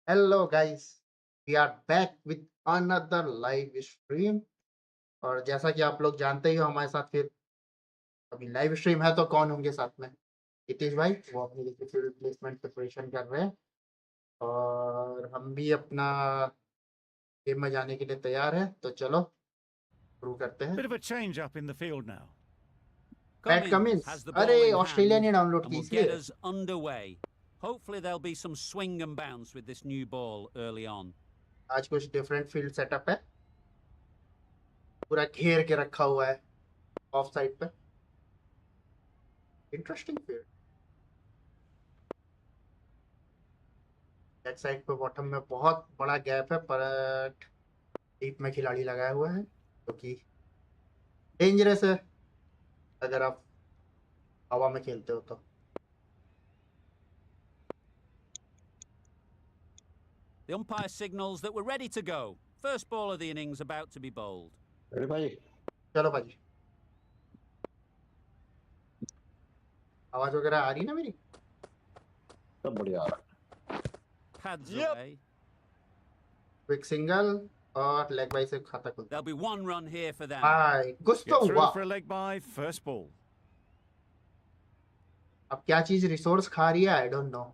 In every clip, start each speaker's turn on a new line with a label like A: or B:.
A: Hello guys, we are back with another live stream. और जैसा कि आप लोग जानते ही हो, हमारे साथ फिर अभी लाइव स्ट्रीम है तो कौन होंगे साथ में। हितेश भाई वो अपनी देखिए फील्ड प्लेसमेंट प्रिपरेशन कर रहे हैं और हम भी अपना गेम में जाने के लिए तैयार है। तो चलो शुरू करते हैं।
B: Bit of a change up in the field now.
A: PAT
C: Cummins
A: Cummins,
C: has the
A: अरे
C: ball in
A: ऑस्ट्रेलिया
C: hand
A: ने डाउनलोड
C: and
A: की
C: will get
A: इसलिए।
C: us underway. Hopefully there'll be some swing and bounce with this new ball early on.
A: आज कुछ different field setup है, पूरा घेर के रखा हुआ है ऑफ साइड पे। Interesting field. बैक साइड पे बॉटम में बहुत बड़ा गैप है, पर डीप में खिलाड़ी लगाए हुए हैं जो कि डेंजरस है अगर आप हवा में खेलते हो तो।
C: The umpire signals that we're ready to go. First ball of the innings about to be bowled.
D: अरे भाई
A: चलो भाजी, आवाज वगैरह आ रही ना मेरी?
D: सब बढ़िया आ रहा
C: Pads
D: Yep.
C: away.
A: Quick single और लेग बाई से खाता खुलता।
C: There'll be one run here for them.
A: भाई कुछ तो
B: Get through
A: हुआ।
B: for a leg by first ball.
A: अब क्या चीज रिसोर्स खा रही है, I don't know.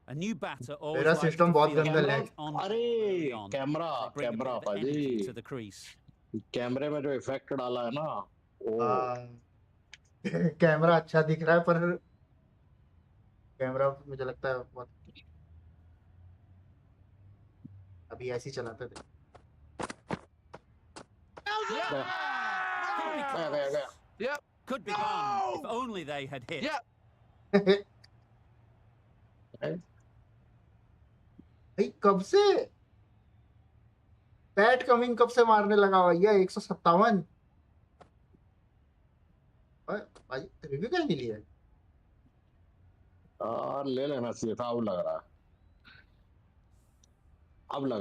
C: A new batter always
A: मेरा
C: likes
A: सिस्टम
C: to
A: बहुत
C: feel
A: गंदा
C: the
A: लैग।
C: edge on
D: अरे
C: early on.
D: Camera
C: They bring a bit
D: camera
C: of energy
D: पाजी
C: to the crease.
D: कैमरे में जो इफेक्ट डाला है ना वो
A: कैमरा अच्छा दिख रहा है पर कैमरा मुझे लगता है बहुत अभी ऐसे ही चलाते थे।
D: गया गया गया गया
E: Yep.
C: Could be gone if only they had hit.
E: Yep.
A: भाई कब से पैट कमिंग कब से मारने लगा हुआ ये 157। भाई रिव्यू क्या नहीं लिया?
D: और ले लेना चाहिए था। अब लग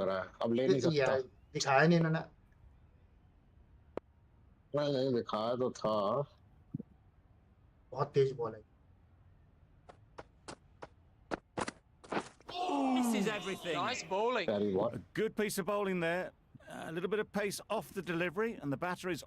D: रहा है अब ले नहीं सकता।
A: यार दिखाया नहीं इन्होंने।
D: नहीं दिखाया तो था।
A: बहुत तेज बॉल है।
C: This is everything.
E: Nice bowling.
D: Very what?
B: A good piece of bowling there. A little bit of pace off the delivery, and the batter is.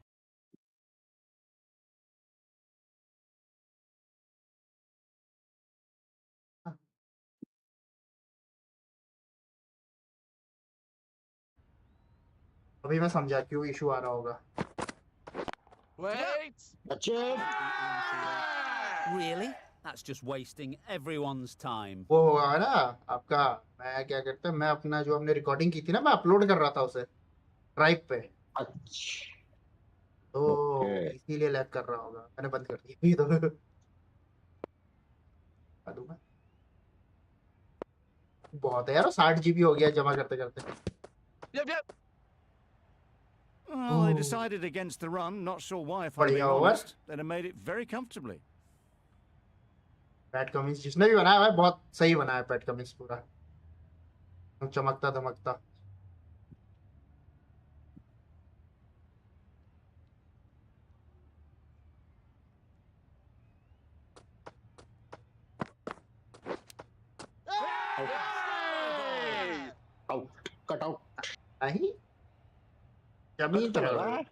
A: अभी मैं समझा क्यों इशू आ रहा होगा।
E: Wait.
D: अच्छे
C: Really? That's just wasting everyone's time.
A: वो होगा ना आपका, मैं क्या करता मैं अपना जो हमने रिकॉर्डिंग की थी ना, मैं अपलोड कर रहा था उसे ड्राइव पे,
D: अच्छा
A: तो
D: Okay.
A: इसीलिए लैग कर रहा होगा। मैंने बंद कर दी तो बता दूंगा। बहुत है यार, 60 GB हो गया जमा करते करते।
E: Yep, yep.
B: Well, they
A: Ooh.
B: decided against the run. Not sure why, if I'm being
A: बढ़िया over.
B: honest. They'd have made it very comfortably.
A: PAT Cummins जिसने भी बनाया है बहुत सही बनाया है। पैट कमिंस पूरा चमकता धमकता।
E: Hey.
D: आउट कट आउट
A: नहीं जमीन पे
D: लगा
A: रगड़,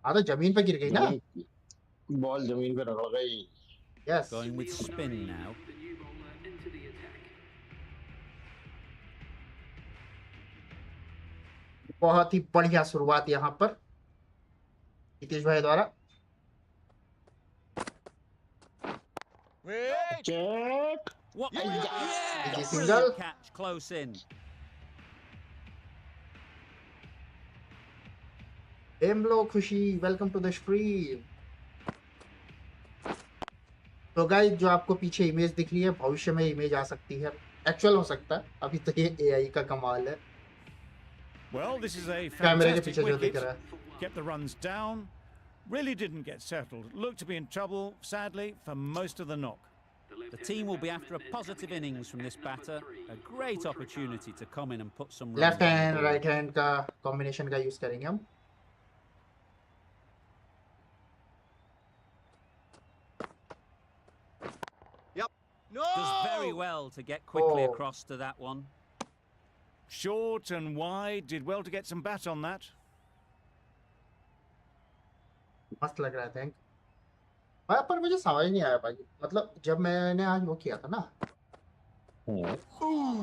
A: हाँ तो जमीन पे गिर गई ना।
D: बॉल जमीन पे रगड़ गई।
A: Yes
C: Going with spin now.
A: बहुत ही बढ़िया शुरुआत यहाँ पर हितेश भाई द्वारा।
E: Wait.
D: Check
C: What?
E: Yeah.
C: Yes!
A: Yes.
C: Brilliant catch close in.
A: Hello Khushi, welcome to the stream. तो गाइस जो आपको पीछे इमेज दिख रही है, भविष्य में इमेज आ सकती है, एक्चुअल हो सकता है। अभी तो ये एआई का कमाल है।
B: Well, this is a
A: कैमरे के
B: fantastic
A: पीछे जो दिख
B: wicket.
A: रहा है।
B: Kept the runs down. Really didn't get settled. Looked to be in trouble, sadly, for most of the knock.
C: The team will be after a positive innings from this batter. A great opportunity to come in and put some runs
A: left
C: on the
A: hand
C: board.
A: Right hand का combination का use करेंगे हम।
E: No.
C: Does very well to get quickly
A: Oh.
C: across to that one.
B: Short and wide, did well to get some bat on that.
A: मस्त लग रहा है thank. पर मुझे समझ नहीं आया भाई, मतलब जब मैंने आज वो किया था ना,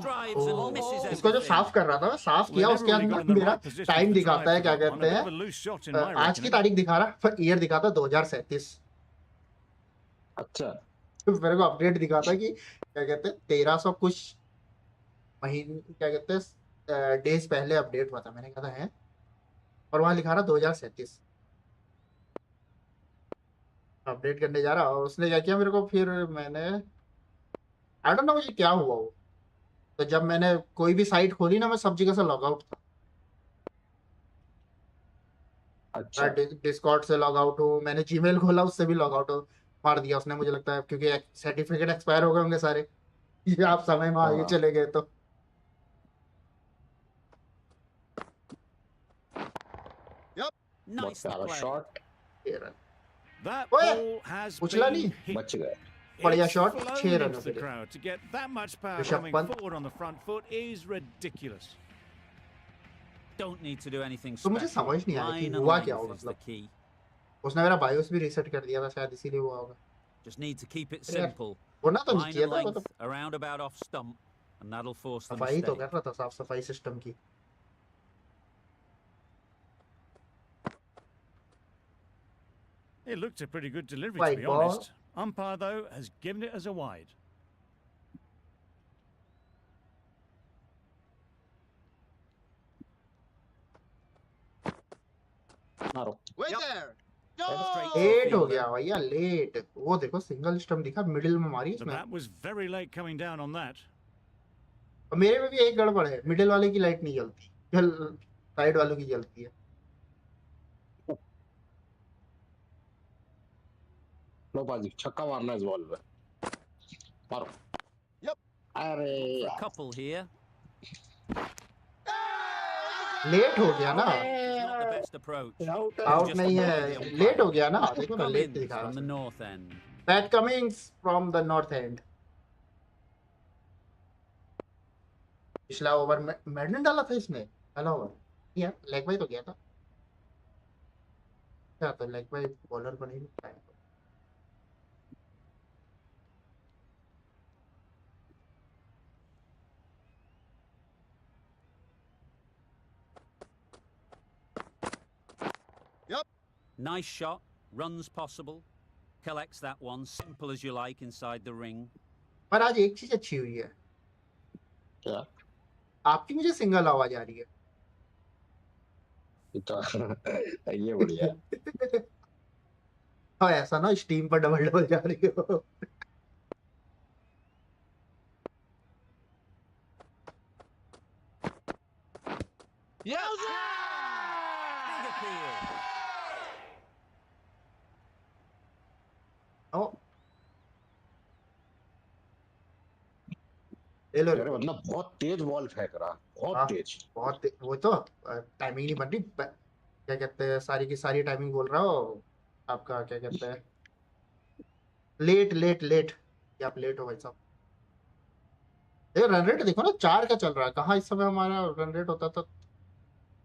C: Drives and misses
A: इसको जब साफ
C: everything.
A: कर रहा था, मैं साफ
B: Well,
A: किया,
B: they
A: उसके
B: never really got in
A: अंदर
B: the
A: मेरा
B: right position
A: time
B: for the
A: दिखाता है,
B: drive
A: क्या
B: for that one.
A: कहते
B: A bit
A: हैं,
B: of a loose shot in my
A: आज की
B: reckoning.
A: तारीख दिखा रहा, पर ईयर दिखाता 2037।
D: अच्छा
A: मेरे को अपडेट दिखाता कि क्या कहते हैं 1300 कुछ महीने, क्या कहते हैं डेज पहले अपडेट हुआ था। मैंने कहा था है, और वहां लिखा रहा 2037। अपडेट करने जा रहा, और उसने क्या किया मेरे को, फिर मैंने आई डोंट नो मुझे क्या हुआ वो। तो जब मैंने कोई भी साइट खोली ना, मैं सब जगह से लॉग आउट था।
D: अच्छा
A: डिस्कॉर्ड से लॉग आउट हूँ, मैंने जीमेल खोला उससे भी लॉग आउट मार दिया उसने, मुझे लगता है क्योंकि सर्टिफिकेट एक्सपायर हो गए होंगे सारे। ये आप समय में आगे
D: हाँ
A: चले गए तो।
D: बहुत
C: Nicely
D: प्यारा
C: played.
D: शॉट,
A: ये रन।
B: That
A: ओए,
B: ball has
A: उछला
B: been
A: नहीं,
B: hit.
D: बच गए।
A: बढ़िया
B: It's
A: शॉट, 6
B: flown
A: रनों
B: into
A: के
B: the
A: लिए।
B: crowd. To get that much power
A: Rishabh
B: coming
A: Pant,
B: forward on the front foot is ridiculous.
C: Don't need to do anything
A: तो मुझे
C: special.
A: समझ नहीं आया कि
C: Line and
A: हुआ क्या हो,
C: length is the
A: मतलब
C: key.
A: उसने मेरा बायोस भी रीसेट कर दिया था शायद, इसीलिए हुआ होगा।
C: Just need to keep it
A: अरे यार,
C: simple.
A: होना तो नहीं
C: Line
A: चाहिए
C: and
A: था, मतलब
C: length around about off stump, and that'll force the
A: सफाई तो
C: mistake.
A: कर रहा था, साफ सफाई सिस्टम की।
B: It looked a pretty good delivery, to
A: Wide
B: be
A: ball.
B: honest. Umpire, though, has given it as a wide.
D: मारो।
E: Wait there.
C: Straight to the
A: late हो
C: fielder.
A: गया भैया, लेट। वो देखो सिंगल स्टंप दिखा, मिडिल में मारी
B: The
A: इसने।
B: bat was very late coming down on that.
A: और मेरे में भी एक गड़बड़ है, मिडिल वाले की लाइट नहीं जलती, साइड वालों की जलती है।
D: लो बाजी, छक्का मारना है इस बॉल पे, मारो।
E: Yep.
D: अरे
C: For a
D: यार,
C: couple here.
A: लेट हो गया ना,
C: Not the best approach.
D: Out
A: out
C: Just
A: नहीं
C: annoyed
A: है,
C: the umpire.
A: लेट हो गया ना, देखो ना लेट
C: Cummins
A: दिखा
C: from the
A: रहा है।
C: north end.
A: Pat Cummins from the north end. पिछला ओवर में मैडन डाला था इसने, पहला ओवर यार लेग बाई तो गया था क्या, तो लेग बाई बॉलर को नहीं लगता है।
C: Nice shot. Runs possible. Collects that one. Simple as you like inside the ring.
A: पर आज एक चीज अच्छी हुई है,
D: क्या
A: आपकी मुझे सिंगल आवाज आ रही है।
D: ये बढ़िया।
A: हाँ ऐसा ना स्टीम पर डबल डबल जा रही हो।
E: Yes.
C: Big appeal.
A: ओ ले लो,
D: अरे मतलब बहुत तेज बॉल फेंक रहा, बहुत
A: हाँ,
D: तेज।
A: बहुत वो तो टाइमिंग नहीं बन रही, क्या कहते हैं, सारी की सारी टाइमिंग बोल रहा हो आपका, क्या कहते हैं, लेट लेट लेट, ये आप लेट हो भाई साहब। ये रन रेट देखो ना, 4 का चल रहा है, कहाँ इस समय हमारा रन रेट होता था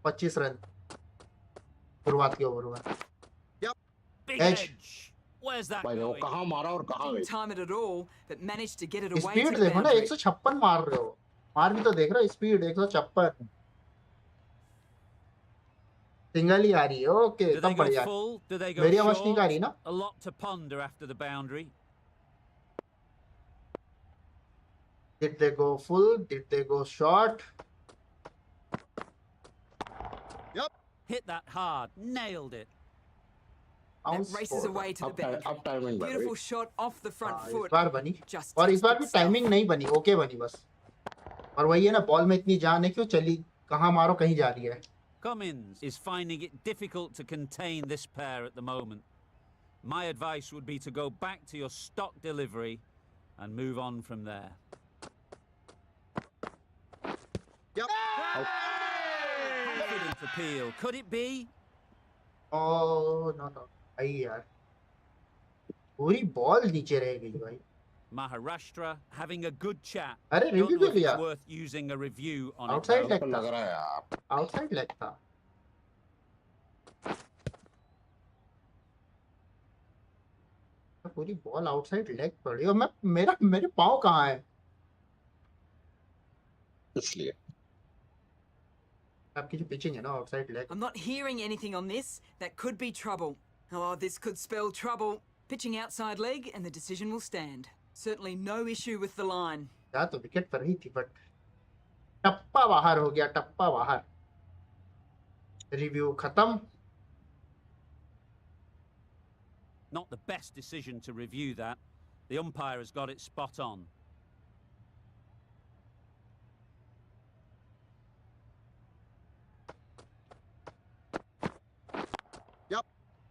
A: 25 रन शुरुआत के ओवर में।
C: Big
A: Edge.
C: edge. Where's that
D: भाई वो
C: going?
D: कहाँ मारा और कहाँ
F: Didn't
D: गई।
F: time it at all, but managed to get it away to
A: speed
F: the
A: देखो ना,
F: boundary.
A: 156 मार रहे हो, मार भी तो देख रहे हो, स्पीड 156, सिंगल ही आ रही है। ओके
C: Do they
A: तब
C: go
A: बढ़िया,
C: full? Do they go
A: मेरी आवाज ठीक आ रही
C: short?
A: ना।
C: A lot to ponder after the boundary.
A: Did they go full? Did they go short?
C: Hit that hard. Nailed it.
F: It races away to the
D: अब
F: boundary.
D: Timing बन
F: Beautiful
D: गई।
F: shot off the front
A: हाँ, इस
F: foot.
A: बार बनी,
F: Just
A: और इस बार भी
F: tested stuff.
A: Timing नहीं बनी, ओके बनी बस। और वही है ना, बॉल में इतनी जान है, क्यों चली, कहाँ मारो कहीं जा रही है।
C: Cummins is finding it difficult to contain this pair at the moment. My advice would be to go back to your stock delivery and move on from there. Confident appeal. Could it be?
A: Oh no no भाई यार, पूरी ball नीचे रह गई भाई,
C: Maharashtra having a good chat.
A: अरे
C: Don't
A: review
C: know
A: क्यों
C: if it's
A: लिया?
C: worth using a review on it.
A: Outside
C: though.
A: Leg
D: तो लग
A: था,
D: रहा है यार।
A: आउटसाइड लेग था। पूरी बॉल आउटसाइड लेग पड़ी और मैं मेरे पाँव कहाँ है?
D: इसलिए
A: आपकी जो पिचिंग है ना outside leg.
F: I'm not hearing anything on this. That could be trouble. Oh, this could spell trouble. Pitching outside leg and the decision will stand. Certainly no issue with the line.
A: या तो wicket पर ही थी but टप्पा बाहर हो गया, टप्पा बाहर। Review खत्म।
C: Not the best decision to review that. The umpire has got it spot on.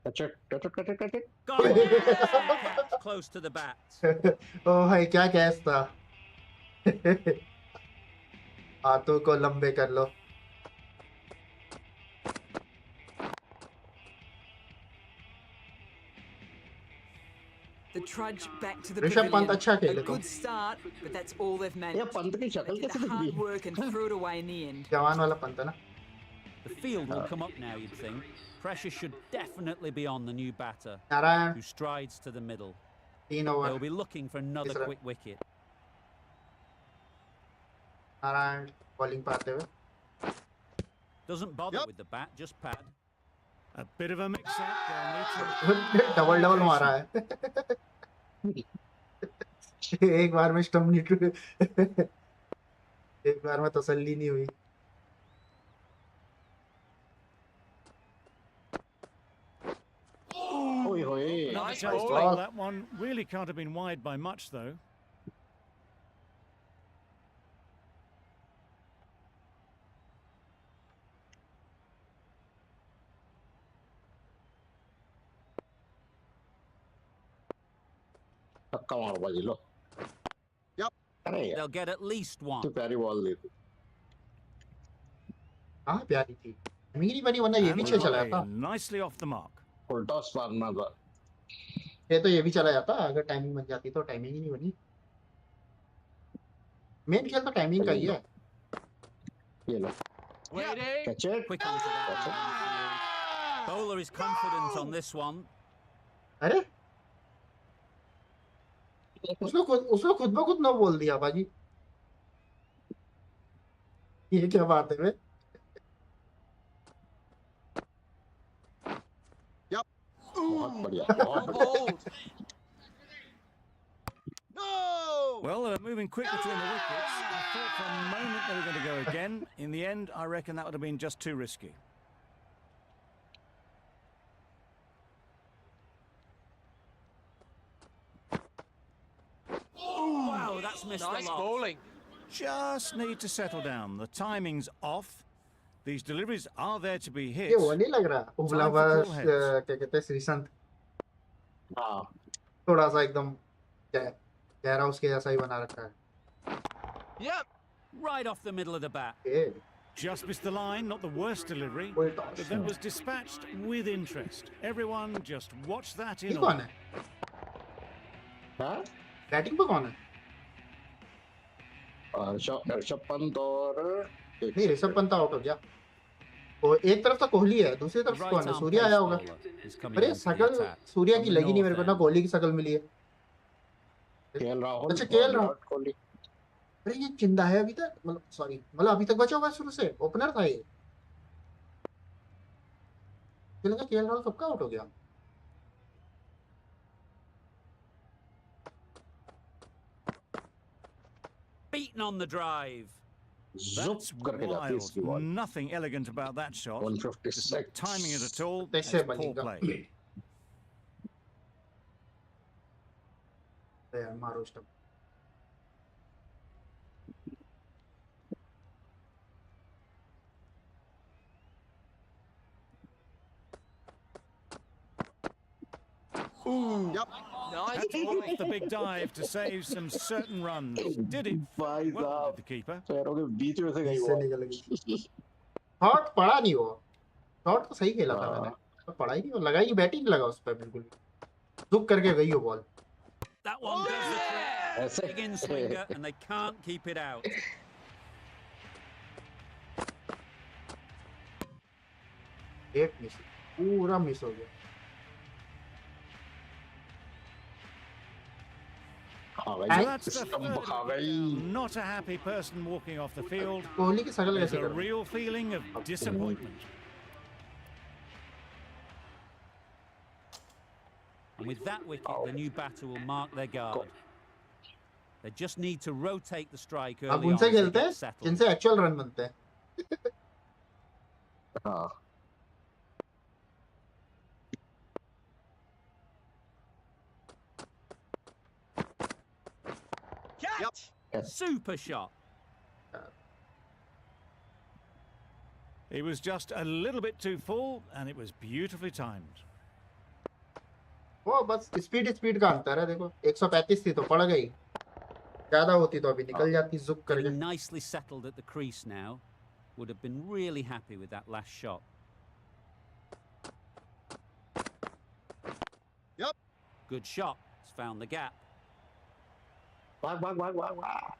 D: Touch it
C: Got it. Kept close to the bat.
A: ओ भाई क्या कैच था। हाथों को लंबे कर लो।
F: The trudge back to the
A: Rishabh Pant
F: pavilion.
A: अच्छा
F: A
A: खेले तो।
F: good start, but that's all they've
D: ये
F: managed.
D: पंत की
F: They
D: शक्ल
F: did
D: कैसे
F: the
D: दिख
F: hard
D: रही
F: work and threw it away in the end.
A: जवान वाला पंत है ना।
C: The field will come up now, you'd think. Pressure should definitely be on the new batter,
A: Narayan
C: who strides to the middle.
A: 3
C: They'll
A: over.
C: be looking for another
A: Isra.
C: quick wicket.
A: Narayan bowling पे आते हुए।
C: Doesn't bother
E: Yep.
C: with the bat, just pad.
B: A bit of a mix-up. They'll need to...
A: double double मारा है। एक बार में stump नहीं टूटे। एक बार में तसल्ली नहीं हुई।
D: ओए होए
B: Not a
E: Nice
B: chance to
E: ball.
B: bowl that one. Really can't have been wide by much, though.
D: धक्का मार बाजी लो।
E: Yep.
D: अरे यार
C: They'll get at least
D: तू
C: one.
D: प्यारी बॉल दी थी।
A: कहाँ प्यारी थी, मीरी बनी वरना ये भी
B: And
A: छह चला
B: away,
A: जाता।
B: nicely off the mark.
D: Full toss मारना था।
A: ये तो ये भी चला जाता अगर टाइमिंग बन जाती, तो टाइमिंग ही नहीं बनी। मेन खेल तो टाइमिंग का ही है।
D: ये लो
E: Waiting.
D: Catch it.
C: Quick onto that. Bowler is confident on this one.
A: अरे उसने खुद ब खुद ना बोल दिया बाजी। ये क्या बात है बे?
D: बहुत बढ़िया बहुत बढ़िया।
E: Bold. No.
B: Well, they're moving quick between the wickets. I thought for a moment they were going to go again. In the end, I reckon that would have been just too risky.
C: Wow, that's missed
E: Nice
C: a lot.
E: bowling.
B: Just need to settle down. The timing's off. These deliveries are there to be hit.
A: ये वो नहीं लग रहा उबला हुआ
B: Time for cool heads.
A: क्या कहते हैं श्रीसंत,
D: हाँ
A: थोड़ा सा एकदम चेहरा उसके जैसा ही बना रखा है।
E: Yep.
C: Right off the middle of the bat.
A: ये
B: Just missed the line, not the worst delivery,
A: कोई toss.
B: but that was dispatched with interest. Everyone just watch that
A: ये
B: in
A: कौन
B: awe.
A: है?
D: हाँ
A: बैटिंग पे कौन है?
D: ऋषभ पंत और
A: नहीं ऋषभ पंत आउट हो गया। वो एक तरफ तो कोहली है, दूसरी
C: The
A: तरफ
C: right
A: कौन है?
C: arm
A: सूर्या
C: pace
A: आया होगा।
C: bowler is coming
A: अरे
C: into the
A: शकल
C: attack.
A: सूर्या
C: From
A: की
C: the
A: लगी नहीं मेरे को, ना
C: north end.
A: कोहली की शकल मिली है।
D: केएल राहुल
A: अच्छा, केएल
D: और
A: राहुल।
D: विराट कोहली।
A: अरे ये जिंदा है अभी तक, मतलब सॉरी, मतलब अभी तक बचा हुआ है शुरू से, ओपनर था ये। मुझे लगा केएल राहुल कब का आउट हो गया।
C: Beaten on the drive.
D: जुप
B: That's
D: करके जाती है
B: wild.
D: इसकी ball.
B: Nothing elegant about that shot. Just not
D: 156
B: timing it at all.
A: कैसे
B: It's poor
A: बनेगा?
B: play.
A: यार मारो stump.
E: Yep. Nice
B: That's
E: bowling.
B: off the big dive to save some certain runs. Did it
D: भाई
B: well,
D: साहब
B: did the keeper.
D: पैरों के बीच में से गई
A: इससे
D: बॉल।
A: निकल गई। शॉट पड़ा नहीं वो, शॉट तो सही खेला था
D: हाँ।
A: मैंने, तो पड़ा ही नहीं, वो लगा ही बैटिंग लगा उस पर बिल्कुल, झुक करके गई वो ball.
C: That one does the trick.
D: ऐसे
C: Big in swinger, and they can't keep it out.
A: एक मिस, पूरा मिस हो गया।
D: खा
B: So
D: गई
B: that's the
D: स्टंप
B: third
D: खा
B: wicket
D: गई
B: down. Not a happy person walking off the field.
A: Kohli की शकल
B: There's
A: कैसे
B: a
A: कर रहा है?
B: real feeling of disappointment.
C: And with that wicket, the new batter will mark their guard. They just need to rotate the strike
A: आप
C: early on
A: उनसे
C: as they
A: खेलते हैं
C: get settled.
A: जिनसे एक्चुअल रन बनते हैं।
D: हाँ
E: Catch!
C: Super shot.
B: He was just a little bit too full, and it was beautifully timed.
A: वो बस स्पीड का अंतर है। देखो 135 थी तो पड़ गई, ज्यादा होती तो अभी निकल जाती जुक करके।
C: Getting nicely settled at the crease now. Would have been really happy with that last shot.
E: Yep.
C: Good shot. It's found the gap.
D: भाग भाग भाग भाग भाग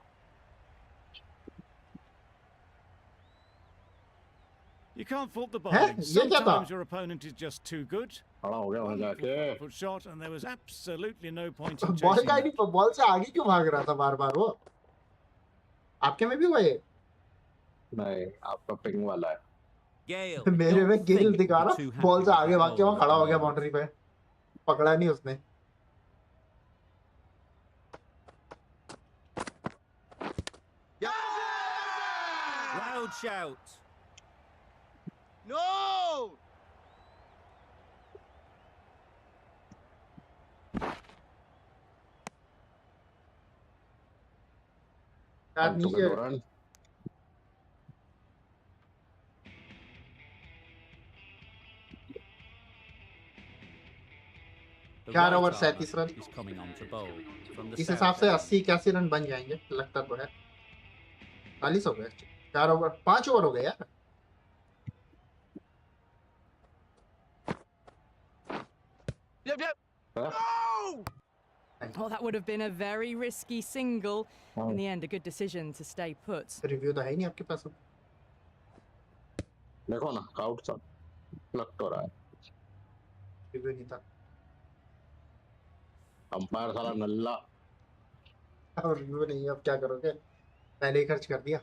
B: You can't fault the
A: Huh?
B: bowling.
A: ये क्या था?
B: Sometimes your opponent is just too good.
D: खड़ा हो गया वहां
B: Wonderful
D: जाके
B: foot shot, and there was absolutely no point in
A: ball
B: chasing
A: का ही
B: that.
A: नहीं, बॉल से आगे क्यों भाग रहा था बार बार वो? आपके में भी हुआ ये?
D: नहीं आपका पिंग वाला है
C: Gale.
A: मेरे
C: don't
A: में गिल
C: think
A: दिखा
C: he'll be
A: रहा,
C: too happy
A: बॉल से
C: with
A: आगे
C: that
A: भाग के
C: bowling
A: वहाँ खड़ा
C: at
A: हो
C: the
A: गया
C: moment.
A: बाउंड्री पे, पकड़ा नहीं उसने।
C: Loud shout.
E: No!
A: यार
D: हम तो
A: नीचे
D: दौरान
A: 4 over
C: right
A: 37
C: armour
A: run.
C: is coming on to bowl from the
A: इस
C: south
A: हिसाब से
C: end.
A: 80-81 रन बन जाएंगे, लगता तो है। 40 हो गए, 4 ओवर 5 ओवर हो गए यार।
E: Yep, yep.
D: Huh?
E: No!
G: Oh, that would have been a very risky single. In the end, a good decision to stay put.
A: Review तो है ही नहीं आपके पास।
D: देखो ना आउट था लग तो रहा है
A: रिव्यू नहीं था
D: अंपायर साला नल्ला
A: और रिव्यू नहीं है, अब क्या करोगे? पहले ही खर्च कर दिया।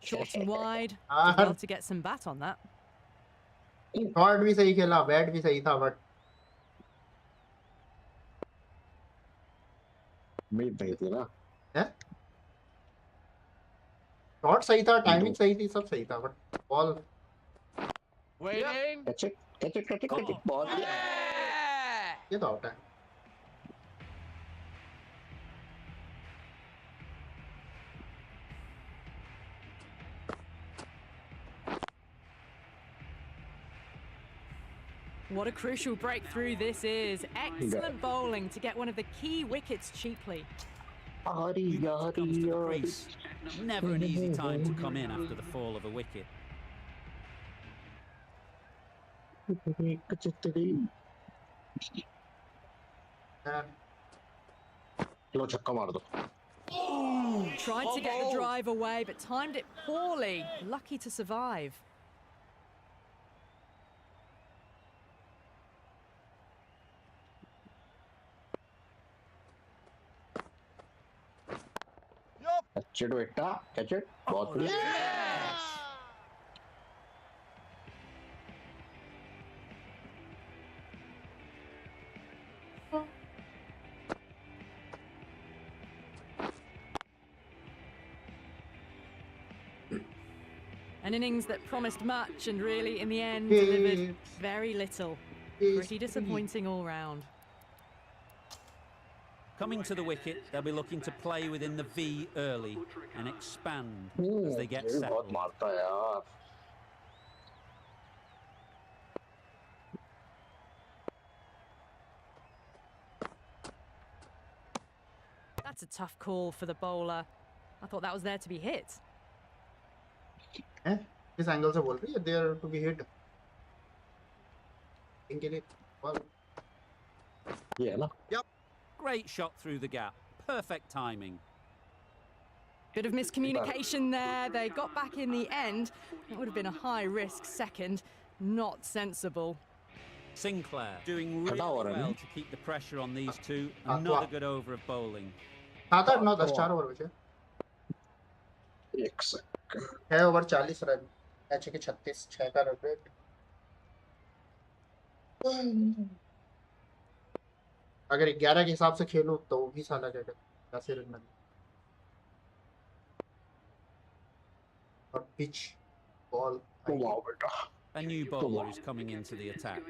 G: Short and wide. Did
A: Ah.
G: well to get some bat on that.
A: Shot भी सही खेला, बैट भी सही था, बट
D: उम्मीद नहीं थी ना
A: शॉट सही था, टाइमिंग सही थी, सब सही था, but ball
E: Waiting.
D: Catch catch ball
E: Yeah!
A: ये तो आउट है।
G: What a crucial breakthrough this is. Excellent bowling to get one of the key wickets cheaply.
D: यारी
C: Comes to the
D: यारी
C: crease. Never an easy time to come in after the fall of a wicket.
D: लो छक्का मार दो
G: Tried to get the drive away, but timed it poorly. Lucky to survive.
E: Yup.
D: Catch it बेटा catch it बहुत बढ़िया
E: Yes!
G: An innings that promised much and really, in the end, delivered very little. Pretty disappointing all round.
C: Coming to the wicket, they'll be looking to play within the V early and expand as they get
D: ये भी बहुत
C: settled.
D: मारता है यार
G: That's a tough call for the bowler. I thought that was there to be hit.
A: हैं? किस angle से बोल रही है? There to be hit. Get it. Well,
D: ये है ना
C: Great shot through the gap. Perfect timing.
G: Bit of miscommunication there. They got back in the end. That would have been a high-risk second. Not sensible.
C: Sinclair doing really
D: Khada ho raha hai
C: well
D: na?
C: to keep the pressure on these two.
A: Ah,
C: Another
A: wow.
C: good over of bowling.
A: 7 9 10 4 over बचे.
D: एक second
A: 6 over 40 run. Match के 36 6 का run rate. अगर 11 के हिसाब से खेलो तो वो भी साला क्या कहते 10 रन बने. और पिच बॉल
D: वाह बेटा
C: A new bowler is coming into the attack.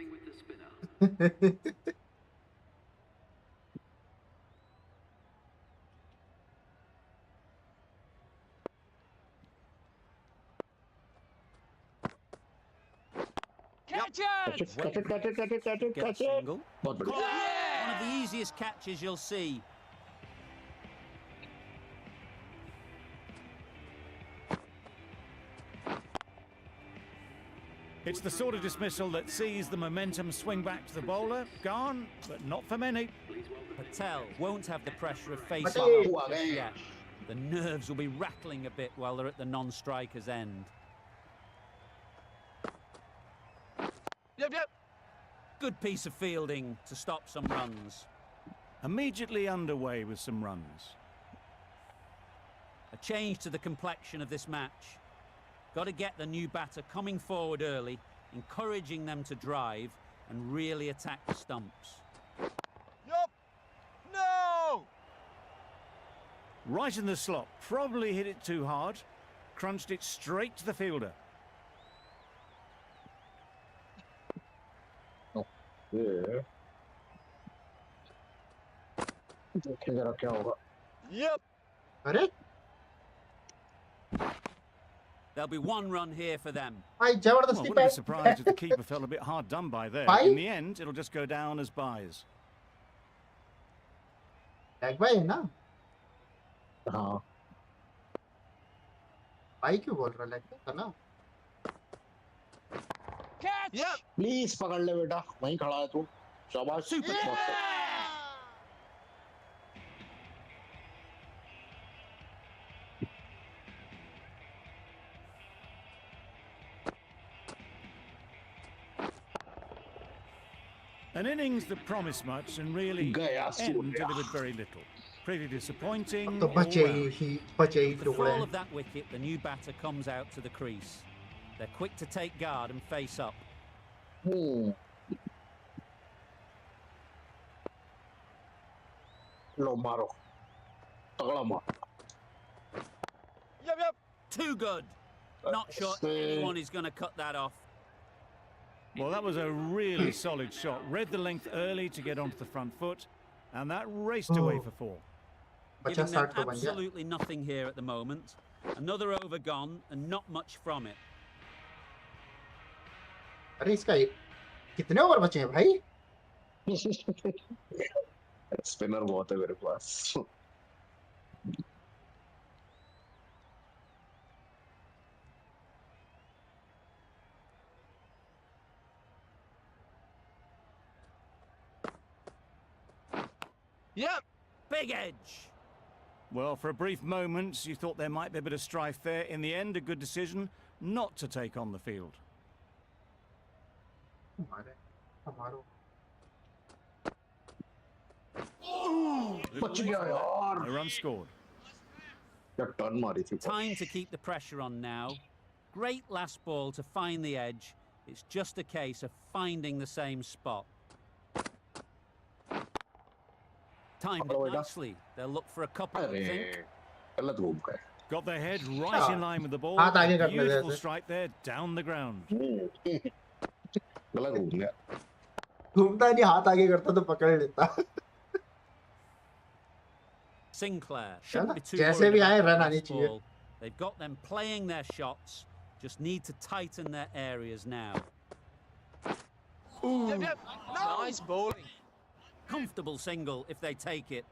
E: Catch
D: catch
E: it!
D: it catch it catch it catch it catch it
C: Get a
D: catch it
C: single.
D: बहुत बढ़िया
C: One of the easiest catches you'll see.
B: It's the sort of dismissal that sees the momentum swing back to the bowler. Gone, but not for many.
C: Patel won't have the pressure of facing
A: Patel.
C: off just yet. The nerves will be rattling a bit while they're at the non-striker's end.
E: Yep.
C: Good piece of fielding to stop some runs.
B: Immediately underway with some runs.
C: A change to the complexion of this match. Got to get the new batter coming forward early, encouraging them to drive and really attack the stumps.
E: Yup. No!
B: Right in the slot. Probably hit it too hard. Crunched it straight to the fielder.
D: ये देखें जरा क्या होगा
E: Yep.
A: अरे
C: There'll be one run here for them.
A: भाई
B: Well,
A: जबरदस्ती
B: wouldn't be surprised if the keeper felt a bit hard done by there.
A: Bye.
B: In the end, it'll just go down as byes.
A: Back भाई है ना.
D: हाँ
A: भाई क्यों बोल रहा है था ना.
E: Catch! Yep.
D: प्लीज पकड़ ले बेटा वहीं खड़ा है तू शाबाश
C: Super
D: मस्त.
B: An innings that promised much and really
D: गया
B: end
D: Surya
B: delivered very little. Pretty disappointing.
A: तो
B: all
A: बचे
B: round.
A: ही बचे ही
C: With the
A: टुकड़े.
C: fall of that wicket, the new batter comes out to the crease. They're quick to take guard and face up.
D: लो मारो तगड़ा मार
E: Yep.
C: Too good. Not sure anyone is going to cut that off.
B: Well, that was a really solid shot. Read the length early to get onto the front foot, and that raced away for 4.
A: बचा
C: Giving them
A: 60 तो बन गया.
C: absolutely nothing here at the moment. Another over gone and not much from it.
A: अरे इसका कितने over बचे हैं भाई.
D: स्पिनर बहुत है मेरे पास
E: Yep.
C: Big edge.
B: Well, for a brief moment, you thought there might be a bit of strife there. In the end, a good decision not to take on the field.
A: हमारो
D: बच गया यार
B: No run scored.
D: क्या turn मारी थी
C: Time to keep the pressure on now. Great last ball to find the edge. It's just a case of finding the same spot. Timed
D: Hello,
C: it
D: Ida.
C: nicely. They'll look for a couple, I
D: अरे
C: think.
D: गलत घूम गए
B: Got their head right in line with the ball.
A: हाथ आगे करने दे
B: Beautiful
A: ऐसे.
B: strike there, down the ground.
D: गलत घूम गया
A: घूमता नहीं हाथ आगे करता तो पकड़ लेता.
C: Sinclair shouldn't be too
A: जैसे
C: worried
A: भी
C: about
A: आए
C: the
A: रन
C: last
A: आनी चाहिए.
C: ball. They've got them playing their shots. Just need to tighten their areas now.
E: Yep. Nice bowling.
C: Comfortable single if they take it.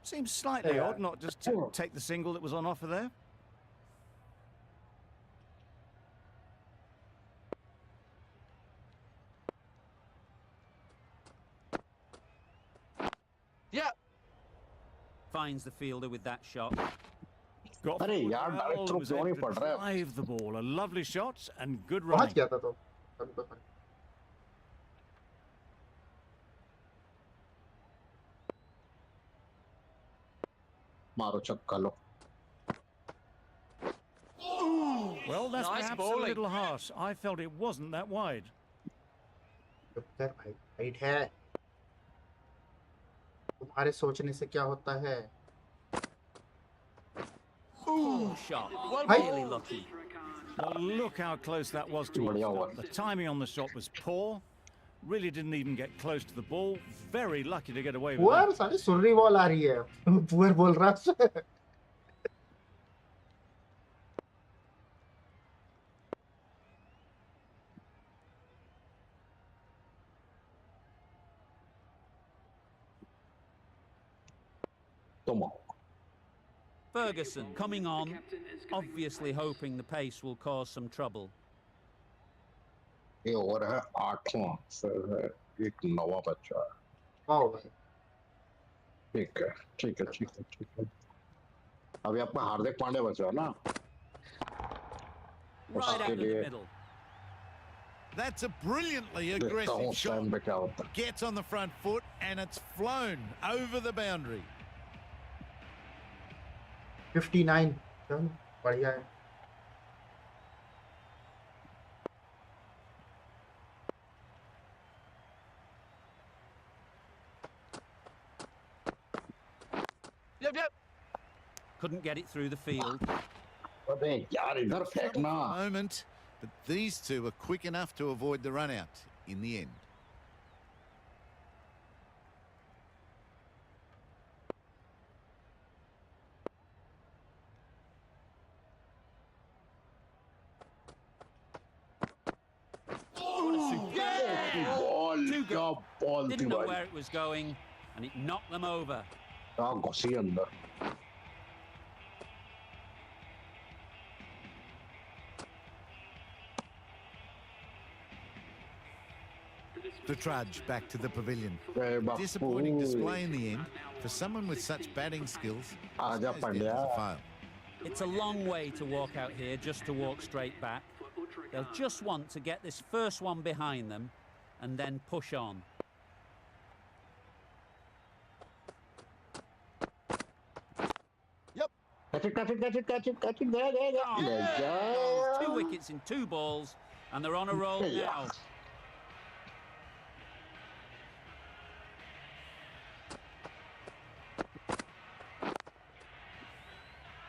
B: Seems slightly
A: Yeah.
B: odd not just to take the single that was on offer there.
C: finds the fielder with that shot.
B: Got
D: अरे
B: forward
D: यार,
B: well,
D: direct throw
B: was
D: क्यों नहीं
B: able
D: पड़
B: to
D: रहा है?
B: drive the ball. A lovely shot and good
A: पहुंच
B: running.
A: गया था तो अभी तो फर्क।
D: मारो छक्का लो।
B: Well, that's
E: Nice
B: perhaps a
E: bowling.
B: little harsh. I felt it wasn't that wide.
A: चुप कर भाई, राइट है। तुम्हारे सोचने से क्या होता है?
C: Poor shot.
E: Well
C: Really
E: bowled.
C: lucky.
B: Well, look how close that was to a
D: बढ़िया हुआ।
B: stop. The timing on the shot was poor. Really didn't even get close to the ball. Very lucky to get away with
A: poor
B: that.
A: सारी सुर्री ball आ रही है। Poor बोल रहा है।
D: तुम आओ।
C: Ferguson coming on, obviously hoping the pace will cause some trouble.
D: ये over है 8वां, फिर है एक नवा बच्चा है।
A: वाह भाई।
D: ठीक है, ठीक है, ठीक है, ठीक है। अभी आपका हार्दिक पांड्या बचा है ना?
C: Right out of the
D: लिए
C: middle.
B: That's a brilliantly
D: देखता हूँ
B: aggressive
D: उस
B: shot.
D: टाइम पे क्या होता है।
B: Gets on the front foot and it's flown over the boundary.
A: 59 चलो बढ़िया है।
E: Yep, yep.
C: Couldn't get it through the field.
D: अबे यार इधर फेंकना।
B: Moment, but these two are quick enough to avoid the run out in the end.
C: What a superb.
D: Ball
C: Too
D: क्या
C: good.
D: Ball थी
C: Didn't know
D: भाई।
C: where it was going, and it knocked them over.
D: क्या घुसी अंदर।
B: To trudge back to the pavilion.
D: अरे बापू।
B: Disappointing display in the end. For someone with such batting skills,
D: आजा
B: this goes down
D: Pandya.
B: as a fail.
C: It's a long way to walk out here just to walk straight back. They'll just want to get this first one behind them and then push on.
D: Catch it, catch it, catch it, catch it, catch it, there, there, there.
C: Oh,
D: ले
C: goals. 2
D: जा।
C: wickets in 2 balls, and they're on a roll
D: Yeah.
C: now.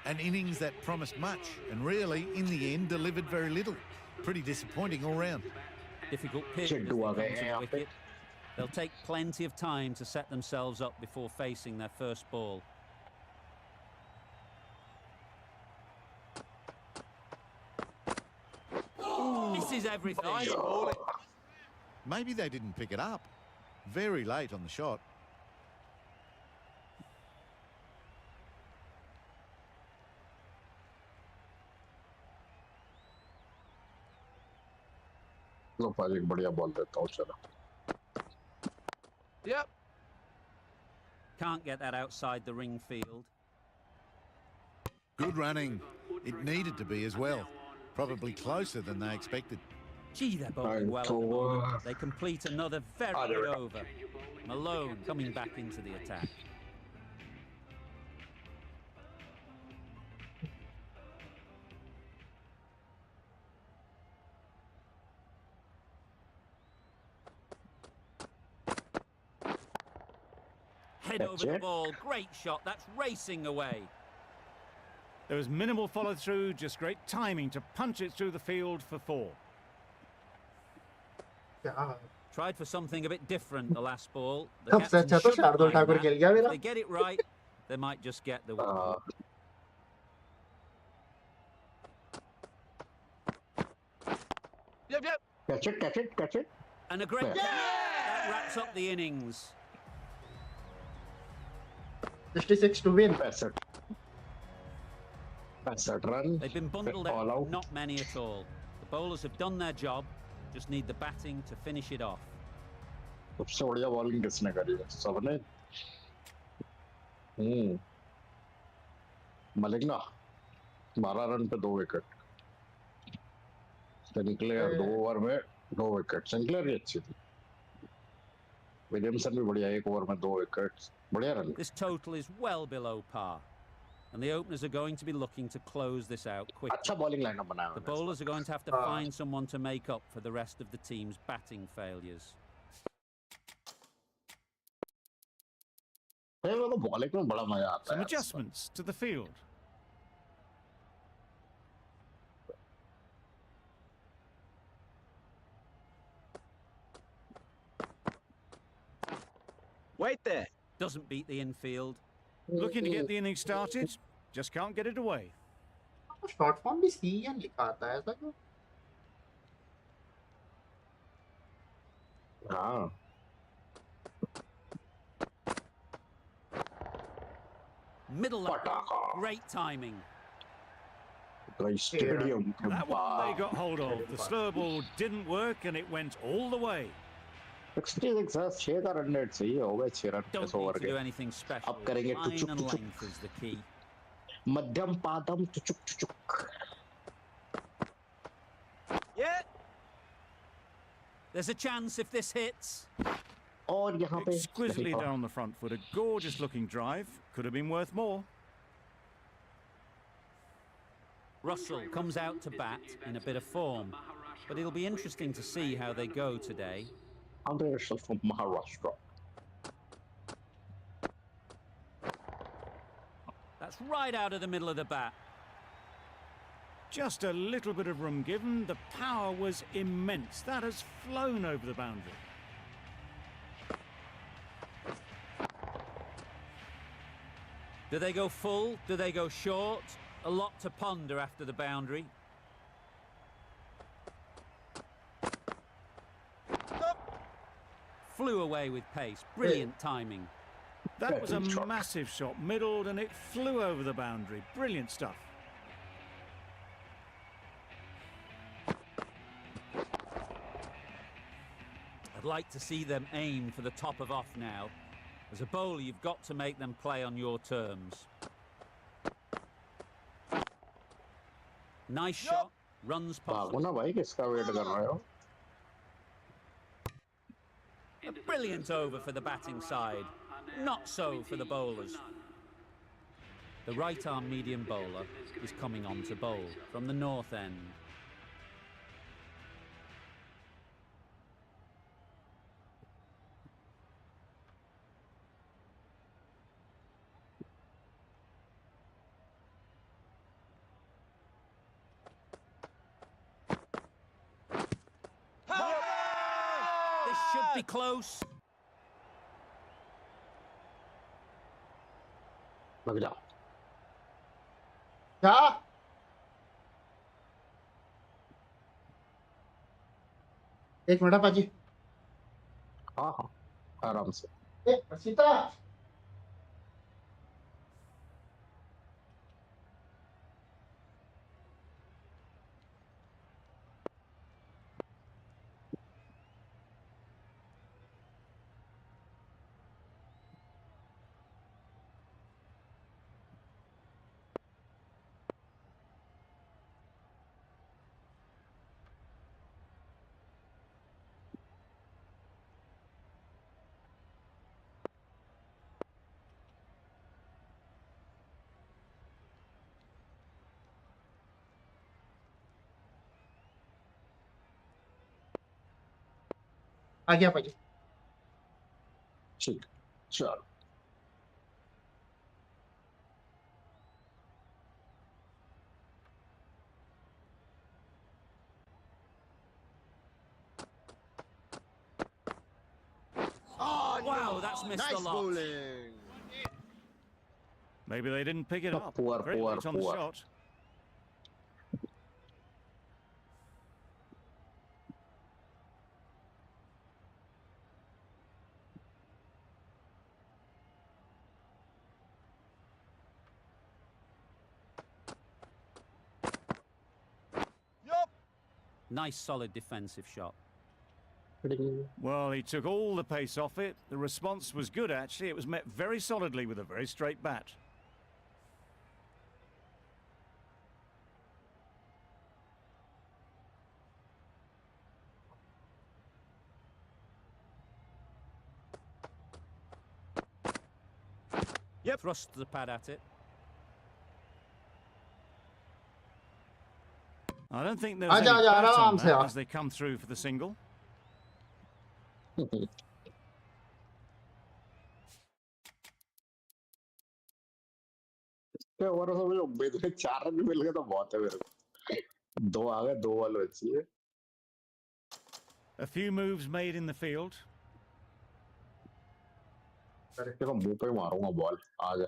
B: An innings that promised much and really, in the end, delivered very little. Pretty disappointing all round.
C: Difficult pitch as they
D: Chiddu
C: come
D: uh
C: to
D: गए हैं
C: the
D: यहाँ पे।
C: wicket. They'll take plenty of time to set themselves up before facing their first ball. Misses everything.
E: Nice bowling.
B: Maybe they didn't pick it up. Very late on the shot.
D: लो पाजी बढ़िया ball देता हूँ चलो।
E: Yep.
C: Can't get that outside the ring field.
B: Good running. It needed to be as well. Probably closer than they expected.
C: Gee, they're bowling well at the moment. They complete another very good over. Malone coming back into the attack. Head
D: That's
C: over the
D: it.
C: ball. Great shot. That's racing away.
B: There was minimal follow-through, just great timing to punch it through the field for 4.
A: क्या
C: Tried for something a bit different the last ball. The
A: सबसे
C: captain
A: अच्छा तो
C: shouldn't
A: Shardul
C: mind
A: Thakur
C: that.
A: खेल गया
C: If
A: मेरा।
C: they get it right, they might just get the win.
E: Yep, yep.
D: Catch it, catch it, catch it.
C: And a great
D: Yeah.
C: that wraps up the innings.
A: 66 to win।
D: 65 run।
C: They've been bundled
D: All
C: out,
D: out.
C: not many at all. The bowlers have done their job, just need the batting to finish it off.
D: सबसे बढ़िया bowling किसने करी है? सबने। मलिक ना 12 run पे 2 wicket. Sinclair 2 over में 2 wicket. Sinclair भी अच्छी थी। विलियमसन भी बढ़िया, 1 ओवर में 2 विकेट, बढ़िया run.
C: This total is well below par, and the openers are going to be looking to close this out quickly.
D: अच्छा बॉलिंग लाइनअप बनाया
C: The
D: उन्होंने इस
C: bowlers are
D: bar.
C: going to have to find someone to make up for the rest of the team's batting failures.
D: मेरे को bowling में बड़ा मजा आता
B: Some
D: है।
B: adjustments to the field.
E: Wait there.
C: Doesn't beat the infield.
B: Looking to get the innings started, just can't get it away.
A: Short form भी CN लिखा आता है ऐसा क्यों?
D: हाँ
C: Middle up.
D: पटाखा।
C: Great timing.
D: स्टेडियम के
B: That one they
D: बाहर।
B: got hold of. The slow ball didn't work and it went all the way.
D: 66 है, 6 का रन रेट सही है, हो गए 6 रन
C: Don't
D: इस ओवर
C: need to
D: के।
C: do anything special.
D: अब करेंगे
C: Line
D: टुचुक
C: and
D: टुचुक।
C: length is the key.
D: मध्यम पादम टुचुक टुचुक।
E: Yeah.
C: There's a chance if this hits.
D: और यहाँ पे
B: Exquisitely done on the front foot. A gorgeous looking drive. Could have been worth more.
C: Russell comes out to bat in a bit of form, but it'll be interesting to see how they go today.
D: Andre Russell from Maharashtra.
C: That's right out of the middle of the bat.
B: Just a little bit of room given. The power was immense. That has flown over the boundary.
C: Do they go full? Do they go short? A lot to ponder after the boundary. Flew away with pace. Brilliant timing.
B: That was a
D: Good shot.
B: massive shot, middled, and it flew over the boundary. Brilliant stuff.
C: I'd like to see them aim for the top of off now. As a bowler, you've got to make them play on your terms. Nice shot. Runs
D: भागो
C: possible.
D: ना भाई, किसका wait कर रहे हो?
C: A brilliant over for the batting side. Not so for the bowlers. The right-arm medium bowler is coming on to bowl from the north end. This should be close.
D: लग जा।
A: क्या? एक मिनट पाजी।
D: हाँ हाँ, आराम से।
A: सीता। आ गया पाजी।
D: ठीक, चल।
E: Oh,
C: Wow, that's missed
E: nice
C: a lot.
E: bowling.
B: Maybe they didn't pick it
D: Oh,
B: up.
D: poor,
B: Great
D: poor,
B: weight on the
D: poor.
B: shot.
E: Yup.
C: Nice solid defensive shot.
B: Well, he took all the pace off it. The response was good, actually. It was met very solidly with a very straight bat.
E: Yep.
C: Thrust the pad at it.
B: I don't think there's
A: आजा
B: any
A: आजा
B: bat
A: आराम
B: on
A: से
B: that
A: आ.
B: as they come through for the single.
D: क्या over समझ लो मेरे को 4 रन मिल गए तो बहुत है मेरे को 2 आ गए 2 बॉल बची है
B: A few moves made in the field.
D: तेरे को मुंह पे मारूंगा बॉल आ जा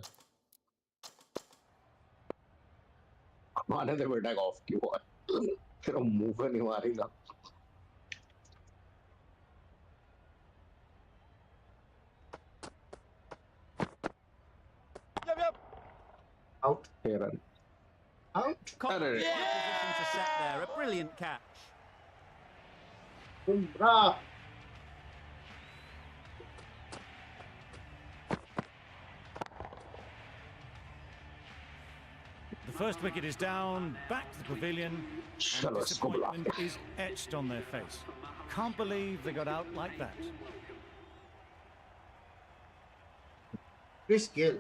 D: मारने दे बेटा ऑफ की बॉल तेरा मुंह पे नहीं मारेगा
E: Yep.
A: Out.
D: Run
A: Out.
C: Caught
D: Arre.
C: the position to set there. A brilliant catch.
A: Bumrah.
B: The first wicket is down, back to the pavilion, and
D: चलो इसको बुला
B: disappointment is etched on their face. Can't believe they got out like that.
A: Chris Gill.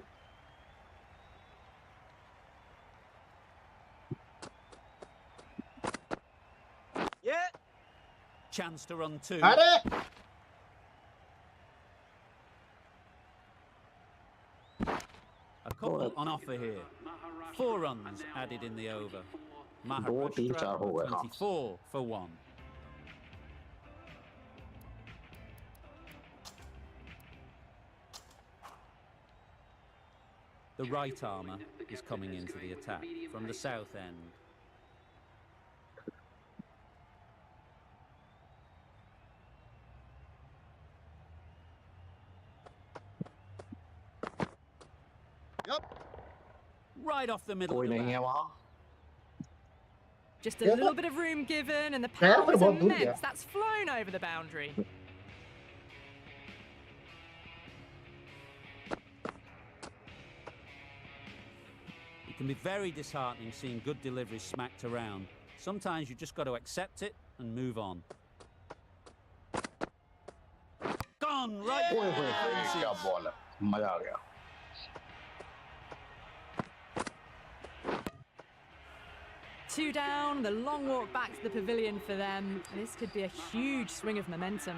E: Yeah.
C: Chance to run 2.
A: अरे
C: A couple on offer here. 4 runs added in the over.
D: 2 3 4 हो गए हाँ
C: 24 for 1. The right armour is coming into the attack from the south end.
E: Yep.
C: Right off the middle
D: कोई
C: of the
D: नहीं है
C: bat.
D: वहाँ
G: Just a
A: Yeah.
G: little bit of room given, and the
A: Yeah,
G: power is
A: बहुत दूर
G: immense.
A: गया.
G: That's flown over the boundary.
C: It can be very disheartening seeing good deliveries smacked around. Sometimes you just got to accept it and move on. Gone right.
D: ओए होए होए क्या ball है मजा आ गया
G: 2 down, the long walk back to the pavilion for them. This could be a huge swing of momentum.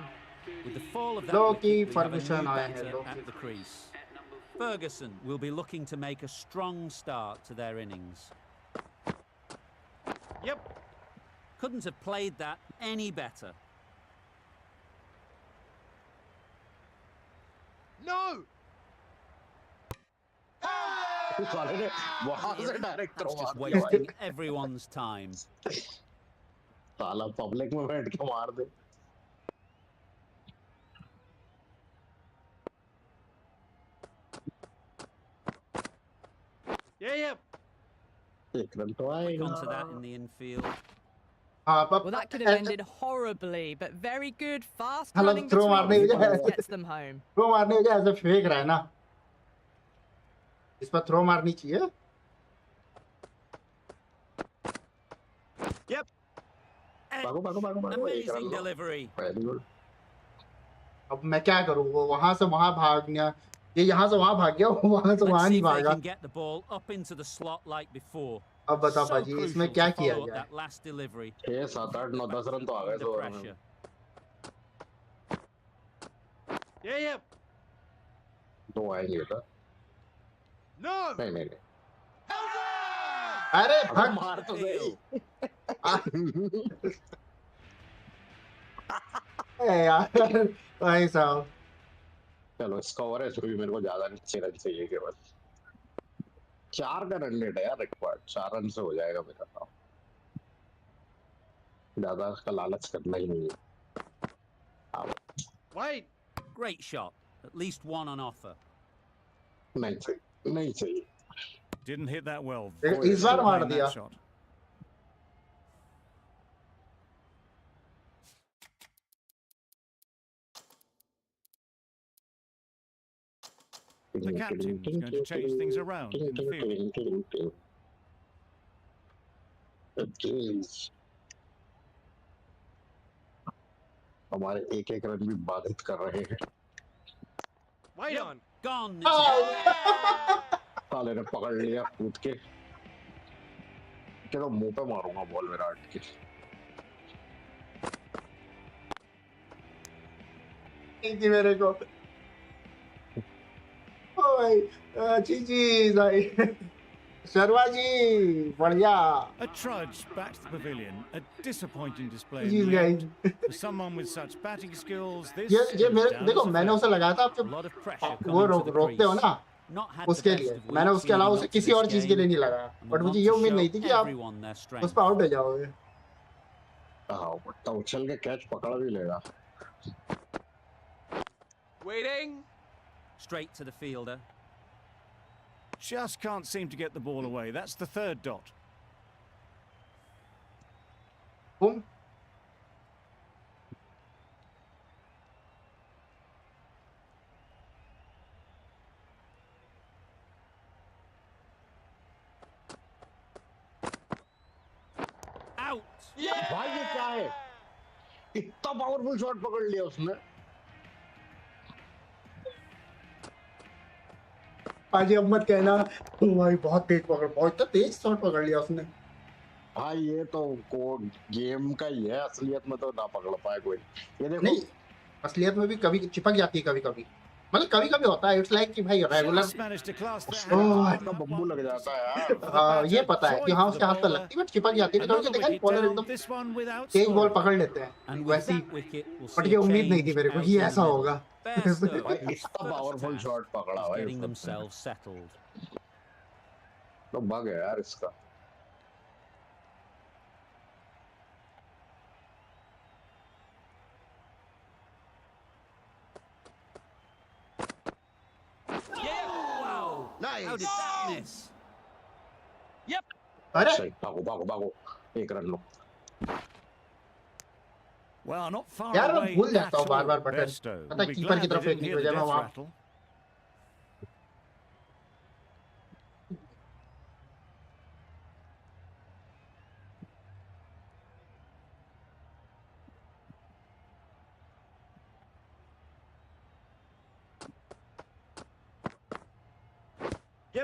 C: With the fall of that
A: Loki
C: wicket, we have a
A: Ferguson
C: new
A: आया है,
C: batter
A: Loki.
C: at the crease. Ferguson will be looking to make a strong start to their innings.
E: Yep.
C: Couldn't have played that any better.
E: No.
D: साले ने वहां से direct
C: That's
D: throw
C: just
D: मार दिया
C: wasting everyone's time.
D: साला public में बैठ के मार दे
E: Yeah.
D: एक रन तो
C: Onto
D: आएगा
C: that in the infield.
A: हाँ
G: Well,
A: पर
G: that could have ended horribly, but very good, fast
A: Hello,
G: running
A: throw
G: between
A: मारने
G: the
A: की
G: balls
A: वजह-
G: gets them home.
A: थ्रो मारने की वजह ऐसे फेंक रहा है ना इस पर थ्रो मारनी चाहिए
E: Yep.
D: भागो भागो भागो भागो एक रन
C: Amazing
D: लो
C: delivery.
D: वेरी गुड
A: अब मैं क्या करूँ वो वहां से वहां भागना ये यहाँ से वहां भाग गया वो वहां से
C: Let's
A: वहां
C: see
A: नहीं
C: if they
A: भागा
C: can get the ball up into the slot like before.
A: अब बता
C: So
A: पाजी इसमें
C: crucial
A: क्या
C: to
A: किया
C: follow up
A: जाए
C: that last delivery
D: 6 7 8 9 10 रन तो आ गए
C: under
D: तो
C: pressure.
E: Yeah.
D: दो आएंगे था
E: No.
D: नहीं नहीं नहीं
A: अरे
D: अबे
A: भाग
D: मार तो सही
A: ए यार भाई साहब
D: चलो इसका ओवर है भी मेरे को ज्यादा नहीं 6 रन चाहिए केवल 4 का रन रेट है यार रिक्वायर्ड 4 रन से हो जाएगा मेरा काम ज्यादा का लालच करना ही नहीं है
E: Wait.
C: Great shot. At least one on offer.
D: नहीं चाहिए नहीं चाहिए
B: Didn't hit that well.
A: इस बार मार
B: Playing
A: दिया
B: that shot. The captain is going to change things around in the field.
D: हमारे एक एक रन भी बाधित कर रहे हैं
E: Wait on.
C: Gone.
D: साले ने पकड़ लिया कूद के क्या तो मुंह पे मारूंगा बॉल विराट के
A: नहीं थी मेरे को। ओ भाई, जी जी भाई, शर्मा जी बढ़िया।
B: A trudge back to the pavilion. A disappointing display
A: ji
B: in the
A: guys,
B: end. For someone with such batting skills, this
A: ये
B: goes
A: मेरे
B: down
A: देखो,
B: as a
A: मैंने उसे
B: failure.
A: लगाया था, आप
C: A
A: जब
C: lot of pressure
A: वो
C: coming to the
A: रोकते हो
C: crease.
A: ना
C: Not had the
A: उसके
C: best
A: लिए,
C: of
A: मैंने
C: weeks
A: उसके अलावा
C: leading
A: उसे
C: up to
A: किसी
C: this
A: और चीज के लिए
C: game,
A: नहीं लगाया,
C: and
A: बट
C: will
A: मुझे
C: want
A: ये
C: to
A: उम्मीद नहीं
C: show
A: थी कि आप
C: everyone their
A: उस
C: strength.
A: पर आउट हो जाओगे।
D: हाँ बट्टा उछल के कैच पकड़ भी लेगा
E: Waiting.
C: Straight to the fielder.
B: Just can't seem to get the ball away. That's the third dot.
A: Boom,
C: Out.
D: भाई ये क्या है इतना पावरफुल शॉट पकड़ लिया उसने
A: आज अब मत कहना ओ भाई बहुत तेज पकड़, बहुत तेज शॉट पकड़ लिया उसने।
D: हाँ ये तो कोड गेम का ही है असलियत में तो ना पकड़ पाए कोई ये देखो
A: नहीं, असलियत में भी कभी चिपक जाती है, कभी कभी मतलब कभी कभी होता है, इट्स लाइक कि भाई regular.
B: Just managed to class that
D: उसके
B: hand.
A: ओह,
D: हाथ का बम्बू लग जाता है यार
B: For the
A: हाँ ये
B: batter,
A: पता है कि
B: joy
A: हाँ
B: for
A: उसके
B: the
A: हाथ पर
B: bowler.
A: लगती है, बट चिपक जाती है। कभी
B: Another
A: देखा
B: wicket
A: बॉलर
B: down.
A: एकदम
B: This one without
A: Tej ball
B: scoring.
A: पकड़ लेते हैं
C: And with
A: वैसी,
C: that wicket, we'll
A: but
C: see
A: ये
C: a
A: उम्मीद नहीं
C: change
A: थी मेरे को
C: out
A: कि
C: in the
A: ऐसा
C: middle.
A: होगा।
C: Bairstow,
D: भाई
C: whose
D: इतना
C: first
D: पावरफुल
C: task
D: शॉट पकड़ा
C: is
D: भाई
C: getting
D: उसने
C: themselves settled.
D: तो बग है यार इसका
C: Wow!
E: Nice.
C: How did that miss?
A: अरे
D: सही भागो भागो भागो एक run low
B: Well, not far
A: यार मैं
B: away
A: भूल
B: at
A: जाता हूँ बार
B: all.
A: बार बटन,
B: Bairstow
A: पता
B: will
A: है
B: be
A: कीपर की
B: glad they
A: तरफ
B: didn't
A: फेंकने की
B: hear the
A: वजह मैं
B: death
A: वहाँ
B: rattle.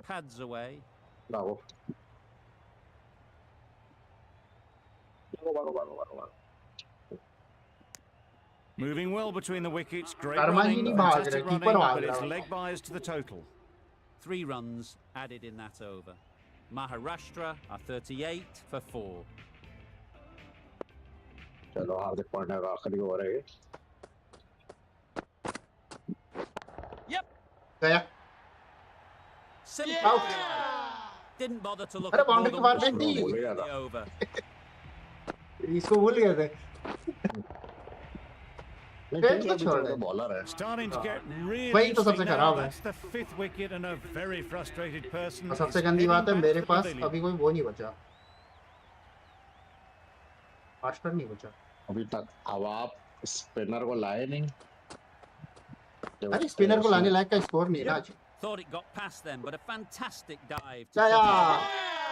C: Pads away.
D: भागो भागो भागो भागो भागो भागो
B: Moving well between the wickets. Great
A: Sharma ji
B: running,
A: नहीं भाग रहे,
B: fantastic
A: कीपर
B: running,
A: भाग
B: but it's
A: रहा है।
B: leg byes to the total.
C: 3 runs added in that over. Maharashtra are 38 for 4.
D: चलो हार्दिक पांड्या का आखिरी ओवर है ये
A: गया।
C: Simple.
A: Out.
C: Didn't bother to look
A: अरे
C: at more
A: बाउंड्री
C: than
A: के बाहर
C: one
A: फेंक दी,
C: ball
D: भूल
C: in
D: गया
C: the
D: था
C: over.
A: इसको भूल गए थे।
D: नहीं
A: फेंक
D: ठीक
A: तो
D: है
A: छोड़
D: अभी
A: दे।
D: तो बॉलर है
B: Starting to get really
A: वही तो सबसे
B: interesting now.
A: खराब है।
B: That's the 5th wicket and a very frustrated person.
A: और सबसे
B: is
A: गंदी
B: heading
A: बात है
B: back
A: मेरे
B: to the
A: पास
B: pavilion.
A: अभी कोई वो नहीं बचा, फास्टर नहीं बचा।
D: अभी तक अब आप स्पिनर को लाए नहीं
A: अरे स्पिनर को लाने लायक का स्कोर नहीं है ना आज।
C: Thought it got past them, but a fantastic dive to
A: गया,
C: cut it.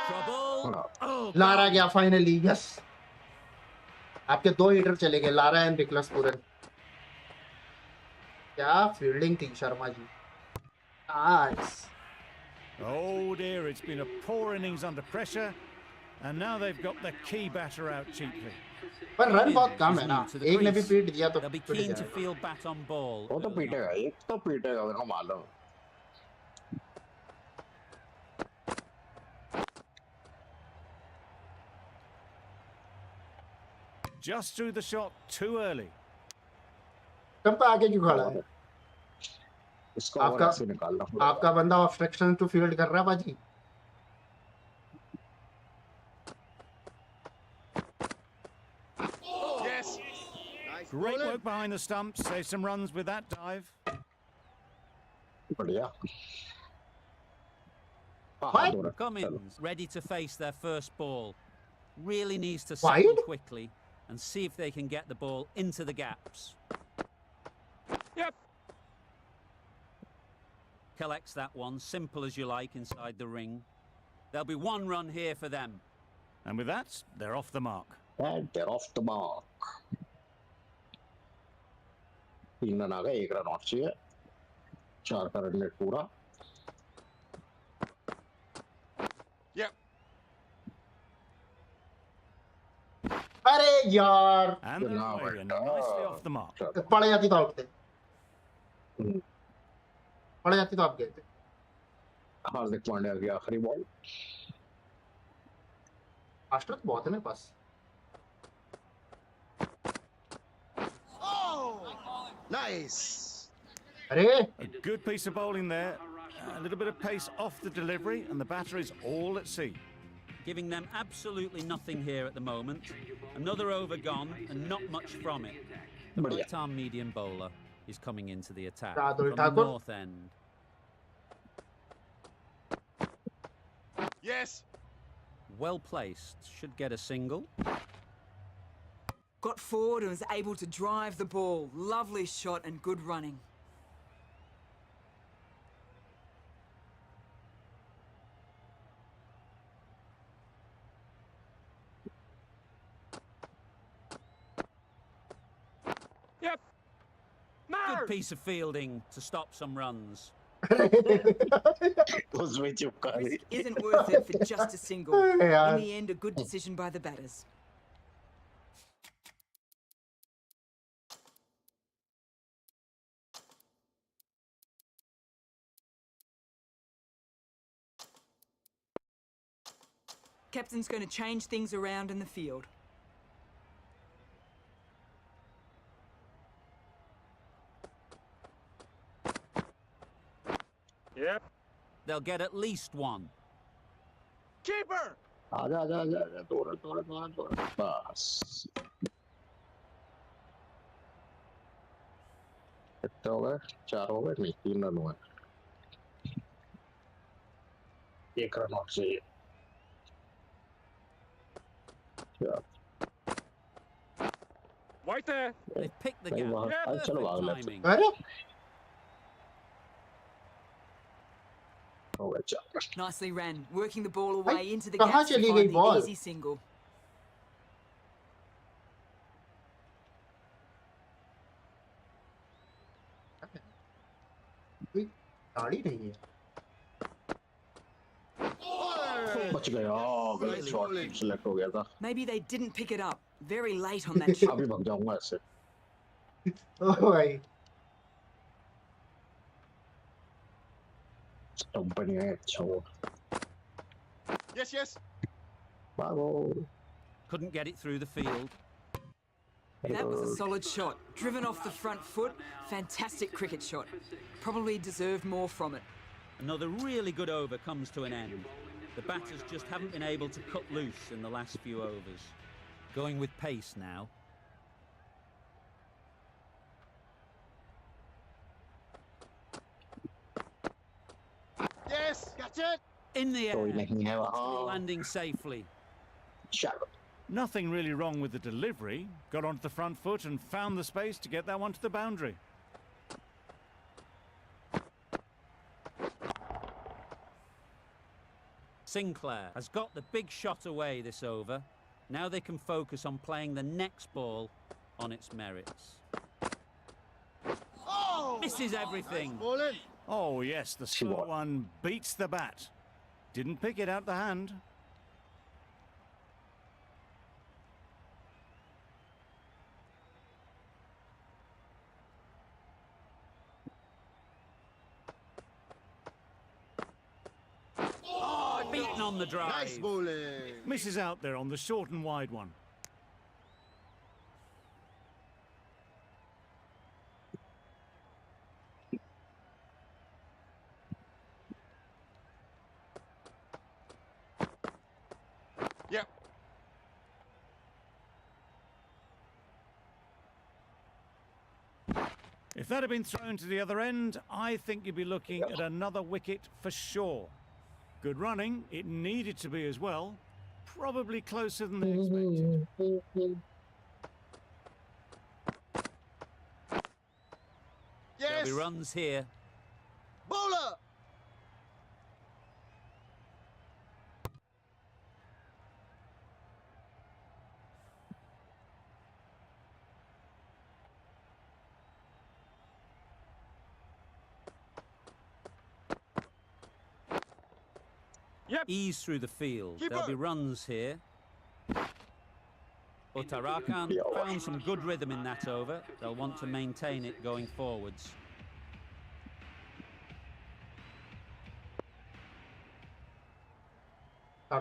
C: Trouble. Oh,
A: Lara
C: God.
A: गया फाइनली, यस। आपके 2 हिटर चले गए, लारा एंड निकलस पूरन। क्या फील्डिंग थी Sharma ji, nice.
B: Oh dear, it's been a poor innings under pressure, and now they've got the key batter out cheaply.
A: पर run बहुत कम है ना,
C: New to the
A: एक ने भी
C: crease.
A: पीट दिया तो
C: They'll be
A: pit
C: keen to
A: जाएगा।
C: field bat on ball.
D: वो तो
C: early on.
D: पीटेगा एक तो पीटेगा मेरे को मालूम है।
B: Just threw the shot too early.
A: कब पे आगे क्यों खड़ा है?
D: इसको और
A: आपका
D: ऐसे निकालना पड़ेगा
A: आपका बंदा ऑब्स्ट्रक्शन टू फील्ड कर रहा है बाजी।
E: Yes. Nice.
B: Great
E: bowling.
B: work behind the stumps. Save some runs with that dive.
D: बढ़िया
A: What?
D: दो रन चलो
C: Cummins ready to face their first ball. Really needs to
A: Wide?
C: settle quickly and see if they can get the ball into the gaps.
E: Yep.
C: Collects that one, simple as you like, inside the ring. There'll be 1 run here for them.
B: And with that, they're off the mark.
D: and they're off the mark 3 run आ गए 1 run और चाहिए 4 का run rate पूरा.
E: Yep.
A: अरे यार
B: And they're
D: Nah,
B: away
D: but,
B: and nicely off the mark.
A: पड़ जाती तो आउट थे, पड़ जाती तो आप गए थे.
D: हार्दिक पांड्या की आखिरी बॉल.
A: मास्टर तो बहुत है मेरे पास.
E: Nice.
A: अरे
B: A good piece of bowling there. A little bit of pace off the delivery, and the batter is all at sea.
C: Giving them absolutely nothing here at the moment. Another over gone and not much from it. The
D: बढ़िया.
C: right arm medium bowler is coming into the attack
A: Radul
C: from the
A: Thakur.
C: north end.
E: Yes.
C: Well placed, should get a single.
F: Got forward and was able to drive the ball. Lovely shot and good running.
E: Yep.
C: Good
E: Mark.
C: piece of fielding to stop some runs.
D: उसमें चिपका दी.
F: Risk isn't worth it for just a single. In
A: यार
F: the end, a good decision by the batters. Captain's going to change things around in the field.
E: Yep.
C: They'll get at least one.
E: Keeper.
D: आजा आजा आजा आजा. दो run. बस. कितने हो गए? 4 हो गए. नहीं, 3 रन हुए. 1 रन और चाहिए.
E: Right there.
C: They've picked the
D: नहीं,
C: gap.
D: वहाँ.
E: Yeah,
D: चलो
C: Perfect
D: भाग लेते.
C: timing.
A: अरे
D: हो गए 4 run.
F: Nicely ran, working the ball away into the
A: कहाँ
F: gaps to
A: चली
F: find
A: गई
F: the
A: बॉल?
F: easy single.
A: कोई गाड़ी नहीं है.
D: बच गया. गलत शॉट सिलेक्ट हो गया था.
F: Maybe they didn't pick it up. Very late on that shot.
D: अभी भाग जाऊंगा ऐसे.
A: ओ भाई
D: स्टंप नहीं है. अच्छा वो.
E: Yes, yes.
D: भागो.
C: Couldn't get it through the field.
F: That was a solid shot. Driven off the front foot. Fantastic cricket shot. Probably deserved more from it.
C: Another really good over comes to an end. The batters just haven't been able to cut loose in the last few overs. Going with pace now.
E: Yes. Catch it.
C: In the
D: कोई
C: air.
D: नहीं है वहाँ.
C: Landing safely.
D: चलो.
B: Nothing really wrong with the delivery. Got onto the front foot and found the space to get that one to the boundary.
C: Sinclair has got the big shot away this over. Now they can focus on playing the next ball on its merits.
E: Oh.
C: Misses everything.
E: Bowling.
B: Oh, yes, the
D: She
B: slow
D: won.
B: one beats the bat. Didn't pick it out the hand.
C: Beaten on the drive.
E: Nice bowling.
B: Misses out there on the short and wide one.
E: Yep.
B: If that had been thrown to the other end, I think you'd be looking at another wicket for sure. Good running, it needed to be as well. Probably closer than they expected.
C: There'll
E: Yes.
C: be runs here.
E: Bowler.
C: Ease through the field.
E: Keeper.
C: There'll be runs here. Uttarakhand found some good rhythm in that over. They'll want to maintain it going forwards.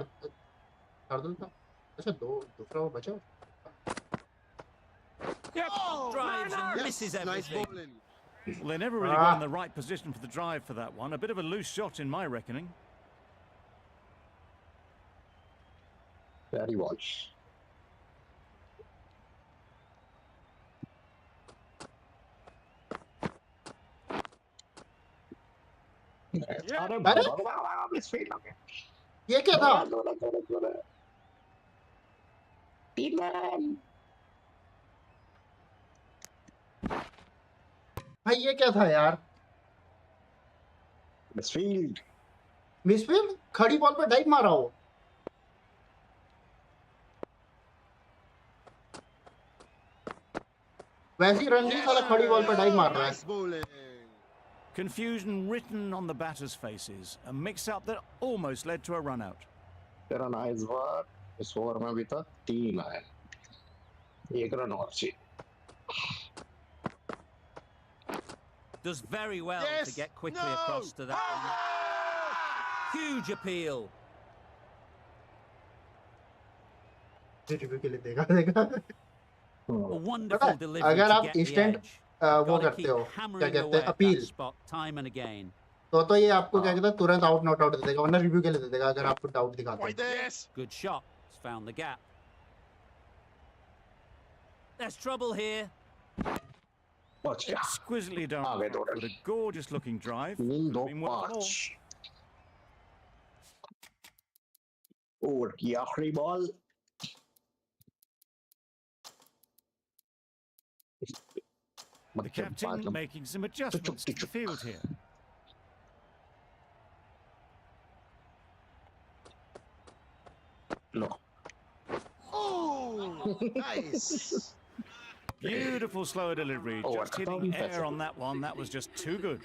A: Shardul था अच्छा दूसरा वो बचा
C: Drives and misses
E: Nice
C: everything.
E: bowling.
B: Well, they never really got in the right position for the drive for that one. A bit of a loose shot in my reckoning.
D: Very watch. अरे बाबा misfield हो गया
A: ये क्या था
D: तीन run
A: भाई ये क्या था यार
D: मिसफील्ड
A: मिसफील्ड खड़ी बॉल पे डाइव मारा हो वैसी रणजीत साला खड़ी बॉल पे डाइव मार रहा है
E: Nice bowling.
B: Confusion written on the batters' faces. A mix-up that almost led to a run-out.
D: तेरा नाइस बार इस ओवर में भी था 3 आए 1 रन और चाहिए
C: Does very well
E: Yes.
C: to get quickly
E: No.
C: across to that one. Huge appeal.
A: Review के लिए देखा
C: A wonderful
A: पता है,
C: delivery
A: अगर
C: to
A: आप
C: get the
A: instant
C: edge.
A: वो
C: Gotta
A: करते
C: keep
A: हो क्या
C: hammering
A: कहते
C: away
A: हैं
C: at
A: appeal
C: that spot time and again.
A: तो ये आपको क्या कहता है तुरंत आउट नॉट आउट दे देगा वरना रिव्यू के लिए दे देगा अगर आपको डाउट दिखाता है
E: Right there. Yes.
C: Good shot. It's found the gap. There's trouble here.
D: पहुंच गया
B: Exquisitely done.
D: Ah, wait,
B: With a gorgeous-looking drive.
D: 3 2
B: Been worth more.
D: 5 over की आखिरी ball
B: The captain making some adjustments to the field here.
D: Low
E: Oh, nice.
B: Beautiful slow delivery.
D: Oh,
B: Just hitting air on that one. That was just too good.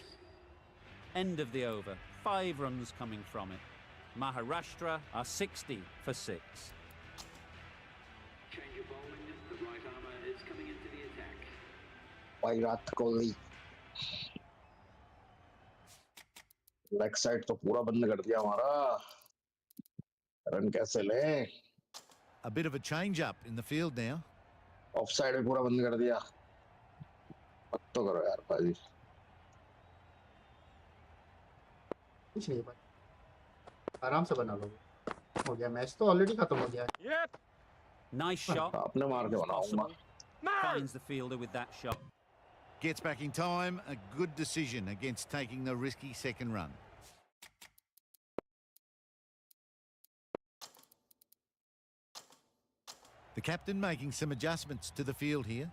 C: End of the over. 5 runs coming from it. Maharashtra are 60 for 6.
H: Change of bowling. The right armour is coming into the attack.
D: Virat Kohli leg side तो पूरा बंद कर दिया हमारा run कैसे ले
I: A bit of a change up in the field now.
D: Of side भी पूरा बंद कर दिया अब तो करो यार भाई
A: कुछ नहीं भाई आराम से बना लो हो गया मैच तो ऑलरेडी खत्म हो गया है
E: Yep.
C: Nice shot.
D: आपने मार के बनाऊंगा
C: Finds the fielder with that shot.
I: Gets back in time. A good decision against taking the risky second run. The captain making some adjustments to the field here.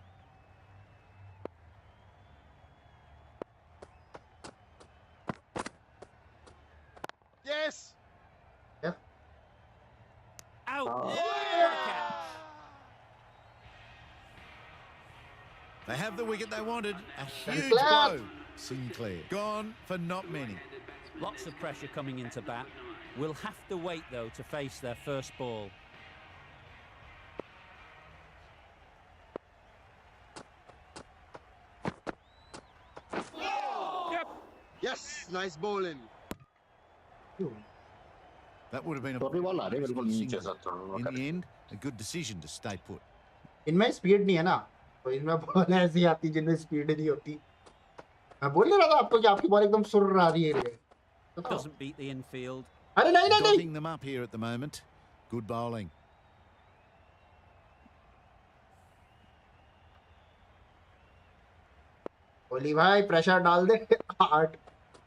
E: Yes.
C: Out.
D: Oh.
C: What a catch.
I: They have the wicket they wanted. A huge
A: Sinclair.
I: blow. Sinclair. Gone for not many.
C: Lots of pressure coming into bat. Will have to wait, though, to face their first ball.
E: Yep. Yes. Nice bowling.
I: That would have been a
D: छोटी ball आ रही है बिल्कुल नीचे
I: single.
D: से
I: In the end, a good decision to stay put.
A: इनमें speed नहीं है ना तो इनमें बॉल ऐसी आती जिनमें स्पीड नहीं होती मैं बोल नहीं रहा था आपको कि आपकी बॉल एकदम सुर आ रही है
C: Doesn't beat the infield.
A: अरे नहीं नहीं नहीं
I: Dotting them up here at the moment. Good bowling.
A: बोली भाई प्रेशर डाल दे 8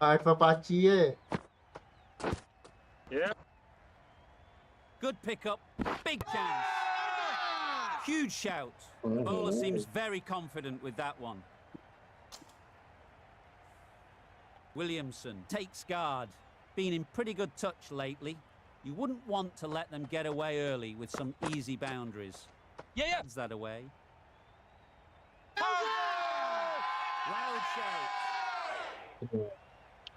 A: 8 पर 5 चाहिए
E: Yep.
C: Good pickup. Big chance. Huge shout. Bowler seems very confident with that one. Williamson takes guard. Been in pretty good touch lately. You wouldn't want to let them get away early with some easy boundaries. Yeah. Heads that away. Loud shout.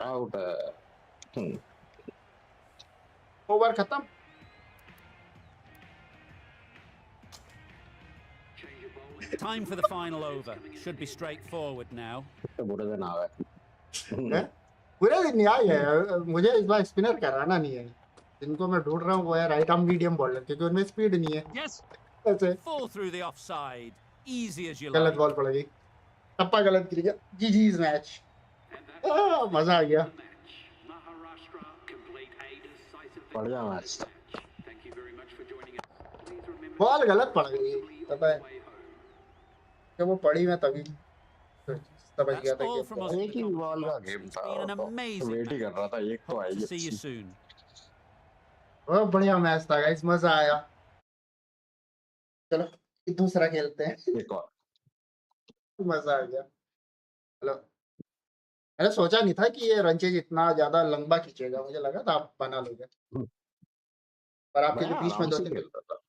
D: Out
A: over खत्म।
C: Time for the final over. Should be straightforward now.
D: तो बुरे दिन आ गए।
A: है? पूरे दिन नहीं आई है। मुझे इस बार स्पिनर कराना नहीं है। जिनको मैं ढूंढ रहा हूँ वो है राइट आर्म मीडियम बॉलर, क्योंकि उनमें स्पीड नहीं है।
C: Yes.
A: ऐसे
C: Fall through the offside. Easy as you
A: गलत
C: like.
A: बॉल पड़ गई, टप्पा गलत गिर गया। जीजी's मैच। मजा आ गया।
D: बढ़िया मैच था।
A: बॉल गलत पड़ गई, पता है जब वो पड़ी मैं तभी समझ
C: That's
A: गया था
C: all
A: कि
C: from us.
D: एक ही बॉल का गेम
C: It's
D: था,
C: been an
D: तो
C: amazing
D: वेट ही कर रहा था एक तो
C: Hope to
D: आएगी
C: see you
D: अच्छी।
C: soon.
A: बहुत बढ़िया मैच था गाइस, मजा आया। चलो दूसरा खेलते हैं।
D: एक और
A: मजा आ गया। चलो, मैंने सोचा नहीं था कि ये रंचेज इतना ज्यादा लंबा खींचेगा, मुझे लगा था आप बना लोगे, पर आपके
D: मैं
A: जो बीच में
D: आराम
A: दो
D: से
A: तीन
D: खेलता था।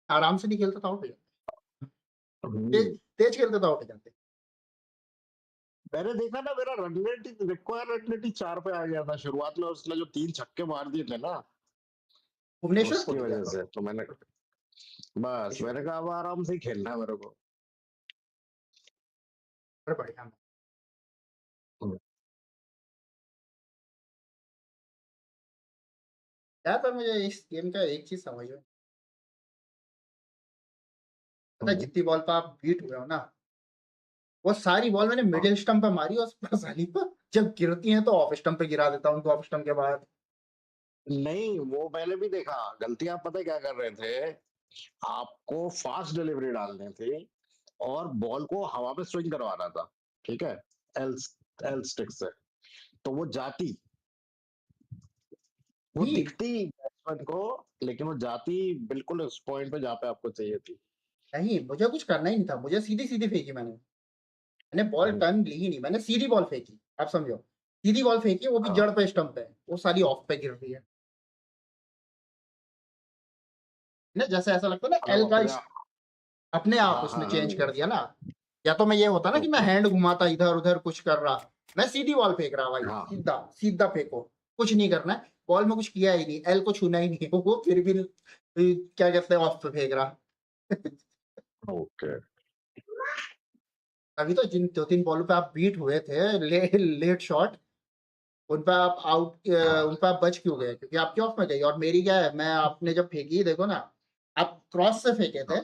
A: आराम से नहीं खेलता था, आउट हो जाते। तेज
D: हम्म,
A: तेज खेलते तो आउट हो जाते।
D: मैंने देखा ना, मेरा run rate require run rate ही 4 पे आ गया था शुरुआत में। उसने जो 3 छक्के मार दिए थे ना,
A: भुवनेश्वर को
D: उसकी
A: दिया
D: वजह
A: था।
D: से तो मैंने कहा अब आराम से ही खेलना है मेरे को।
A: अरे बढ़िया।
D: हम्म,
A: यार पर मुझे इस गेम का एक चीज समझ में पता है,
D: हम्म।
A: जितनी बॉल पर आप बीट हुए हो ना, वो सारी बॉल मैंने
D: हाँ,
A: मिडिल स्टंप पे मारी, और उस पर साली पर जब गिरती हैं तो ऑफ स्टंप पे गिरा देता हूँ उनको, ऑफ स्टंप के बाद।
D: नहीं वो मैंने भी देखा। गलती आप पता है क्या कर रहे थे? आपको फास्ट डिलीवरी डालनी थी और बॉल को हवा में स्विंग करवाना था, ठीक है, एल एल स्टिक से। तो वो जाती, वो
A: नहीं
D: दिखती बैट्समैन को, लेकिन वो जाती बिल्कुल उस पॉइंट पे जहाँ पे आपको चाहिए थी।
A: नहीं, मुझे कुछ करना ही नहीं था, मुझे सीधी सीधी फेंकी मैंने। मैंने बॉल
D: हम्म,
A: टर्न ली ही नहीं, मैंने सीधी बॉल फेंकी, आप समझो। सीधी बॉल फेंकी, वो भी
D: हाँ
A: जड़ पे स्टंप पे, वो सारी ऑफ पे गिर रही है ना। जैसे ऐसा लगता है ना
D: मतलब
A: एल का
D: अपने
A: अपने आप
D: हाँ
A: उसने
D: हाँ
A: चेंज कर
D: हाँ।
A: दिया ना। या तो मैं ये होता ना कि मैं
D: ओके।
A: हैंड घुमाता इधर उधर कुछ कर रहा, मैं सीधी बॉल फेंक रहा भाई,
D: हाँ
A: सीधा सीधा फेंको, कुछ नहीं करना है। बॉल में कुछ किया ही नहीं, एल को छूना ही नहीं, वो फिर भी क्या कहते हैं ऑफ पे फेंक रहा।
D: ओके।
A: अभी तो जिन दो तीन बॉलों पे आप बीट हुए थे, लेट शॉट, उन पे आप आउट,
D: हाँ
A: उन पे आप बच क्यों गए? क्योंकि आपकी ऑफ में गई, और मेरी क्या है, मैं आपने जब फेंकी देखो ना, आप क्रॉस से फेंके थे,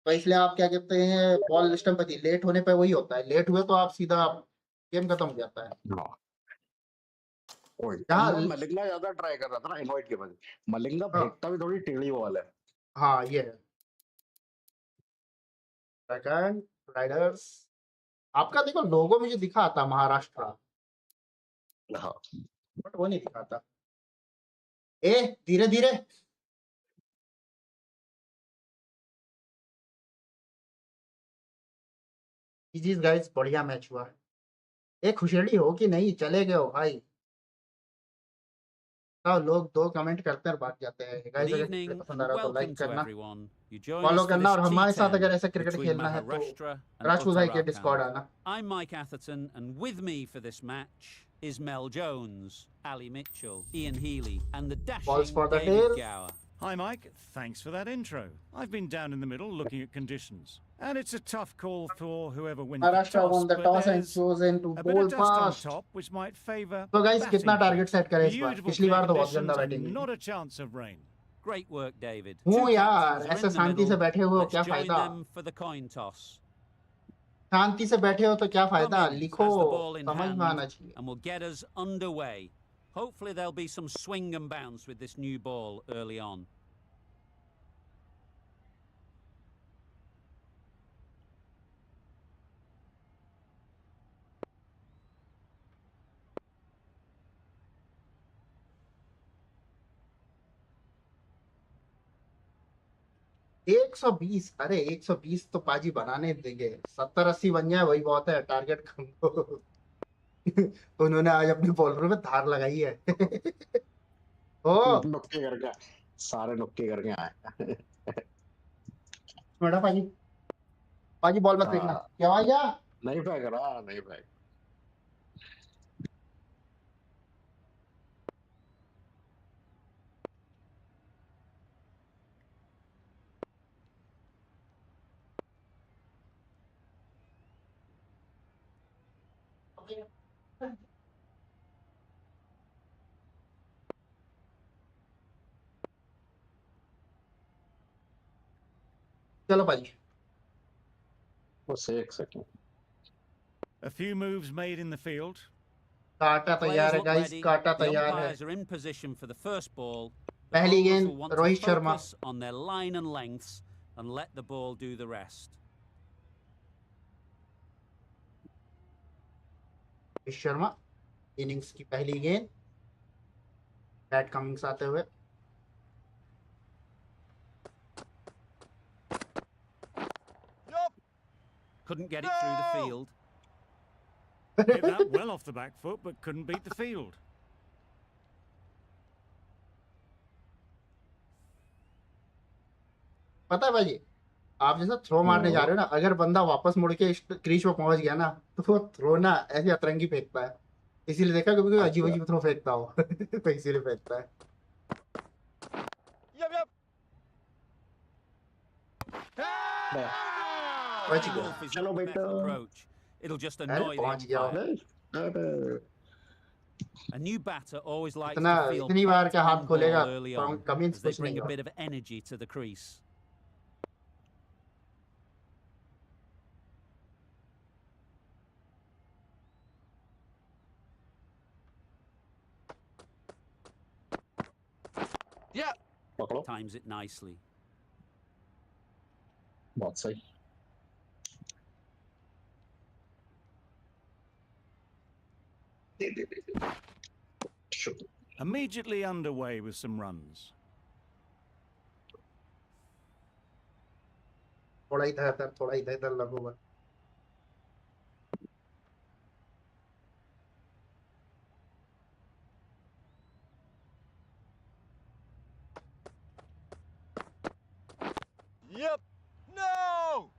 A: तो इसलिए आप क्या कहते हैं बॉल स्टंप पर थी। लेट होने पे वही होता है, लेट हुए तो आप सीधा गेम खत्म हो जाता है।
D: हाँ। ओए,
A: जहाँ
D: मैं मलिंगा ज्यादा ट्राई कर रहा था ना इनवाइट के वजह। मलिंगा
A: हाँ,
D: फेंकता भी थोड़ी टेढ़ी बॉल है।
A: हाँ ये है सेकंड राइडर्स। आपका देखो लोगो मुझे दिखा था महाराष्ट्र,
D: हाँ
A: बट वो नहीं दिखाता। ए धीरे धीरे। जीजीस गाइस, बढ़िया मैच हुआ। ए खुशेड़ी हो कि नहीं, चले गए हो भाई? तो लोग दो कमेंट करते हैं और भाग जाते हैं।
C: Good
A: गाइस अगर क्रिकेट
C: evening
A: पसंद आ
C: and
A: रहा हो तो
C: welcome
A: लाइक
C: to
A: करना,
C: everyone. You join
A: follow
C: us for
A: करना,
C: this
A: और हमारे साथ
C: T10
A: अगर ऐसे क्रिकेट
C: between
A: खेलना है तो
C: Maharashtra and
A: राजपूत भाई के
C: Uttarakhand.
A: डिस्कॉर्ड आना।
C: I'm Mike Atherton, and with me for this match is Mel Jones, Ali Mitchell, Ian Healy, and the
A: Balls
C: dashing
A: for the
C: David
A: tail.
C: Gower.
B: Hi, Mike. Thanks for that intro. I've been down in the middle looking at conditions. And it's a tough call for whoever wins the
A: Maharashtra
B: toss,
A: won the
B: but
A: toss and
B: there's
A: chosen to
B: a bit
A: bowl
B: of dust on
A: fast.
B: top, which might favour
A: तो guys
B: batting
A: कितना target
B: first.
A: Set करें इस बार?
B: Beautiful
A: पिछली
B: clear
A: बार तो बहुत
B: conditions
A: गंदा batting
B: and
A: हुई।
B: not a chance of rain.
C: Great work, David.
A: हूँ
C: Two
A: यार,
C: captains are
A: ऐसे
C: in the
A: शांति से
C: middle.
A: बैठे हुए हो
C: Let's
A: क्या
C: join
A: फायदा?
C: them for the coin toss.
A: शांति से बैठे हो तो क्या फायदा?
C: Cummins
A: लिखो,
C: has the ball in
A: समझ में
C: hand
A: आना चाहिए।
C: and will get us underway. Hopefully there'll be some swing and bounce with this new ball early on.
A: एक 120, अरे 120 तो पाजी बनाने देंगे, 70-80 बन जाए वही बहुत है, टारगेट कम हो। उन्होंने आज अपने बॉलरों में धार लगाई है। ओ
D: नुक्के करके, सारे नुक्के करके आए।
A: बेटा पाजी, पाजी बॉल मत फेंकना,
D: हाँ,
A: क्या हुआ क्या?
D: नहीं फेंक रहा, नहीं फेंक।
A: चलो भाई
D: बस एक second
B: A few moves made in the field.
A: काटा
C: Players
A: तैयार है
C: look
A: गाइस,
C: ready.
A: काटा
C: The
A: तैयार है।
C: umpires are in position for the first ball. The
A: पहली
C: bowlers
A: गेंद
C: will want to
A: Rohit Sharma.
C: focus on their line and lengths and let the ball do the rest.
A: Rohit Sharma innings की पहली गेंद, Pat Cummins आते हुए।
C: Couldn't get it through the field.
B: Hit that well off the back foot, but couldn't beat the field.
A: पता है भाई, आप जैसा थ्रो मारने जा रहे हो ना, अगर बंदा वापस मुड़ के क्रीज पे पहुंच गया ना, तो वो थ्रो ना ऐसे अतरंगी फेंकता है। इसीलिए देखा कभी कोई अजीब अजीब थ्रो फेंकता हो तो इसीलिए फेंकता है। बच गया।
C: Wolf is
D: चलो
C: not the best
D: बेटा।
C: approach. It'll just
A: अरे
C: annoy the
A: पहुंच गया।
C: umpire.
D: अरे
C: A new batter always likes
A: इतना
C: to feel
A: इतनी बार
C: back
A: क्या हाथ
C: on
A: खोलेगा,
C: ball early on,
A: Cummins
C: as they
A: कुछ
C: bring
A: नहीं
C: a
A: होगा।
C: bit of energy to the crease.
D: पकड़ो,
C: Times it nicely.
D: बहुत सही। दे दे दे दे। शुक्र।
B: Immediately underway with some runs.
A: थोड़ा इधर इधर लगूंगा।
E: Yep. No.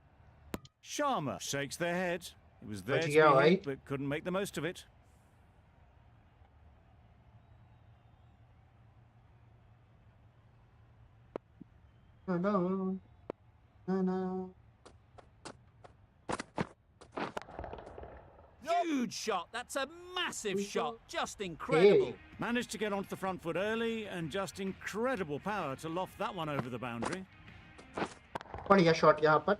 B: Sharma shakes their head. It was there
A: Bach
B: to be
A: gaya bhai.
B: hit, but couldn't make the most of it.
A: No, no, no.
C: Huge shot. That's a massive shot. Just incredible.
B: Managed to get onto the front foot early and just incredible power to loft that one over the boundary.
A: बढ़िया shot यहाँ पर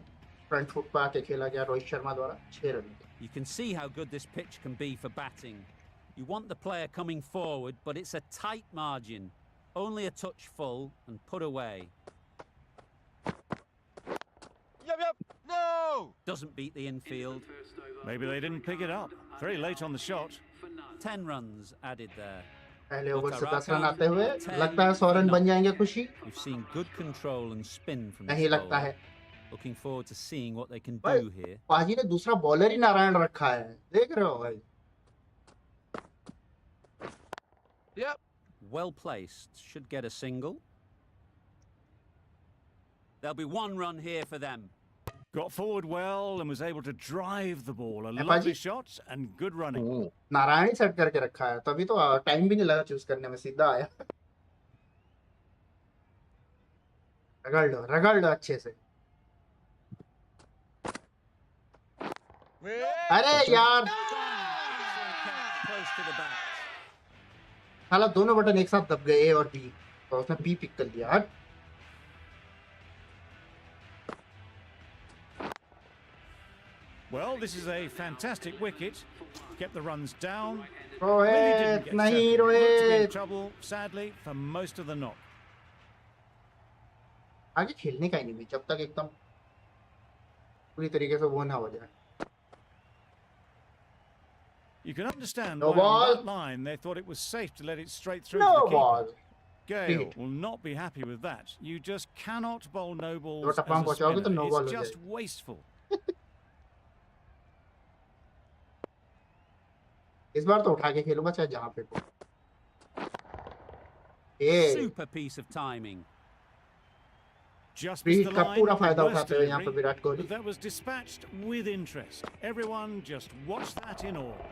A: front foot पे आके खेला गया रोहित शर्मा द्वारा 6 run.
C: You can see how good this pitch can be for batting. You want the player coming forward, but it's a tight margin. Only a touch full and put away.
E: Yep. No.
C: Doesn't beat the infield.
B: Maybe they didn't pick it up. Very late on the shot.
C: 10 runs added there.
A: पहले over से 10 run आते हुए लगता है 100 run बन जाएंगे खुशी।
C: We've seen good control and spin from
A: नहीं
C: this
A: लगता
C: bowler.
A: है।
C: Looking forward to seeing what they can
A: भाई
C: do here.
A: पाजी ने दूसरा बॉलर ही नारायण रखा है, देख रहे हो भाई।
E: Yep.
C: Well placed. Should get a single. There'll be one run here for them.
B: Got forward well and was able to drive the ball. A
A: Paji?
B: lovely shot and good running.
A: Narayan he set करके रखा है, तभी तो time भी नहीं लगा choose करने में, सीधा आया। रगड़ लो अच्छे से। अरे यार
C: Close to the bat.
A: साला दोनों बटन एक साथ दब गए, ए और बी, और उसने बी पिक कर लिया। हट।
B: Well, this is a fantastic wicket. Kept the runs down.
A: Rohit नहीं,
B: Looked to be in
A: Rohit
B: trouble, sadly, for most of the knock.
A: आगे खेलने का ही नहीं, जब तक एकदम पूरी तरीके से वो ना हो जाए।
B: You can understand
A: No
B: why on
A: ball.
B: that line they thought it was safe to let it straight through
A: No
B: to the keeper.
A: ball.
B: Gale
A: Hit.
B: will not be happy with that. You just cannot bowl no balls
A: दो
B: as
A: tappa
B: a
A: पहुंचाओगे तो
B: spinner.
A: no ball
B: It's
A: हो
B: just
A: जाएगी।
B: wasteful.
A: इस बार तो उठा के खेलूंगा चाहे जहां पे हो। ए
C: Super piece of timing.
B: Just missed the
A: का
B: line.
A: पूरा फायदा
B: Worst
A: उठाते हुए यहाँ पे
B: delivery,
A: Virat Kohli.
B: but that was dispatched with interest. Everyone just watched that in awe.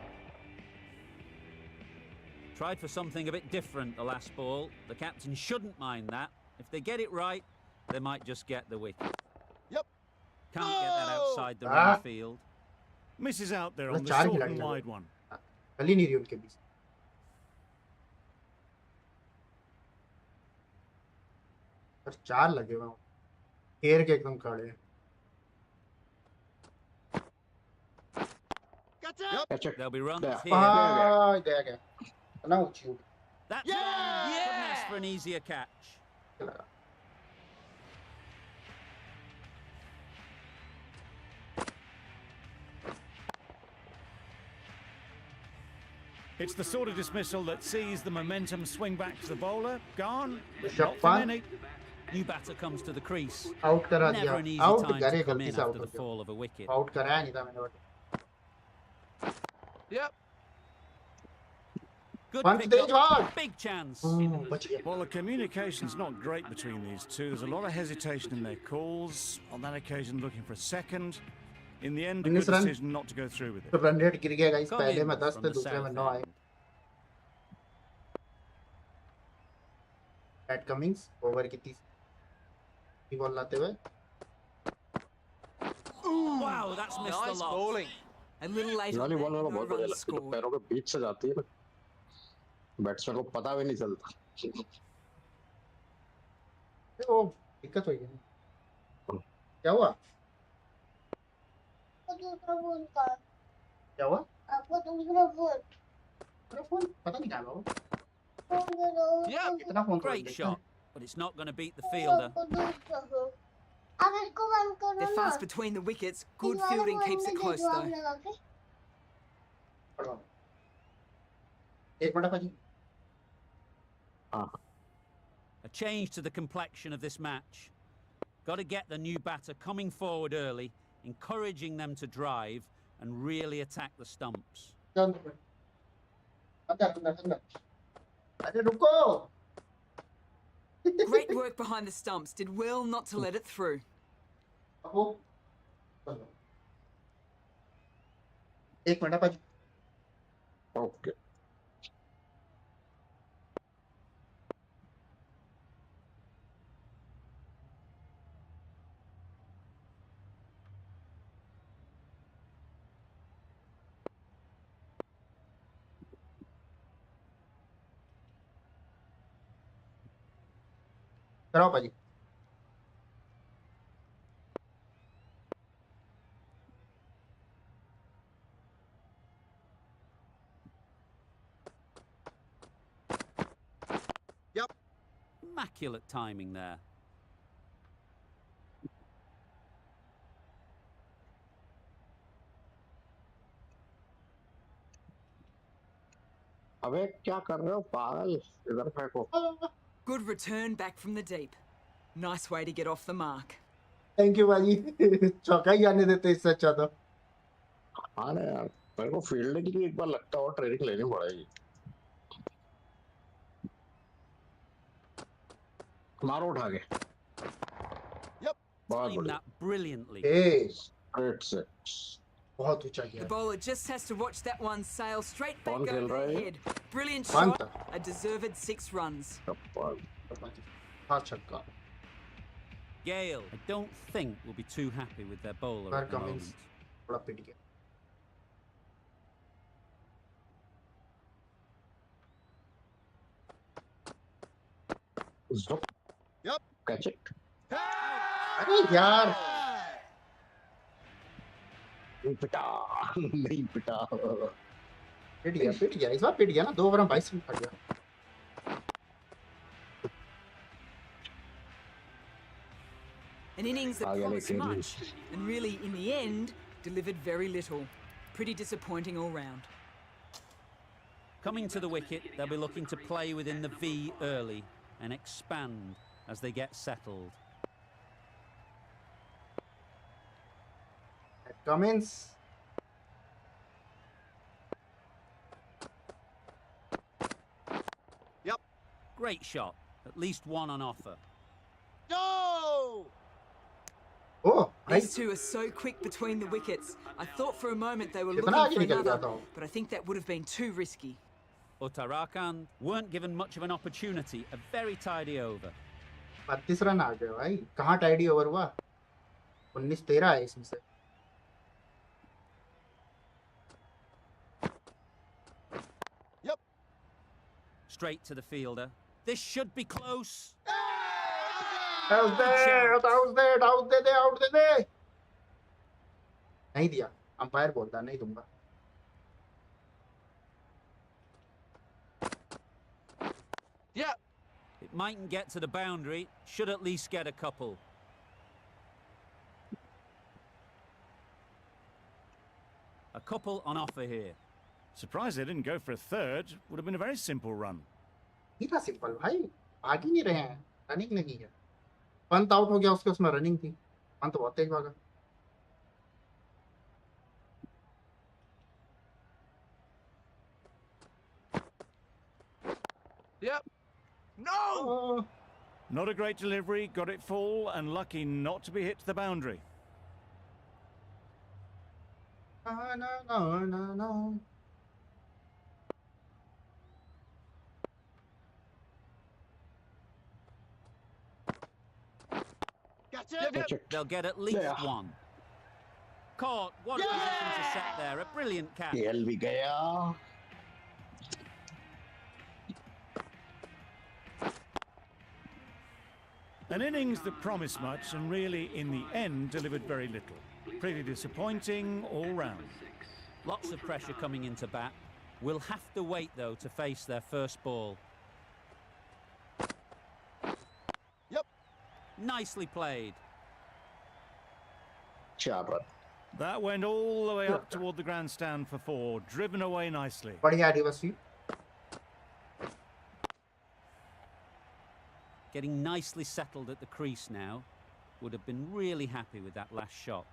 C: Tried for something a bit different the last ball. The captain shouldn't mind that. If they get it right, they might just get the wicket.
E: Yep.
C: Can't get that outside the
A: Ah.
C: run field.
B: Misses out there
A: बस
B: on the
A: चार
B: short
A: खिलाड़ी
B: and
A: लगे।
B: wide one.
A: गली नहीं रही उनके बीच। पर 4 लगे हुए हैं, घेर के एकदम खड़े हैं।
D: Catch it.
C: There'll be runs
D: There.
C: here.
A: हाँ गया गया ना ऊंची उठ
C: That's one. Couldn't ask for an easier catch.
A: लगा।
B: It's the sort of dismissal that sees the momentum swing back to the bowler. Gone, but
A: Rishabh
B: not for
A: Pant
B: many.
C: New batter comes to the crease.
A: Out करा
C: Never
A: दिया,
C: an easy
A: out
C: time
A: करे
C: to come
A: गलती
C: in
A: से out
C: after
A: हो
C: the
A: गया,
C: fall of a wicket.
A: Out कराया नहीं था मैंने but
E: Yep.
C: Good
A: punch
C: pick
A: तेज
C: up.
A: भाग।
C: Big chance.
A: बच गया।
B: Well, the communication's not great between these two. There's a lot of hesitation in their calls. On that occasion, looking for a second. In the end, a good
A: 19 run।
B: decision not to go through with it.
A: तो run rate गिर गया guys,
C: Come
A: पहले
C: in
A: में 10
C: from
A: थे,
C: the
A: दूसरे में
C: south
A: 9 आए।
C: end.
A: Pat Cummins over की 30 बॉल लाते हुए
C: Wow, that's missed the
E: Nice
C: lot.
E: bowling.
F: A little late
D: ये
F: on
D: वाली
F: that,
D: बॉल मेरे को
F: no
D: बहुत बढ़िया
F: runs
D: लगती है, तो
F: scored.
D: पैरों के बीच से जाती है ना, बैट्समैन को पता भी नहीं चलता।
A: ओ दिक्कत हुई है। क्या हुआ? क्या हुआ? मेरा फोन पता नहीं कहाँ गया वो।
E: Yep.
A: इतना फोन तोड़
C: Great
A: देता
C: shot, but it's not going to beat the fielder.
F: They're fast between the wickets. Good fielding keeps it close though.
A: है। एक मिनट भाजी।
C: A change to the complexion of this match. Got to get the new batter coming forward early, encouraging them to drive and really attack the stumps.
A: अंदर अंदर अंदर। अरे रुको।
F: Great work behind the stumps. Did well not to let it through.
A: अब एक minute भाजी।
D: Okay,
A: कराओ भाजी।
C: Immaculate timing there.
D: अबे क्या कर रहे हो पागल, इधर फेंको।
F: Good return back from the deep. Nice way to get off the mark.
A: Thank you भाजी। चौका ही आने देते इससे अच्छा तो।
D: हाँ ना यार, मेरे को फील्डिंग की एक बार लगता है ट्रेनिंग लेनी पड़ेगी। मारो उठा के।
E: Yep.
D: बहुत
C: Timed
D: बढ़िया।
C: that brilliantly.
A: A
D: great six.
A: बहुत ऊंचा
F: The
A: गया।
F: bowler just has to watch that one sail straight back
D: कौन खेल
F: over
D: रहा है
F: their
D: ये?
F: head. Brilliant
A: Pant.
F: shot. A deserved 6 runs.
A: हाँ छक्का।
C: Gale, I don't think will be too happy with their bowler
A: Here
C: at the
A: comes.
C: moment.
A: थोड़ा पिट गया।
D: Zup.
E: Yep.
D: Catch it.
A: अरे यार।
D: नहीं पिटा, नहीं पिटा।
A: पिट गया इस बार पिट गया ना, 2 ओवर में 22 रन फट गया।
F: An innings that
D: Ah, yeah,
F: promised
D: like
F: much and really, in the end, delivered very little. Pretty disappointing all round.
C: Coming to the wicket, they'll be looking to play within the V early and expand as they get settled.
A: Cummins.
E: Yep.
C: Great shot. At least one on offer.
E: No!
A: Oh,
F: These two are so quick between the wickets. I thought for a moment they were
A: कितना
F: looking
A: आगे
F: for
A: निकल गया
F: another,
A: था वो।
F: but I think that would have been too risky.
C: Uttarakhand weren't given much of an opportunity. A very tidy over.
A: 32 run आ गए भाई, कहाँ tidy over हुआ? 19-13 है इसमें से।
C: straight to the fielder. This should be close.
A: Out there, out there, out there, out there. नहीं दिया, umpire बोलता नहीं दूंगा.
E: Yeah.
C: It mightn't get to the boundary, should at least get a couple. A couple on offer here.
B: Surprised they didn't go for a third. Would have been a very simple run.
A: ही था simple भाई, आगे नहीं रहे हैं, running नहीं है. Pant out हो गया उसके, उसमें रनिंग थी. पंत बहुत तेज भागा.
E: Yep. No!
A: Oh.
B: Not a great delivery, got it full and lucky not to be hit to the boundary.
A: No.
E: Gotcha.
D: Yep.
C: They'll get at least
D: Yeah.
C: one. Caught. What a position to set there. A brilliant catch.
D: खेल भी गया.
B: An innings that promised much and really, in the end, delivered very little. Pretty disappointing all round.
C: Lots of pressure coming into bat. Will have to wait, though, to face their first ball.
E: Yep.
C: Nicely played.
D: 4 run.
B: That went all the way up toward the grandstand for 4, driven away nicely.
A: बढ़िया आदिवासी.
C: Getting nicely settled at the crease now. Would have been really happy with that last shot.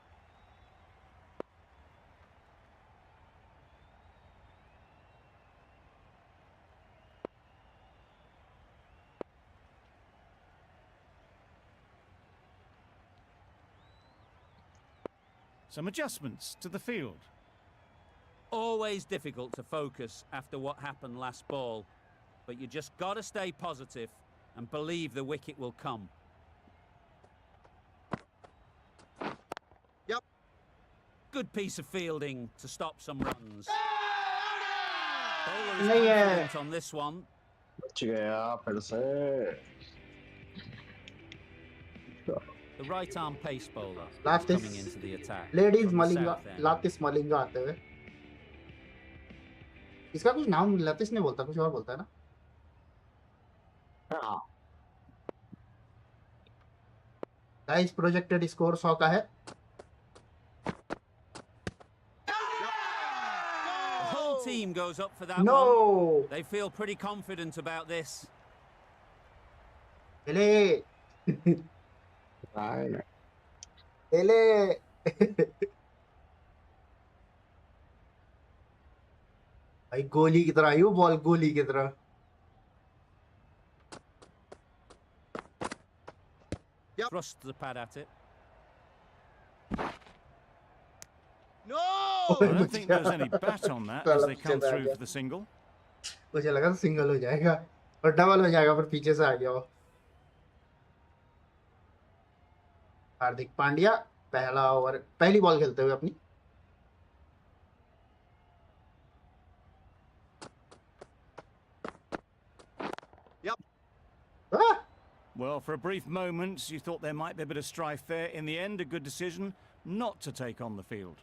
B: Some adjustments to the field.
C: Always difficult to focus after what happened last ball, but you just got to stay positive and believe the wicket will come.
E: Yep.
C: Good piece of fielding to stop some runs. Bowler is
A: नहीं है.
C: confident on this one.
D: बच गया फिर से.
C: The right arm pace bowler
A: Latis.
C: coming into the attack.
A: Ladies
C: from the
A: Malinga,
C: south end.
A: लातिस Malinga आते हुए. इसका कुछ नाम लातिस नहीं बोलता, कुछ और बोलता है ना.
D: हाँ.
A: गाइस प्रोजेक्टेड स्कोर 100 का है.
C: The whole team goes up for that one.
A: No.
C: They feel pretty confident about this.
A: ले
D: नहीं.
A: ले. भाई गोली की तरह आई वो बॉल, गोली की तरह.
E: Yep.
C: Thrust the pad at it.
E: No!
B: I don't think there's any bat on that as they come through for the single.
A: मुझे लगा सिंगल हो जाएगा और डबल हो जाएगा, पर पीछे से आ गया वो. हार्दिक पांड्या पहला ओवर, पहली बॉल खेलते हुए अपनी.
E: Yep.
A: Ah!
B: Well, for a brief moment, you thought there might be a bit of strife there. In the end, a good decision not to take on the field.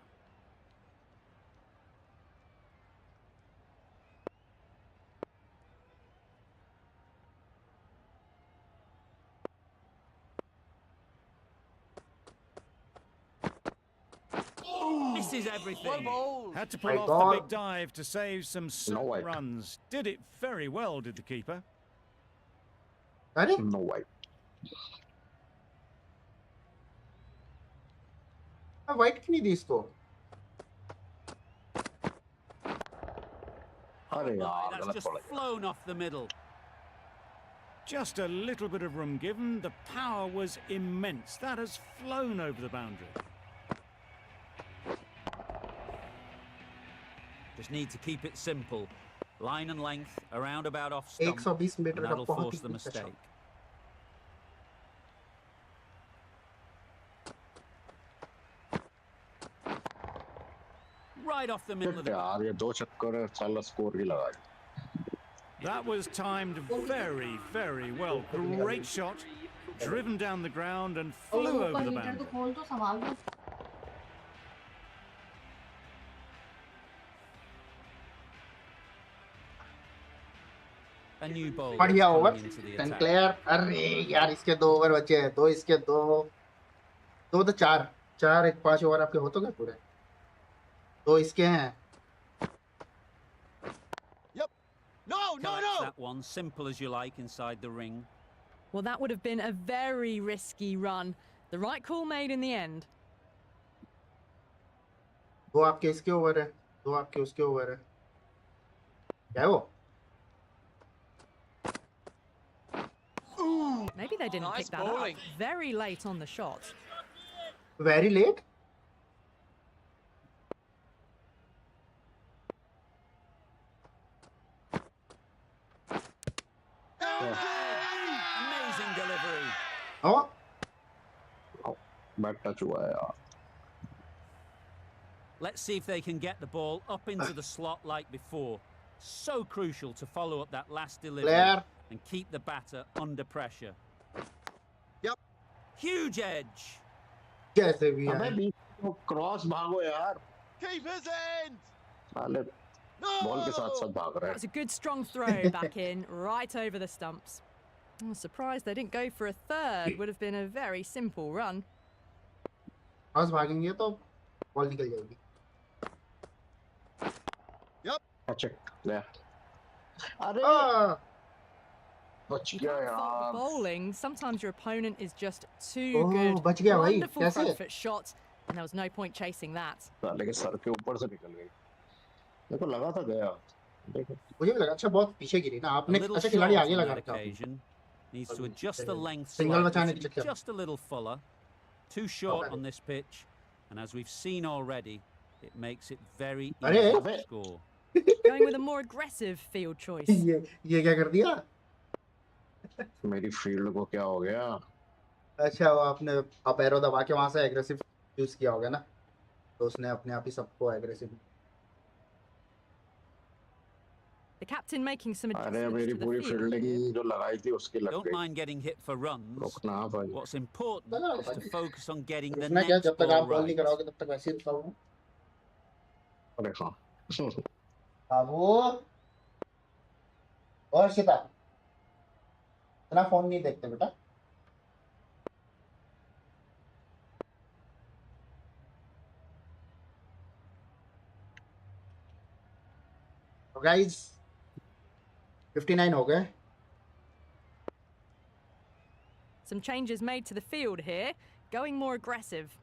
C: Misses everything.
B: Had to pull
A: My
B: off
A: God.
B: the big dive to save some
D: way.
B: runs. Did it very well, did the keeper.
A: अरे
D: No white.
A: White क्यों नहीं दी इसको?
D: अरे यार
C: That's
D: गलत
C: just
D: पड़ गया.
C: flown off the middle.
B: Just a little bit of room given. The power was immense. That has flown over the boundary.
C: Just need to keep it simple. Line and length, around about off stump,
A: 120
C: and
A: metre का
C: that'll
A: बहुत
C: force
A: he
C: the
A: quick
C: mistake.
A: shot.
C: Right off the middle of the...
D: यार ये 2 चक्कर चल score ही लगा.
B: That was timed very, very well. Great shot, driven down the ground and flew over the boundary.
C: A new bowler is
A: बढ़िया over
C: coming into the attack.
A: Sinclair अरे यार इसके 2 over बचे हैं 2 इसके 2 2 तो 4 4 एक 5 ओवर आपके हो तो गए पूरे 2 इसके हैं
E: No,
C: Collects that one, simple as you like, inside the ring.
G: Well, that would have been a very risky run. The right call made in the end.
A: 2 आपके इसके ओवर है 2 आपके उसके ओवर है क्या है वो
G: Maybe they didn't pick that up. Very late on the shot.
A: Very late
C: Amazing delivery.
A: Oh
D: bat touch हुआ है यार
C: Let's see if they can get the ball up into the slot like before. So crucial to follow up that last delivery
A: Player.
C: and keep the batter under pressure.
E: Yep.
C: Huge edge.
A: कैसे भी
D: अबे
A: है
D: बीच में cross भागो यार
E: Keep his end.
D: साले ball के साथ साथ भाग रहे
G: That
D: हैं
G: was a good strong throw back in, right over the stumps. I'm surprised they didn't go for a third. Would have been a very simple run.
A: Cross भागेंगे तो ball निकल जाएगी
D: अच्छा ले अरे
A: आ
D: बच
G: You
D: गया
G: can't fault the
D: यार
G: bowling. Sometimes your opponent is just too
A: Oh,
G: good.
A: बच गया भाई,
G: Wonderful
A: कैसे?
G: front foot shot, and there was no point chasing that.
D: साले के सर के ऊपर से निकल गई देखो लगा था गया देखो
A: मुझे भी लगा अच्छा बहुत पीछे गिरी ना
C: A
A: आपने
C: little
A: अच्छा
C: short
A: खिलाड़ी
C: on
A: आगे लगा
C: that
A: रखा आपने
C: occasion. Needs to adjust the length
A: Single
C: slightly
A: बचाने
C: to
A: के
C: be
A: चक्कर में।
C: just a little fuller. Too short
A: Okay.
C: on this pitch, and as we've seen already, it makes it very
A: अरे
C: easy to score.
G: Going with a more aggressive field choice.
A: ये क्या कर दिया
D: मेरी field को क्या हो गया
A: अच्छा वो आपने अप एरो दबा के वहां से एग्रेसिव यूज किया होगा ना तो उसने अपने आप ही सबको aggressive
G: The captain making some
D: अरे
G: adjustments
D: मेरी
G: to the
D: पूरी
G: field here.
D: फील्डिंग जो लगाई थी उसकी लग
C: Don't
D: गई
C: mind getting hit for runs.
D: रुकना भाई
C: What's important is to focus on getting the
A: उसने क्या
C: next
A: जब तक
C: ball
A: आप बॉल नहीं
C: right.
A: कराओगे तब तक वैसे ही रुकाऊंगा
D: अरे हाँ
A: बाबू और शिता इतना फोन नहीं देखते बेटा तो गाइस 59 हो गए
G: Some changes made to the field here, going more aggressive.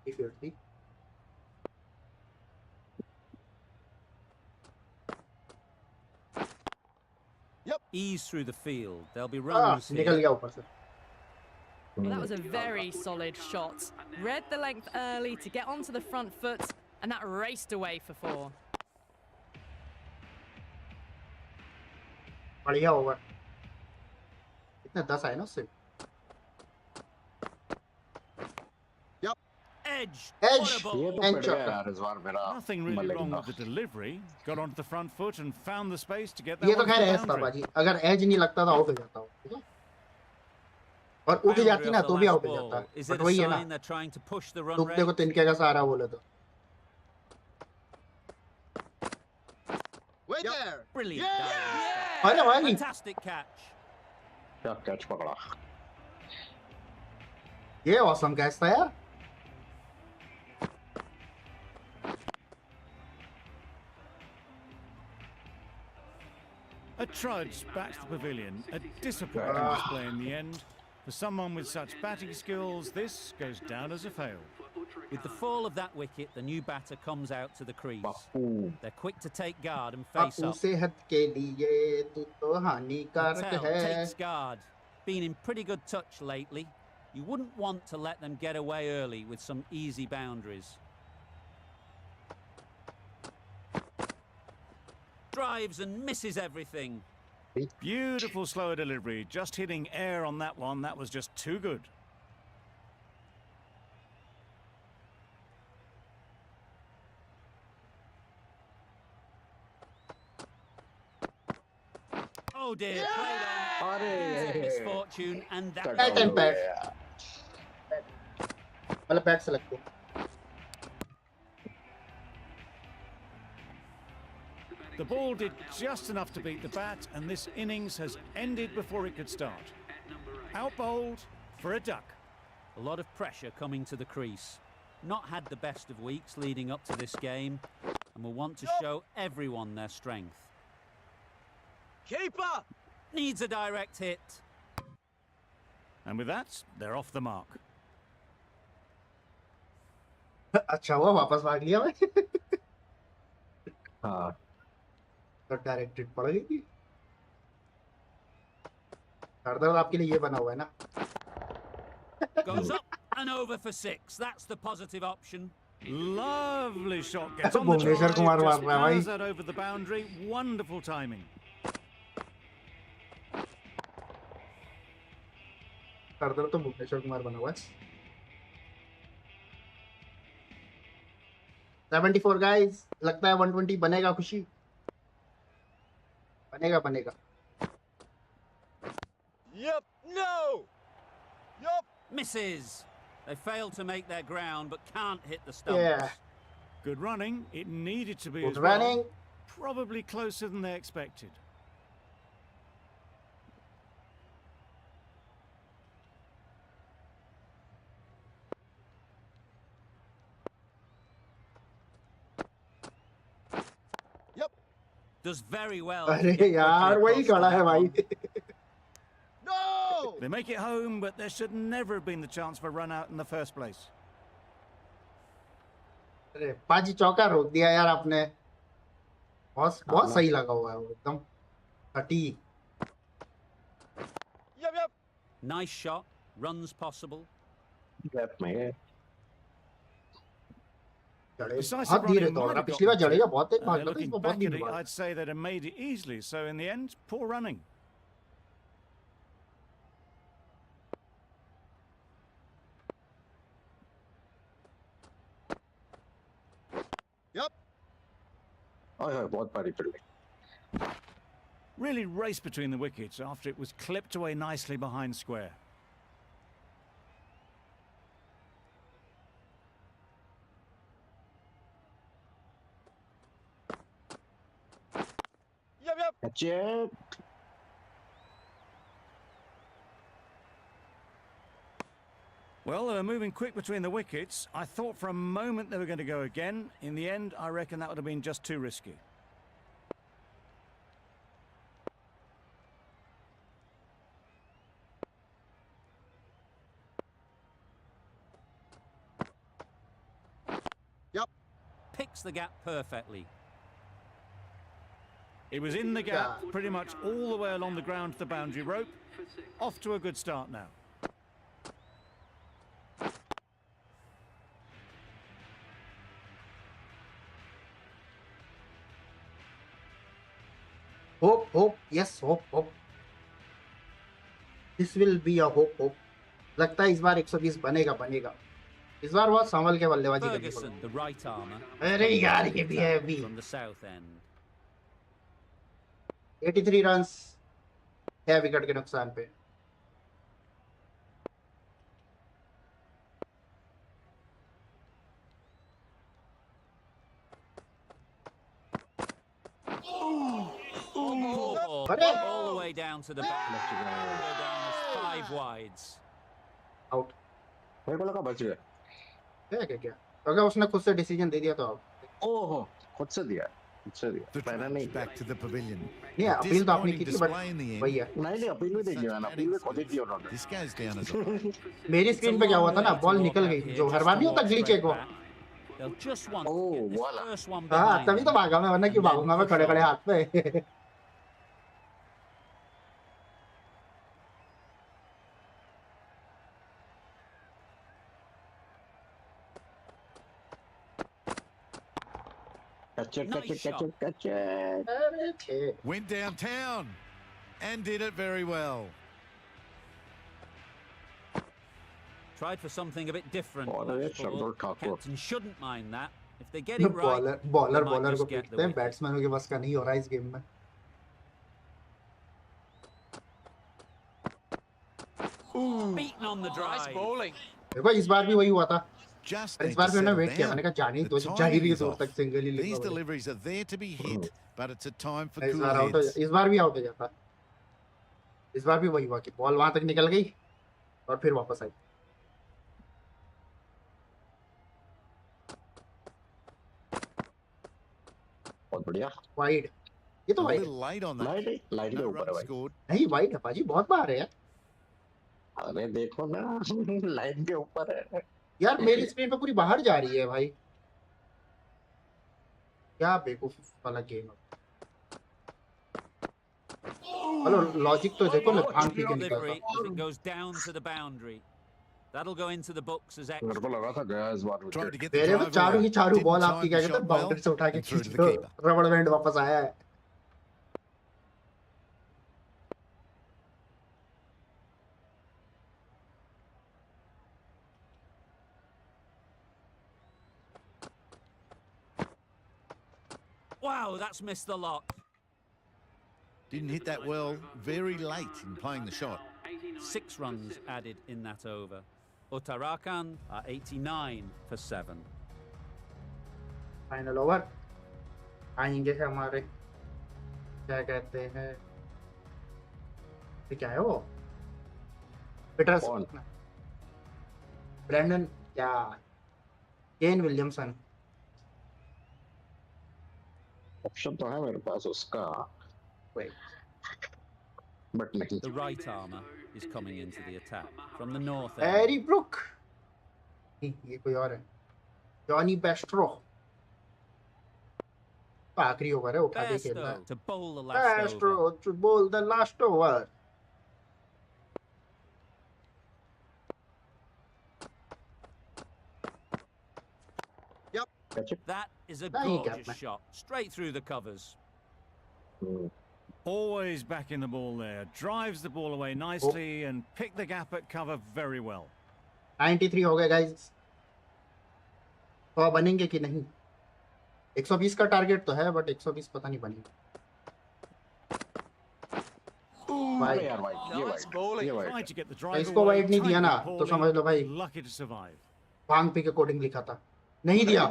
A: 50
C: Ease through the field. There'll be
A: हाँ
C: runs
A: निकल
C: here.
A: गया ऊपर से
G: Well, that was a very solid shot. Read the length early to get onto the front foot, and that raced away for 4.
A: बढ़िया over इतने 10 आए ना उससे
C: Edge.
A: Edge.
C: What a ball.
D: ये तो
A: And
D: पिट गया
A: chopper.
D: यार इस बार मेरा
B: Nothing really
D: मलिक
B: wrong
D: का
B: with the delivery. Got onto the front foot and found the space to get that
A: ये तो
B: one to
A: खैर
B: the
A: एज था
B: boundary.
A: बाजी अगर एज नहीं लगता था आउट हो जाता हूँ ठीक है और उठ
C: Boundary
A: जाती ना
C: off the
A: तो भी
C: last
A: आउट हो
C: ball.
A: जाता
C: Is
A: बट
C: it a
A: वही है ना
C: sign they're trying to push the run
A: टुकड़े को
C: rate?
A: तिनके का सहारा बोले तो
E: Wait there.
C: Brilliant.
E: Yeah!
C: diving.
A: अरे भाई
C: Fantastic catch.
D: क्या कैच पकड़ा
A: ये ऑसम कैच था यार
B: A trudge back to the pavilion. A disappointing display in the end. For someone with such batting skills, this goes down as a fail.
C: With the fall of that wicket, the new batter comes out to the crease.
D: Bapu
C: They're quick to take guard and face
A: Bapu
C: up.
A: सेहत के लिए तू तो हानिकारक
C: Patel
A: है
C: takes guard. Been in pretty good touch lately. You wouldn't want to let them get away early with some easy boundaries. Drives and misses everything.
B: Beautiful slower delivery. Just hitting air on that one. That was just too good.
C: Oh dear, played on.
D: अरे
C: Misfortune, and that
A: Bat and
D: हो
A: pat.
D: गया यार।
A: मतलब bat से लगते हैं।
B: The ball did just enough to beat the bat, and this innings has ended before it could start. Out bowled for a duck.
C: A lot of pressure coming to the crease. Not had the best of weeks leading up to this game, and will want to show everyone their strength.
E: Keeper!
C: Needs a direct hit.
B: And with that, they're off the mark.
A: अच्छा हुआ वापस भाग लिया भाई।
D: हाँ
A: तो directed पड़ गई थी। दर्द आपके लिए ये बना हुआ है ना।
C: Goes up and over for 6. That's the positive option.
B: Lovely shot. Gets on the
A: Bhuvneshwar
B: drive,
A: Kumar
B: just
A: मार रहा है भाई।
B: powers that over the boundary. Wonderful timing.
A: दर्द तो भुवनेश्वर कुमार बना हुआ है। 74 गाइस, लगता है 120 बनेगा खुशी। बनेगा।
E: Yep, no! Yup!
C: Misses. They failed to make their ground, but can't hit the stumps.
A: Yeah.
B: Good running. It needed to be
A: Good
B: as well.
A: running.
B: Probably closer than they expected.
E: Yep!
C: Does very well. to
A: अरे
C: get
A: यार
C: quickly
A: वही
C: across to
A: खड़ा है
C: that
A: भाई।
C: one.
E: No!
B: They make it home, but there should never have been the chance for a run out in the first place.
A: अरे पाजी चौका रोक दिया यार आपने। बहुत सही लगा हुआ है वो एकदम सटीक।
E: Yep!
C: Nice shot. Runs possible.
D: Gap में है।
A: बहुत
B: Decisive
A: धीरे
B: running
A: दौड़
B: might
A: रहा।
B: have
A: पिछली बार
B: gotten
A: जडेजा
B: two.
A: बहुत तेज भाग रहा था,
B: Looking
A: इस बार
B: back
A: बहुत
B: at
A: धीरे
B: it,
A: भाग
B: I'd say they'd have made it easily. So in the end, poor running.
E: Yep!
D: ओए बहुत भारी fielding.
B: Really raced between the wickets after it was clipped away nicely behind square.
E: Yep!
D: अच्छे
B: Well, they were moving quick between the wickets. I thought for a moment they were going to go again. In the end, I reckon that would have been just too risky.
E: Yep!
C: Picks the gap perfectly.
B: It was in the gap, pretty much all the way along the ground to the boundary rope. Off to a good start now.
A: Hope yes hope this will be a hope. लगता है इस बार 120 बनेगा। इस बार बहुत संभल के बल्लेबाजी करनी
C: Ferguson, the right armour.
A: अरे यार ये भी है अभी।
C: From the south end.
A: 83 runs है विकेट के नुकसान पे।
C: All the way down to the back. Down as 5 wides.
A: Out
D: मेरे को लगा बच गया।
A: क्या अगर उसने खुद से डिसीजन दे दिया तो आउट।
D: ओहो खुद से दिया।
I: The
D: मैंने
I: trap's
D: नहीं
I: back to the pavilion.
A: नहीं अपील तो आपने
I: Disappointing
A: की थी but
I: display in the end.
A: वही है।
D: नहीं अपील भी देखी मैंने अपील भी खुद ही की उन्होंने।
I: This goes down as a
A: मेरी स्क्रीन पे क्या हुआ था ना, बॉल निकल गई जो हर बार नहीं होता ग्लिच एक वो।
C: They'll just want
D: Oh,
C: to get this
D: voila.
C: first one
A: हाँ
C: behind
A: तभी तो
C: them.
A: भागा मैं, वरना क्यों भागूंगा मैं खड़े खड़े हाथ पे।
D: catch it.
A: अरे थे
I: went downtown and did it very well.
C: Tried for something a bit different.
D: Oh, that is
C: last ball.
D: Shabdul Thakur.
C: Captain shouldn't mind that. If they get it right,
A: bowler
C: they might
A: को
C: just get
A: पीटते
C: the
A: हैं,
C: wicket.
A: बैट्समैनों के बस का नहीं हो रहा है इस गेम में।
C: Beaten on the
E: Nice
C: drive.
E: bowling.
A: देखो इस बार भी वही हुआ था,
I: Just
A: पर इस
I: need
A: बार
I: to
A: भी उन्होंने
I: settle
A: वेट किया,
I: down.
A: मैंने कहा जाने ही
I: The
A: दो, जब जा ही
I: timing
A: रही है
I: is
A: दूर
I: off.
A: तक सिंगल ही
I: These
A: लिखा बोले।
I: deliveries are there to be hit, but it's a time for
A: इस
I: cool
A: बार आउट हो
I: heads.
A: इस बार भी आउट हो जाता। इस बार भी वही हुआ कि बॉल वहां तक निकल गई और फिर वापस आई।
D: बहुत बढ़िया।
A: वाइड, ये
I: A
A: तो wide
I: little late on that.
D: Light के
I: No
D: ऊपर है
I: runs
D: भाई।
I: scored.
A: नहीं, वाइड है पाजी, बहुत बार है यार।
D: अरे देखो ना लाइन के ऊपर है।
A: यार मेरी स्क्रीन पे पूरी बाहर जा रही है भाई, क्या बेवकूफ वाला गेम है। हेलो, लॉजिक तो देखो, भांग पी के निकलता।
C: Delivery as it goes down to the boundary. That'll go into the books as
D: मेरे को
C: extra.
D: लगा था गया इस बार
I: Tried to
D: wicket.
I: get the
A: मेरे में
I: drive
A: चारों
I: away.
A: की चारों
I: Didn't
A: बॉल आपकी
I: time
A: क्या
I: the
A: कहते हैं
I: shot
A: बाउंड्री
I: well
A: से उठा के
I: and through to the
A: खींच
I: keeper.
A: के रबड़ बैंड वापस आया है।
C: Wow, that's missed the lot.
I: Didn't hit that well. Very late in playing the shot.
C: 6 runs added in that over. Uttarakhand are 89 for 7.
A: Final over आएंगे हमारे, क्या कहते हैं, ये क्या है वो, पीटर्स,
D: कौन?
A: ब्रैंडन क्या, केन विलियमसन।
D: ऑप्शन तो है मेरे पास उसका, बट नहीं।
C: The right armour is coming into the attack from the north end.
A: Harry Brook, ये कोई और है, जॉनी बेस्ट्रो। आखिरी ओवर है, उठा के खेलना है।
C: Bairstow to bowl the last over.
A: बेस्ट्रो to bowl the last over.
C: That is a
A: There you go,
C: gorgeous
A: man.
C: shot, straight through the covers.
B: Always backing the ball there. Drives the ball away nicely and picked the gap at cover very well.
A: 93 हो गए guys, 100 बनेंगे कि नहीं? 120 का target तो है, but 120 पता नहीं बनेगा।
D: अरे यार भाई, ये
E: Nice
D: वाइड,
E: bowling.
D: ये wide.
B: Tried to get the drive
A: इसको
B: away,
A: वाइड नहीं दिया
B: timed
A: ना,
B: it
A: तो
B: poorly,
A: समझ लो भाई
B: lucky to survive.
A: Bhang P के कोडिंग लिखा था, नहीं दिया।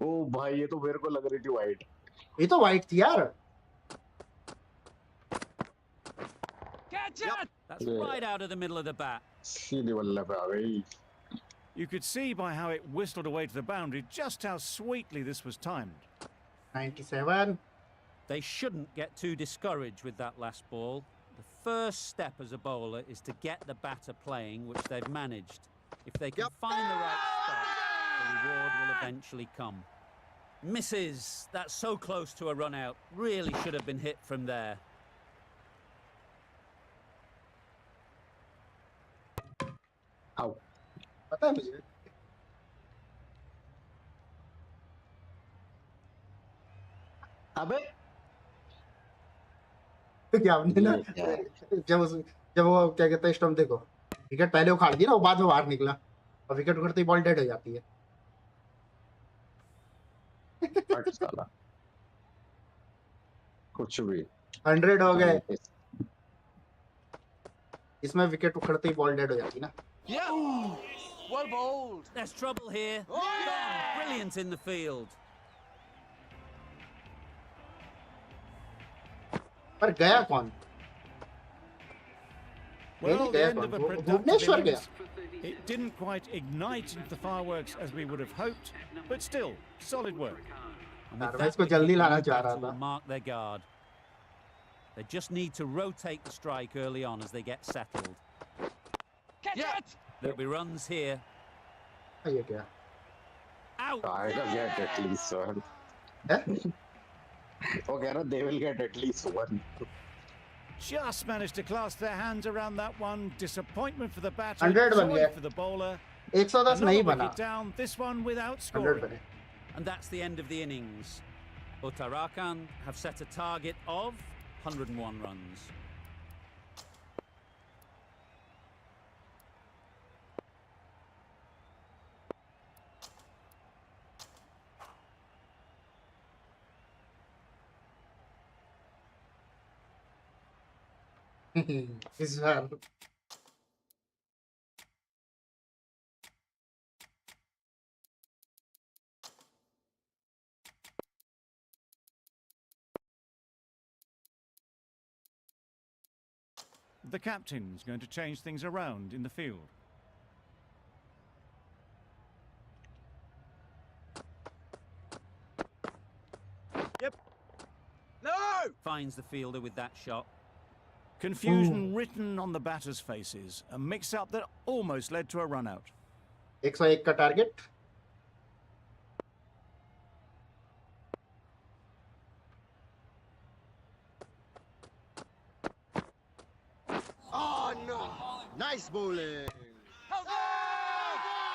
D: ओ भाई, ये तो मेरे को लग रही थी वाइड।
A: ये तो वाइड थी यार।
C: Catch it! That's right out of the middle of the bat.
D: सीधी बल्ले पे आ गई।
B: You could see by how it whistled away to the boundary just how sweetly this was timed.
A: 97।
C: They shouldn't get too discouraged with that last ball. The first step as a bowler is to get the batter playing, which they've managed. If they can find the right spot, the reward will eventually come. Misses. That's so close to a run out. Really should have been hit from there.
D: आओ।
A: पता है मुझे।
D: अबे
A: क्या आपने ना, जब वो क्या कहते हैं स्टंप, देखो विकेट पहले उखाड़ दिया ना, वो बाद में बाहर निकला और विकेट उखड़ते ही बॉल डेड हो जाती है।
D: हट साला, कुछ भी।
A: 100 हो गए, इसमें विकेट उखड़ते ही बॉल डेड हो जाती है ना।
E: Yeah. Well bowled.
C: There's trouble here.
E: Oh,
C: Gone. Brilliant in the field.
A: पर गया कौन?
B: Well, the
A: गया
B: end
A: कौन?
B: of a
A: वो
B: productive
A: भुवनेश्वर गया।
B: innings. It didn't quite ignite into the fireworks as we would have hoped, but still, solid work.
C: And with
A: मैं
C: that
A: इसको
C: wicket,
A: जल्दी
C: the
A: लाना
C: new
A: चाह
C: batter
A: रहा था।
C: will mark their guard. They just need to rotate the strike early on as they get settled.
E: Catch it.
C: There'll be runs here.
A: ये क्या?
C: Out.
D: आएगा गेट एट लीस्ट वन।
A: है?
D: वो कह रहा they will get at least one.
B: Just managed to clasp their hands around that one. Disappointment for the batter,
A: 100 बन
B: joy
A: गया।
B: for the bowler.
A: 110 नहीं
B: Another
A: बना।
B: wicket down, this one without
A: 100
B: scoring.
A: बने।
C: And that's the end of the innings. Uttarakhand have set a target of 101 runs.
A: इस बार
B: The captain's going to change things around in the field.
E: No!
C: Finds the fielder with that shot.
B: Confusion written on the batters' faces. A mix-up that almost led to a run-out.
A: 101 का target.
I: Oh, no. Nice bowling.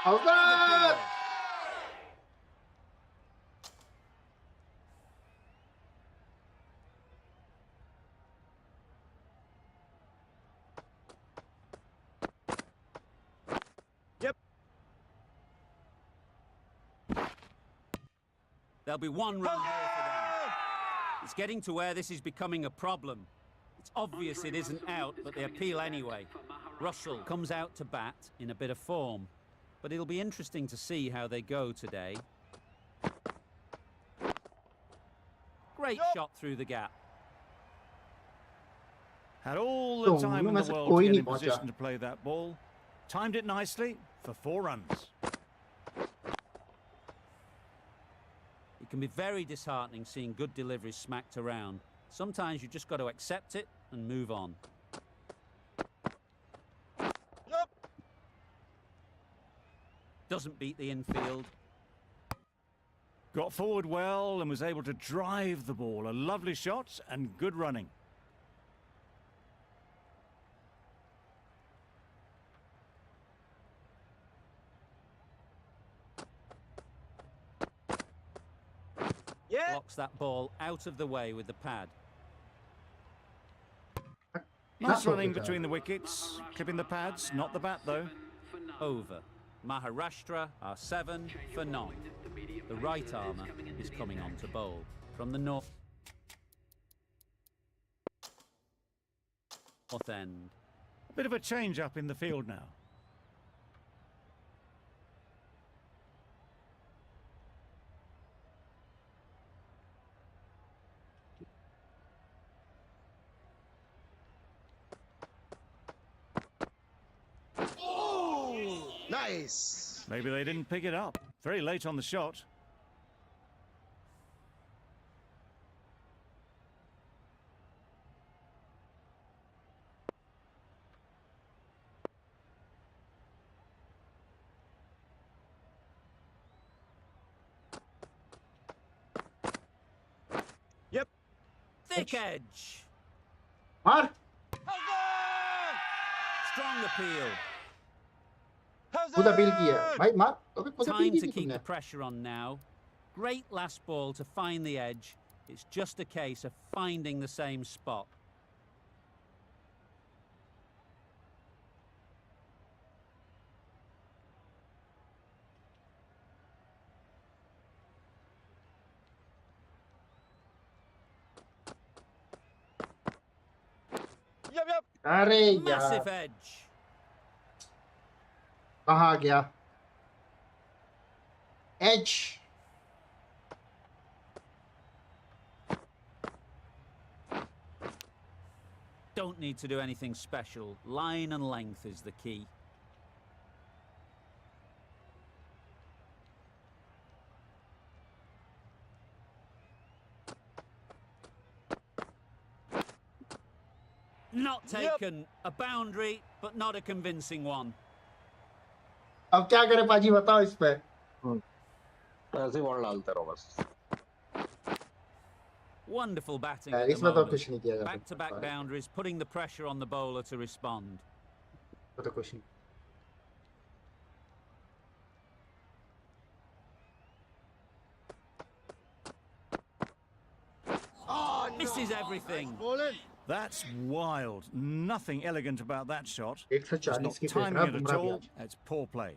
A: How's that?
C: There'll be one run here for them. It's getting to where this is becoming a problem. It's obvious it isn't out, but they appeal anyway. Russell comes out to bat in a bit of form, but it'll be interesting to see how they go today. Great shot through the gap.
B: Had all the time in the world to get in position to play that ball. Timed it nicely for 4 runs.
C: It can be very disheartening seeing good deliveries smacked around. Sometimes you just got to accept it and move on. Doesn't beat the infield.
B: Got forward well and was able to drive the ball. A lovely shot and good running. Blocks that ball out of the way with the pad. Nice running between the wickets, clipping the pads, not the bat though.
C: Over. Maharashtra are 7 for none. The right armour is coming on to bowl. From the north end.
B: A bit of a change up in the field now.
I: Nice.
B: Maybe they didn't pick it up. Very late on the shot.
C: Thick edge.
A: मार.
C: Strong appeal.
A: खुद appeal की है भाई मार. अबे खुद appeal
C: Time
A: की
C: to
A: थी
C: keep
A: तुमने.
C: the pressure on now. Great last ball to find the edge. It's just a case of finding the same spot.
A: अरे
C: Massive
A: यार
C: edge.
A: कहाँ गया? As.
C: Don't need to do anything special. Line and length is the key. Not taken. A boundary, but not a convincing one.
A: अब क्या करे पाजी बताओ इस पे.
D: ऐसे बॉल डालते रहो बस.
C: Wonderful batting at the
A: इसमें तो कुछ
C: moment.
A: नहीं किया जा सकता.
C: Back-to-back boundaries, putting the pressure on the bowler to respond.
A: तो कुछ नहीं.
C: Misses everything.
I: Bowling.
B: That's wild. Nothing elegant about that shot.
A: 140
B: It's
A: की
B: not timing it at
A: Bumrah भी
B: all.
A: आज.
B: It's poor play.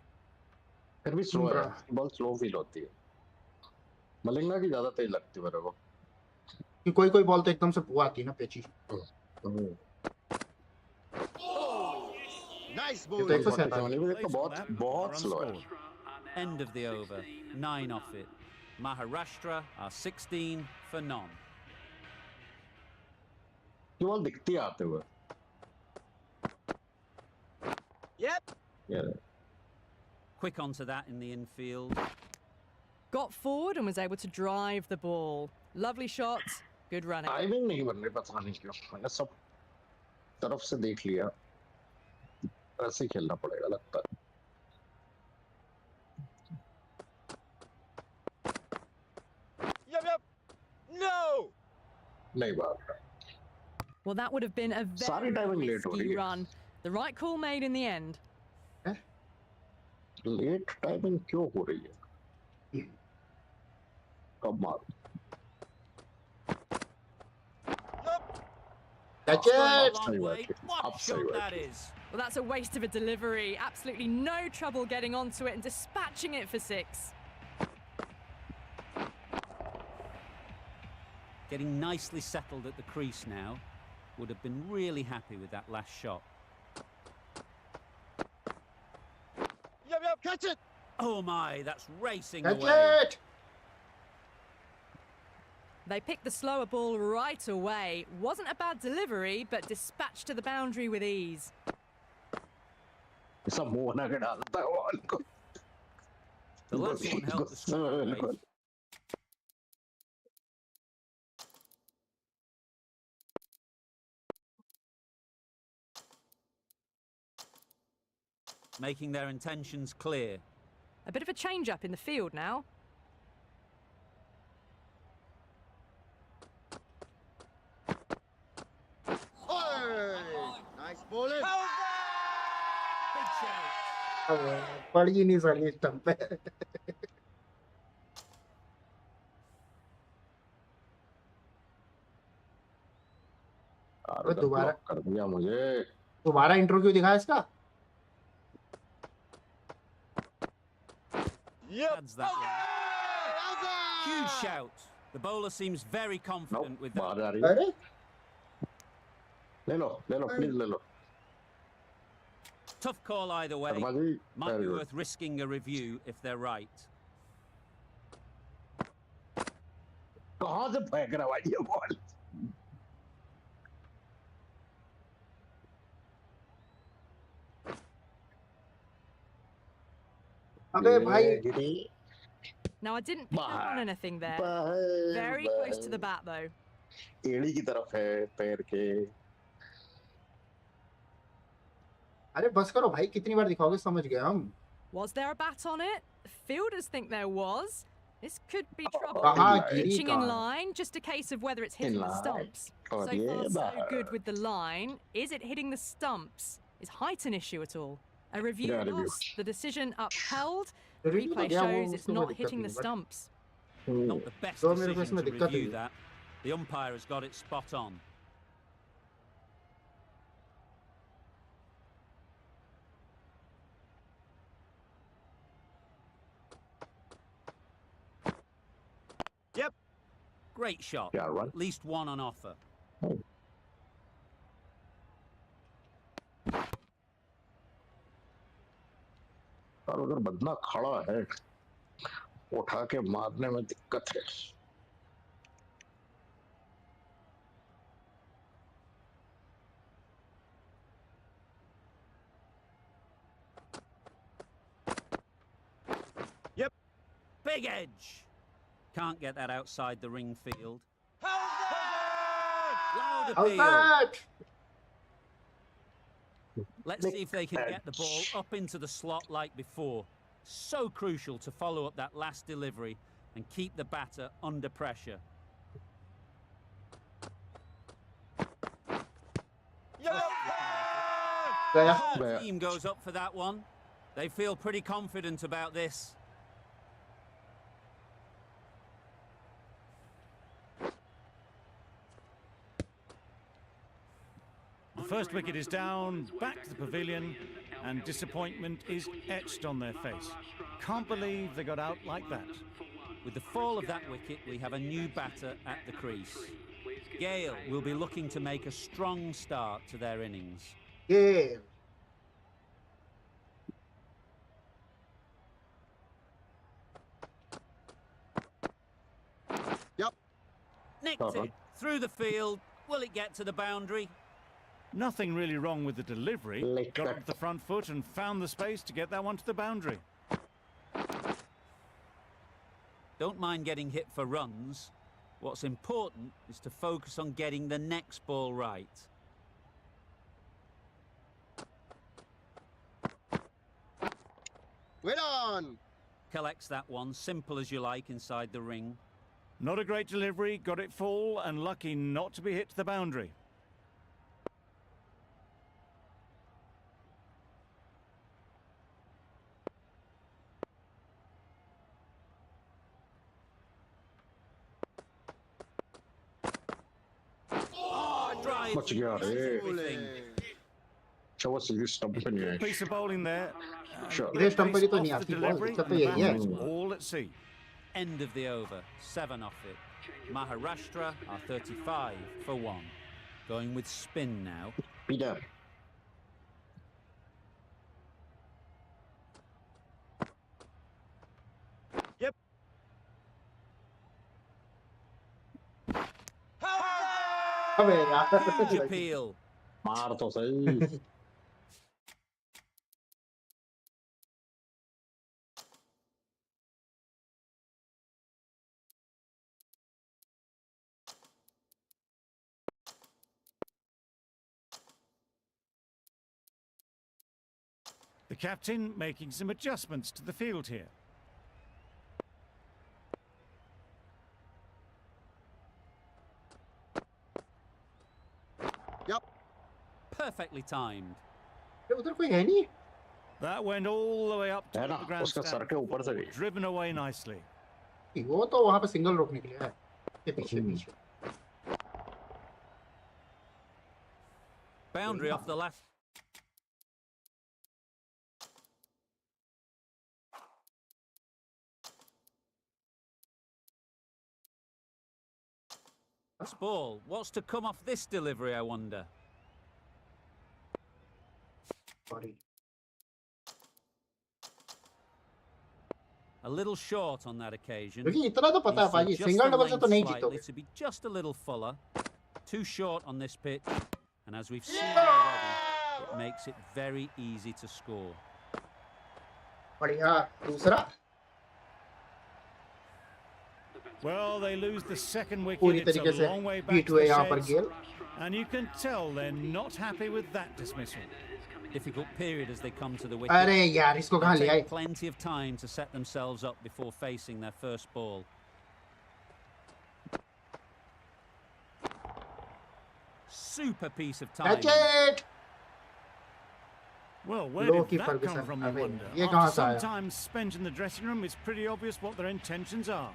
D: फिर भी स्लो है. बॉल स्लो फील होती है. मलिंगा की ज्यादा तेज लगती है मेरे को.
A: कि कोई कोई बॉल तो एकदम से बुआ आती है ना पेची.
D: नाइस
A: ये तो
D: बॉलिंग
A: 147
D: वाली भी देखो
B: Late on
D: बहुत
B: that,
D: बहुत
B: run
D: स्लो है
B: scored.
C: End of the over. 9 off it. Maharashtra are 16 for none.
D: ये बॉल दिखती है आते हुए
E: Yep.
D: ये
C: Quick onto that in the infield.
G: Got forward and was able to drive the ball. Lovely shot, good running.
D: Timing नहीं बन रही पता नहीं क्यों मैंने सब तरफ से देख लिया ऐसे ही खेलना पड़ेगा लगता है
E: Yep. No.
D: नहीं बात
G: Well, that would have been a
D: Sorry,
G: very
D: timing late हो रही
G: risky
D: है।
G: run. The right call made in the end.
D: Late timing क्यों हो रही है कब मार
A: Catch
C: Gone a
A: it!
C: long
D: Sorry,
C: way.
D: Wacky.
C: What
D: I'm sorry,
C: shot that
D: Wacky.
C: is.
G: Well, that's a waste of a delivery. Absolutely no trouble getting onto it and dispatching it for 6.
C: Getting nicely settled at the crease now. Would have been really happy with that last shot.
E: Yep. Catch it.
C: Oh my, that's racing
A: Catch
C: away.
A: it!
G: They picked the slower ball right away. Wasn't a bad delivery, but dispatched to the boundary with ease.
D: सब मुंह बना के डालता है ball को
C: The last one helped the score away. Making their intentions clear.
G: A bit of a change up in the field now.
E: Nice bowling.
C: Big shout.
A: पड़ ही नहीं साली स्टंप पे
D: अरे
A: दोबारा
D: कर दिया मुझे
A: दोबारा इंट्रो क्यों दिखाया इसका
E: Yep.
C: Adds that one. Huge shout. The bowler seems very confident with that.
D: बाहर जा रही है
A: अरे
D: ले लो प्लीज ले लो
C: Tough call either way.
D: Sharma ji
C: Might
D: very
C: be
D: good.
C: worth risking a review if they're right.
D: कहाँ से फेंक रहा भाई ये बॉल
A: अबे भाई
D: गिरी
G: Now, I didn't pick up on
D: बाहर
G: anything there.
D: बाहर
G: Very close to the bat, though.
D: एड़ी की तरफ है पैर के
A: अरे बस करो भाई कितनी बार दिखाओगे समझ गए हम
G: Was there a bat on it? The fielders think there was. This could be trouble.
A: कहाँ
D: line.
A: गिरी
G: Pitching in
A: कहाँ
G: line, just a case of whether it's hitting the
D: line.
G: stumps.
D: और
G: So
D: ये
G: far, so
D: बाहर
G: good with the line. Is it hitting the stumps? Is height an issue at all? A review
D: Yeah, review.
G: lost, the decision upheld.
A: Review
G: Replay
A: तो गया, वो
G: shows it's
A: उसको कोई
G: not
A: दिक्कत
G: hitting
A: नहीं
G: the
A: है, but
G: stumps.
C: Not the best
A: तो मेरे को
C: decision
A: इसमें
C: to
A: दिक्कत
C: review
A: नहीं है।
C: that. The umpire has got it spot on.
E: Yep.
C: Great shot.
D: क्या run
C: At least one on offer.
D: और अगर बंदा खड़ा है उठा के मारने में दिक्कत है
C: Big edge. Can't get that outside the ring field. Loud
A: How's
C: appeal.
A: that?
C: Let's see if they can get the ball up into the slot like before. So crucial to follow up that last delivery and keep the batter under pressure.
A: गया
C: The team goes up for that one. They feel pretty confident about this.
B: The first wicket is down, back to the pavilion, and disappointment is etched on their face. Can't believe they got out like that.
C: With the fall of that wicket, we have a new batter at the crease. Gale will be looking to make a strong start to their innings.
A: ये
C: Nicked it through the field. Will it get to the boundary?
B: Nothing really wrong with the delivery.
D: Like
B: Got
D: that.
B: up the front foot and found the space to get that one to the boundary.
C: Don't mind getting hit for runs. What's important is to focus on getting the next ball right.
E: Wait on.
C: Collects that one, simple as you like, inside the ring.
B: Not a great delivery, got it full and lucky not to be hit to the boundary.
C: Drive
D: बच गया रे
C: everything.
D: अच्छा वो सीधी stump पे नहीं
B: Piece of bowling there.
D: Sure.
A: इधर stump पर ही तो
B: Off
A: नहीं
B: the
A: आती बॉल,
B: delivery
A: दिक्कत तो
B: and the
A: यही है।
B: boundary's all at sea.
C: End of the over. 7 off it. Maharashtra are 35 for 1. Going with spin now.
D: Peter.
E: Yep.
A: अबे
C: Huge
A: यार
C: appeal.
D: मार तो सही
B: The captain making some adjustments to the field here.
E: Yep.
C: Perfectly timed.
A: उधर कोई है नहीं।
B: That went all the way up to
D: है
B: the
D: ना उसका सर
B: grandstand.
D: के ऊपर से गई
B: Driven away nicely.
A: वो तो वहां पे सिंगल रोकने के लिए है। ये पीछे पीछे।
C: Boundary off the left. Ball. What's to come off this delivery, I wonder?
A: Sorry.
C: A little short on that occasion.
A: क्योंकि इतना तो पता है
C: Needs to
A: भाई
C: adjust
A: सिंगल
C: the
A: डबल से तो
C: length
A: नहीं
C: slightly
A: जीतोगे।
C: to be just a little fuller. Too short on this pitch. And as we've seen already, it makes it very easy to score.
A: बढ़िया दूसरा
B: Well, they lose the second wicket.
A: पूरी
B: It's
A: तरीके
B: a
A: से
B: long way back
A: beat
B: to
A: हुए
B: the
A: यहाँ पर
B: sheds.
A: Gayle.
B: And you can tell they're not happy with that dismissal.
C: Difficult period as they come to the wicket.
A: अरे यार इसको कहाँ
C: They'll
A: ले आए?
C: take plenty of time to set themselves up before facing their first ball. Super piece of timing.
A: Catch it!
B: Well, where
A: Low
B: did
A: key
B: that
A: Ferguson.
B: come from, you
A: अबे,
B: wonder?
A: ये कहाँ
B: After
A: से
B: some
A: आया?
B: time spent in the dressing room, it's pretty obvious what their intentions are.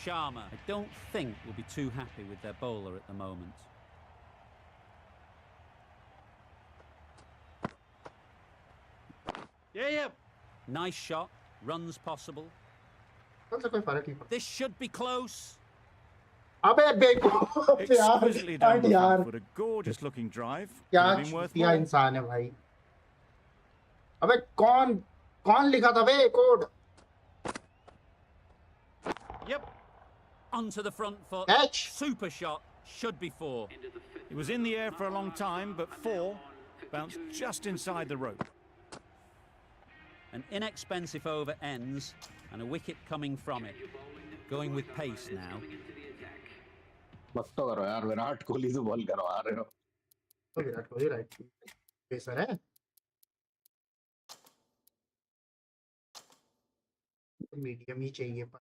C: Sharma, I don't think, will be too happy with their bowler at the moment.
E: Yeah.
C: Nice shot, runs possible.
A: कौन सा कोई फर्क नहीं पड़ता।
C: This should be close.
A: अबे बेवकूफ यार
B: Exquisitely done
A: हट
B: the
A: यार
B: front foot. A gorgeous looking drive.
A: क्या
B: Could have been worth
A: चूतिया
B: more.
A: इंसान है भाई। अबे कौन कौन लिखा था बे code?
E: Yep.
C: Onto the front foot.
A: Catch.
C: Super shot. Should be 4.
B: It was in the air for a long time, but 4 bounced just inside the rope.
C: An inexpensive over ends and a wicket coming from it. Going with pace now.
D: मत तो करो यार विराट कोहली से ball करवा रहे हो
A: तो Virat Kohli right pacer है। मीडियम ही चाहिए पर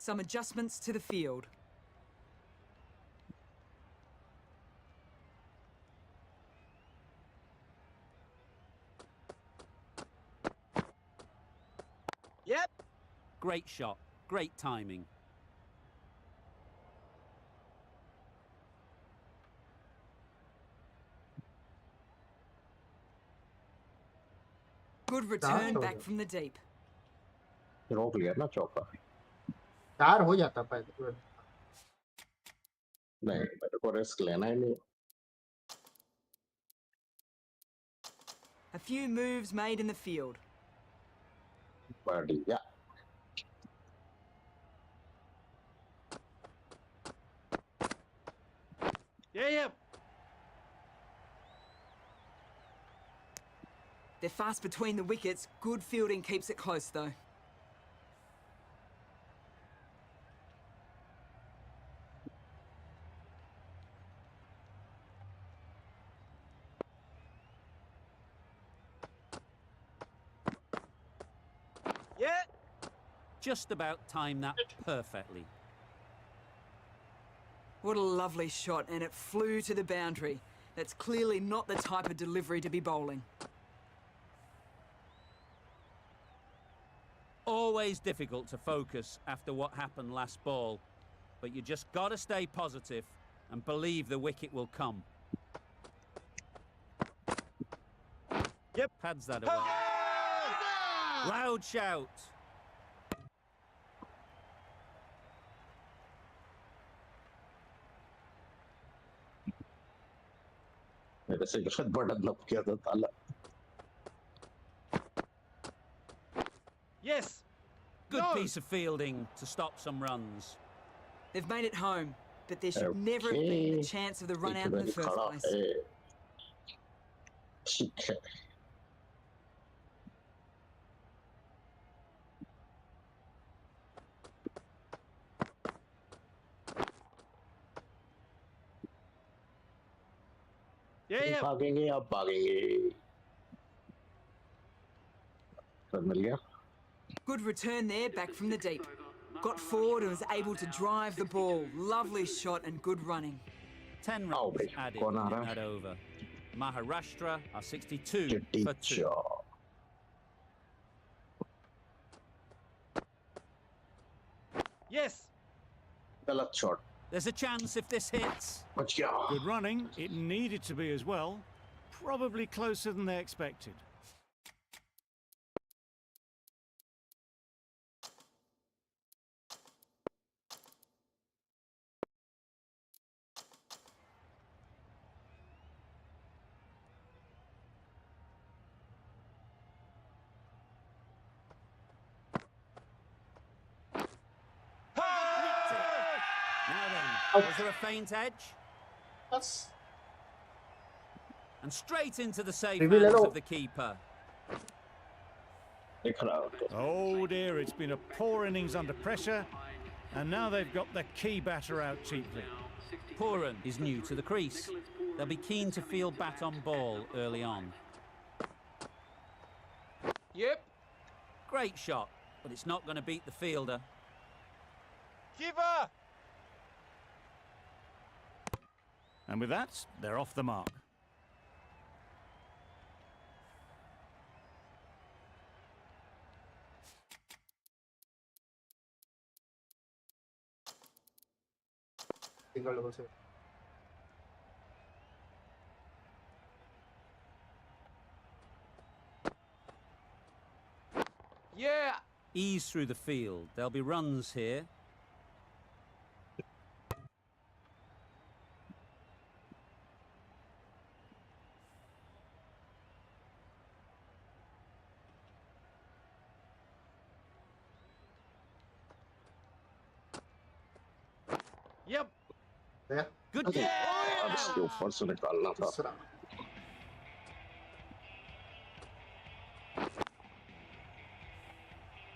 F: Some adjustments to the field.
E: Yep.
C: Great shot. Great timing.
F: Good return back from the deep.
D: रोक लिया ना चौका
A: चार हो जाता पहले।
D: नहीं मेरे को रिस्क लेना ही नहीं
F: A few moves made in the field.
D: बढ़िया
E: Yep.
F: They're fast between the wickets. Good fielding keeps it close, though.
E: Yeah.
C: Just about timed that perfectly.
F: What a lovely shot, and it flew to the boundary. That's clearly not the type of delivery to be bowling.
C: Always difficult to focus after what happened last ball, but you just got to stay positive and believe the wicket will come.
E: Yep.
C: Pads that away. Loud shout.
D: मेरे से गलत button दब गया था ताला.
E: Yes.
C: Good
E: No.
C: piece of fielding to stop some runs.
F: They've made it home, but there should never have been the chance of the run out in the first place.
D: ठीक है.
E: Yeah.
D: भागेंगे आप भागेंगे. Run मिल गया.
F: Good return there, back from the deep. Got forward and was able to drive the ball. Lovely shot and good running.
C: 10
D: Oh,
C: runs
D: bhai,
C: added
D: kaun aa
C: in
D: raha?
C: that over. Maharashtra are 62
D: चिट्टी
C: for 2.
D: चौ.
E: Yes.
D: गलत shot.
C: There's a chance if this hits.
D: बच गया.
B: Good running. It needed to be as well. Probably closer than they expected.
C: Now then, was there a feint edge?
A: बस
C: And straight into the safe
A: Reveal
C: hands
A: hello.
C: of the keeper.
D: दिख रहा है.
B: Oh dear, it's been a poor innings under pressure, and now they've got the key batter out cheaply.
C: Pooran is new to the crease. They'll be keen to field bat on ball early on.
E: Yep.
C: Great shot, but it's not going to beat the fielder.
E: Keeper.
B: And with that, they're off the mark.
A: Single double से.
E: Yeah.
C: Ease through the field. There'll be runs here.
E: Yep.
A: गया.
C: Good
A: Okay.
C: catch.
D: अब इसके ऊपर से निकालना था.
A: दूसरा.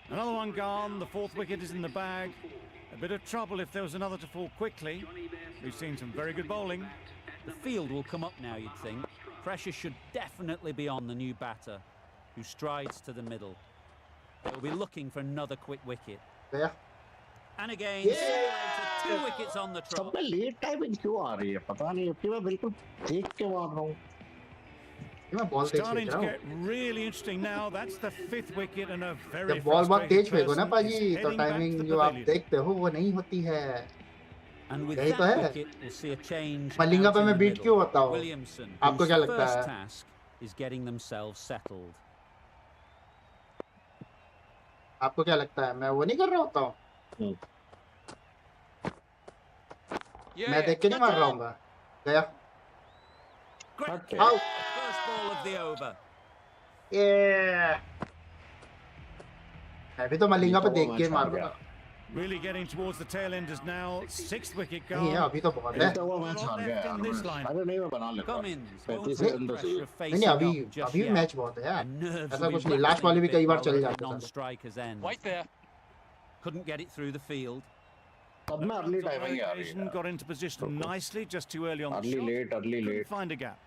B: Another one gone. The fourth wicket is in the bag. A bit of trouble if there was another to fall quickly. We've seen some very good bowling.
C: The field will come up now, you'd think. Pressure should definitely be on the new batter, who strides to the middle. They'll be looking for another quick wicket.
A: गया.
C: And again, two wickets on the
D: सब
C: trot.
D: में late timing क्यों आ रही है पता नहीं. कि मैं बिल्कुल देख के मार रहा हूँ.
A: मैं बॉल तेज
B: Starting
A: फेंक
B: to
A: रहा
B: get
A: हूँ.
B: really interesting now. That's the fifth wicket and a very
A: जब बॉल बहुत तेज
B: frustrated
A: फेंको ना
B: person
A: पाजी
B: is
A: तो
B: heading back to
A: timing
B: the
A: जो आप
B: pavilion.
A: देखते हो वो नहीं होती है.
C: And with
A: यही
C: that
A: तो है.
C: wicket, we'll see a change.
A: Malinga
C: out
A: पे
C: in
A: मैं
C: the
A: बीट
C: middle.
A: क्यों होता हूँ?
C: Williamson,
A: आपको
C: whose
A: क्या लगता
C: first
A: है?
C: task is getting themselves settled.
A: आपको क्या लगता है मैं वो नहीं कर रहा होता हूँ?
E: Yeah.
A: मैं देख के नहीं मार रहा हूँ. गया.
C: Great
D: Okay.
C: catch. First ball of the over.
A: ये मैं भी तो मलिंगा पे
D: तो
A: देख
D: वो
A: के
D: मैच
A: मार
D: हार
A: रहा
D: गया.
A: था.
B: Really getting towards the tail enders now. 6th wicket
A: नहीं है
B: gone.
A: अभी तो बहुत है
D: जीता हुआ मैच हार गया यार मैं। अरे नहीं मैं बना लेता।
C: Cummins won't
D: 35
C: take
D: run
C: the
D: तो
C: pressure
D: चाहिए।
C: of
A: नहीं
C: facing
A: अभी
C: up just
A: अभी भी
C: yet.
A: मैच बहुत है
C: The
A: यार,
C: nerves
A: ऐसा
C: will be
A: कुछ नहीं, लास्ट
C: rattling
A: वाले
C: a
A: भी
C: bit
A: कई बार
C: while
A: चले
C: they're at
A: जाते
C: the
A: हैं साले।
C: non-striker's end.
E: Wait there.
C: Couldn't get it through the field.
D: तब
B: No
D: में
B: runs
D: early
B: on that
D: timing आ रही
B: occasion,
D: है।
B: got into position nicely, just too early on the
D: early
B: shot.
D: Late
B: Couldn't find a gap.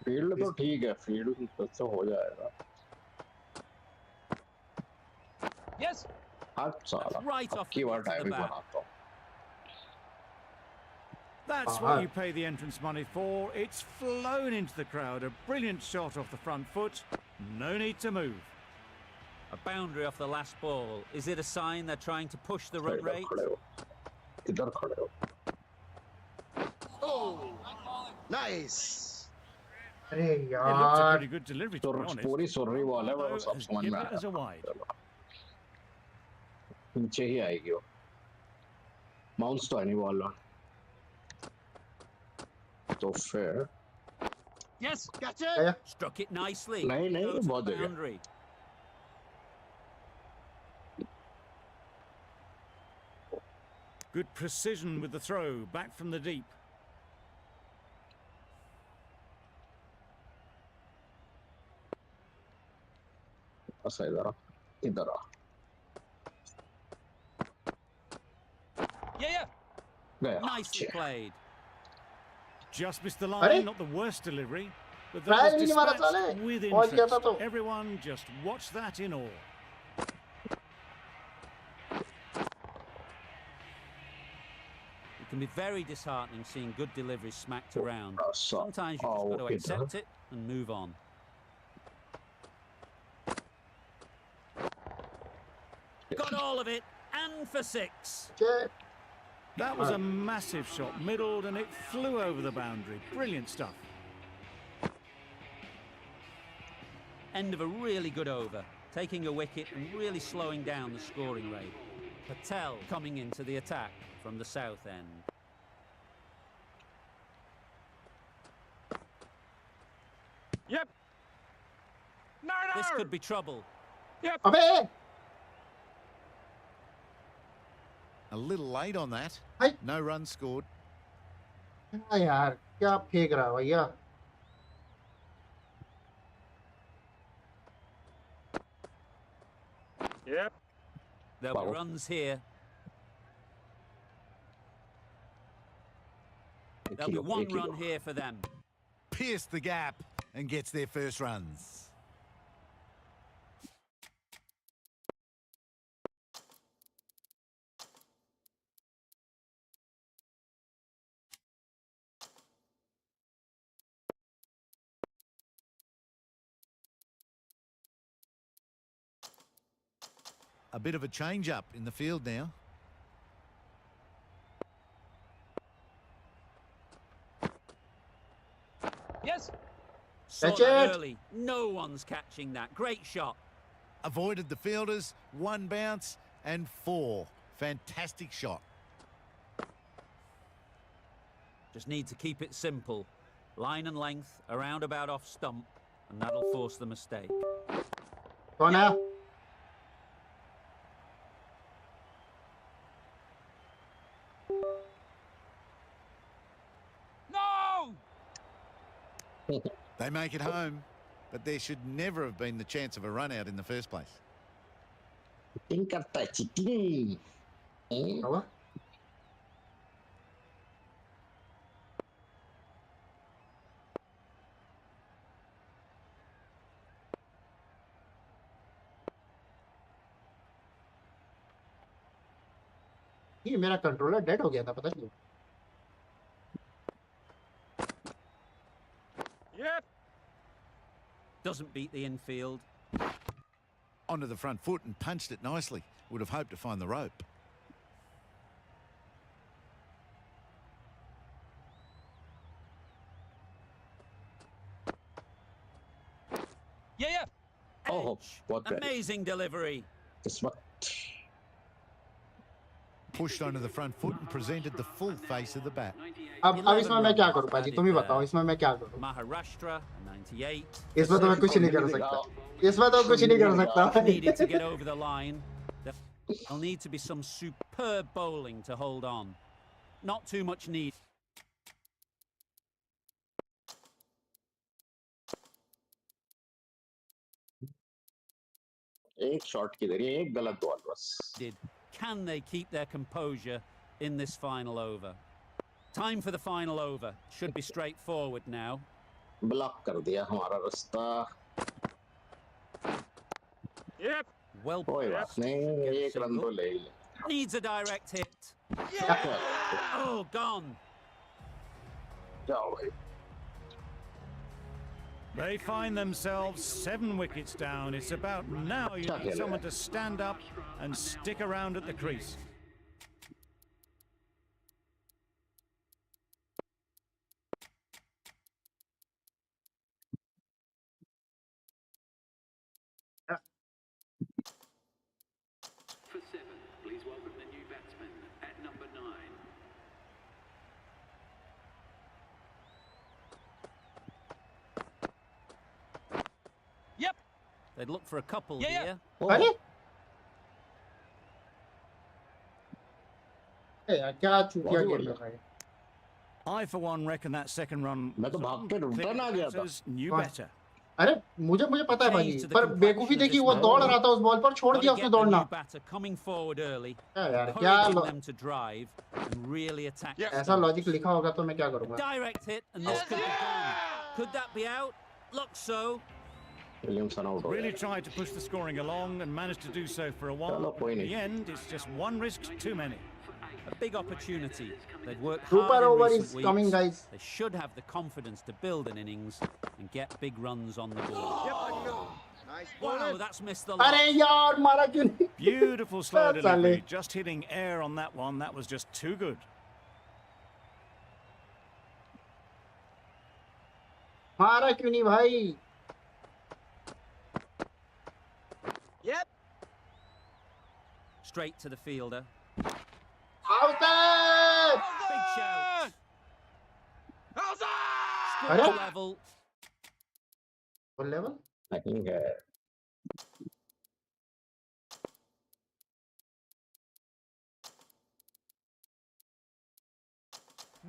D: Field तो ठीक है, field तो हो जाएगा।
E: Yes.
D: आज साला
C: Right off
D: की
C: the
D: bar
C: bit of the
D: timing
C: bat.
D: बनाता हूँ।
B: That's what you pay the entrance money for. It's flown into the crowd. A brilliant shot off the front foot. No need to move.
C: A boundary off the last ball. Is it a sign they're trying to push the run rate?
D: खड़े हो, इधर खड़े हो।
I: Nice.
A: अरे
B: It looked a
A: यार
B: pretty good delivery, to be honest.
D: पूरी सुर्री ball है, वो
B: Although
D: सब
B: has
D: समझ
B: given
D: में
B: it as a
D: आया।
B: wide.
D: नीचे ही आएगी वो। बाउंस तो है नहीं बॉल। तो फिर
E: Yes.
I: Gotcha.
C: Struck it nicely.
D: नहीं नहीं
C: Go to
D: बहुत
C: the
D: जगह।
C: boundary.
B: Good precision with the throw, back from the deep.
D: ऐसा इधर आ, इधर आ।
E: Yeah.
D: गया।
C: Nicely played.
B: Just missed the
A: Arey?
B: line, not the worst delivery. But that
A: Trial
B: was
A: भी नहीं मारा
B: dispatched
A: साले।
B: with
A: बॉल किया था
B: interest.
A: तो।
B: Everyone just watch that in awe.
C: It can be very disheartening seeing good deliveries smacked around.
D: So-
C: Sometimes you've just
D: oh,
C: got to
D: okay,
C: accept it and move on. Got all of it, and for 6.
A: Shit.
B: That was a massive shot, middled, and it flew over the boundary. Brilliant stuff.
C: End of a really good over, taking a wicket and really slowing down the scoring rate. Patel coming into the attack from the south end.
E: Yep. No.
C: This could be trouble.
E: Yep.
A: अबे
I: A little late on that.
A: Hey.
I: No runs scored.
A: हाँ यार क्या फेंक रहा है भैया।
E: Yep.
C: There'll be
D: Wow.
C: runs here. There'll be one run here for them.
I: Pierced the gap and gets their first runs. A bit of a change up in the field now.
E: Yes.
C: Saw
A: Catch
C: that
A: it.
C: early. No one's catching that. Great shot.
I: Avoided the fielders, 1 bounce and 4. Fantastic shot.
C: Just need to keep it simple. Line and length, around about off stump, and that'll force the mistake.
A: कौन है?
E: No.
I: They make it home, but there should never have been the chance of a run out in the first place.
D: Cheating करता है, cheating.
A: क्या हुआ? ये मेरा controller dead हो गया था, पता क्यों?
E: Yep.
C: Doesn't beat the infield.
I: Onto the front foot and punched it nicely. Would have hoped to find the rope.
E: Yeah.
D: Oh,
C: Edge.
D: what the-
C: Amazing delivery.
D: किस्मत।
I: pushed onto the front foot and presented the full face of the bat.
A: अब इसमें मैं क्या करूं पाजी, तुम ही बताओ इसमें मैं क्या करूं?
C: Maharashtra, 98.
A: इसमें तो मैं कुछ नहीं कर सकता, इसमें तो कुछ नहीं कर सकता।
C: Needed to get over the line. There'll need to be some superb bowling to hold on. Not too much need.
D: एक शॉट की देरी, एक गलत बॉल बस।
C: Can they keep their composure in this final over? Time for the final over. Should be straightforward now.
D: Block कर दिया हमारा रास्ता।
E: Yep.
C: Well,
D: कोई बात नहीं, एक रन तो ले ही ले।
C: needs a direct hit. Oh, gone.
D: जाओ भाई।
B: They find themselves 7 wickets down. It's about now you need someone to stand up and stick around at the crease.
H: For 7, please welcome the new batsman at number 9.
E: Yep.
C: They'd look for a couple
E: Yeah,
C: here.
A: अरे यार क्या चूतिया game लगा है।
B: I, for one, reckon that second run
D: मैं तो भाग के रिटर्न आ गया था।
B: knew better.
A: अरे मुझे पता है भाई, पर बेवकूफी देखी, वो दौड़ रहा था उस बॉल पर, छोड़ दिया उसने दौड़ना।
C: Coming forward early.
A: यार क्या
C: them to drive and really attack.
A: ऐसा लॉजिक लिखा होगा तो मैं क्या करूंगा?
C: Direct hit and this could be gone. Could that be out? Looks so.
D: Williamson out हो गया।
B: Really tried to push the scoring along and managed to do so for a while.
D: चलो कोई
B: In
D: नहीं।
B: the end, it's just one risk too many.
C: A big opportunity. They've worked
A: Super
C: hard in
A: over
C: recent
A: is
C: weeks.
A: coming, guys.
C: They should have the confidence to build an innings and get big runs on the board. Wow, that's missed the
A: अरे
C: lot.
A: यार मारा क्यों नहीं?
B: Beautiful slow
A: That's
B: delivery.
A: Ali.
B: Just hitting air on that one. That was just too good.
A: मारा क्यों नहीं भाई?
E: Yep.
C: Straight to the fielder.
A: Out है!
C: Big shout.
E: How's
C: Score
A: Hello?
C: level.
A: Full level?
D: नहीं है।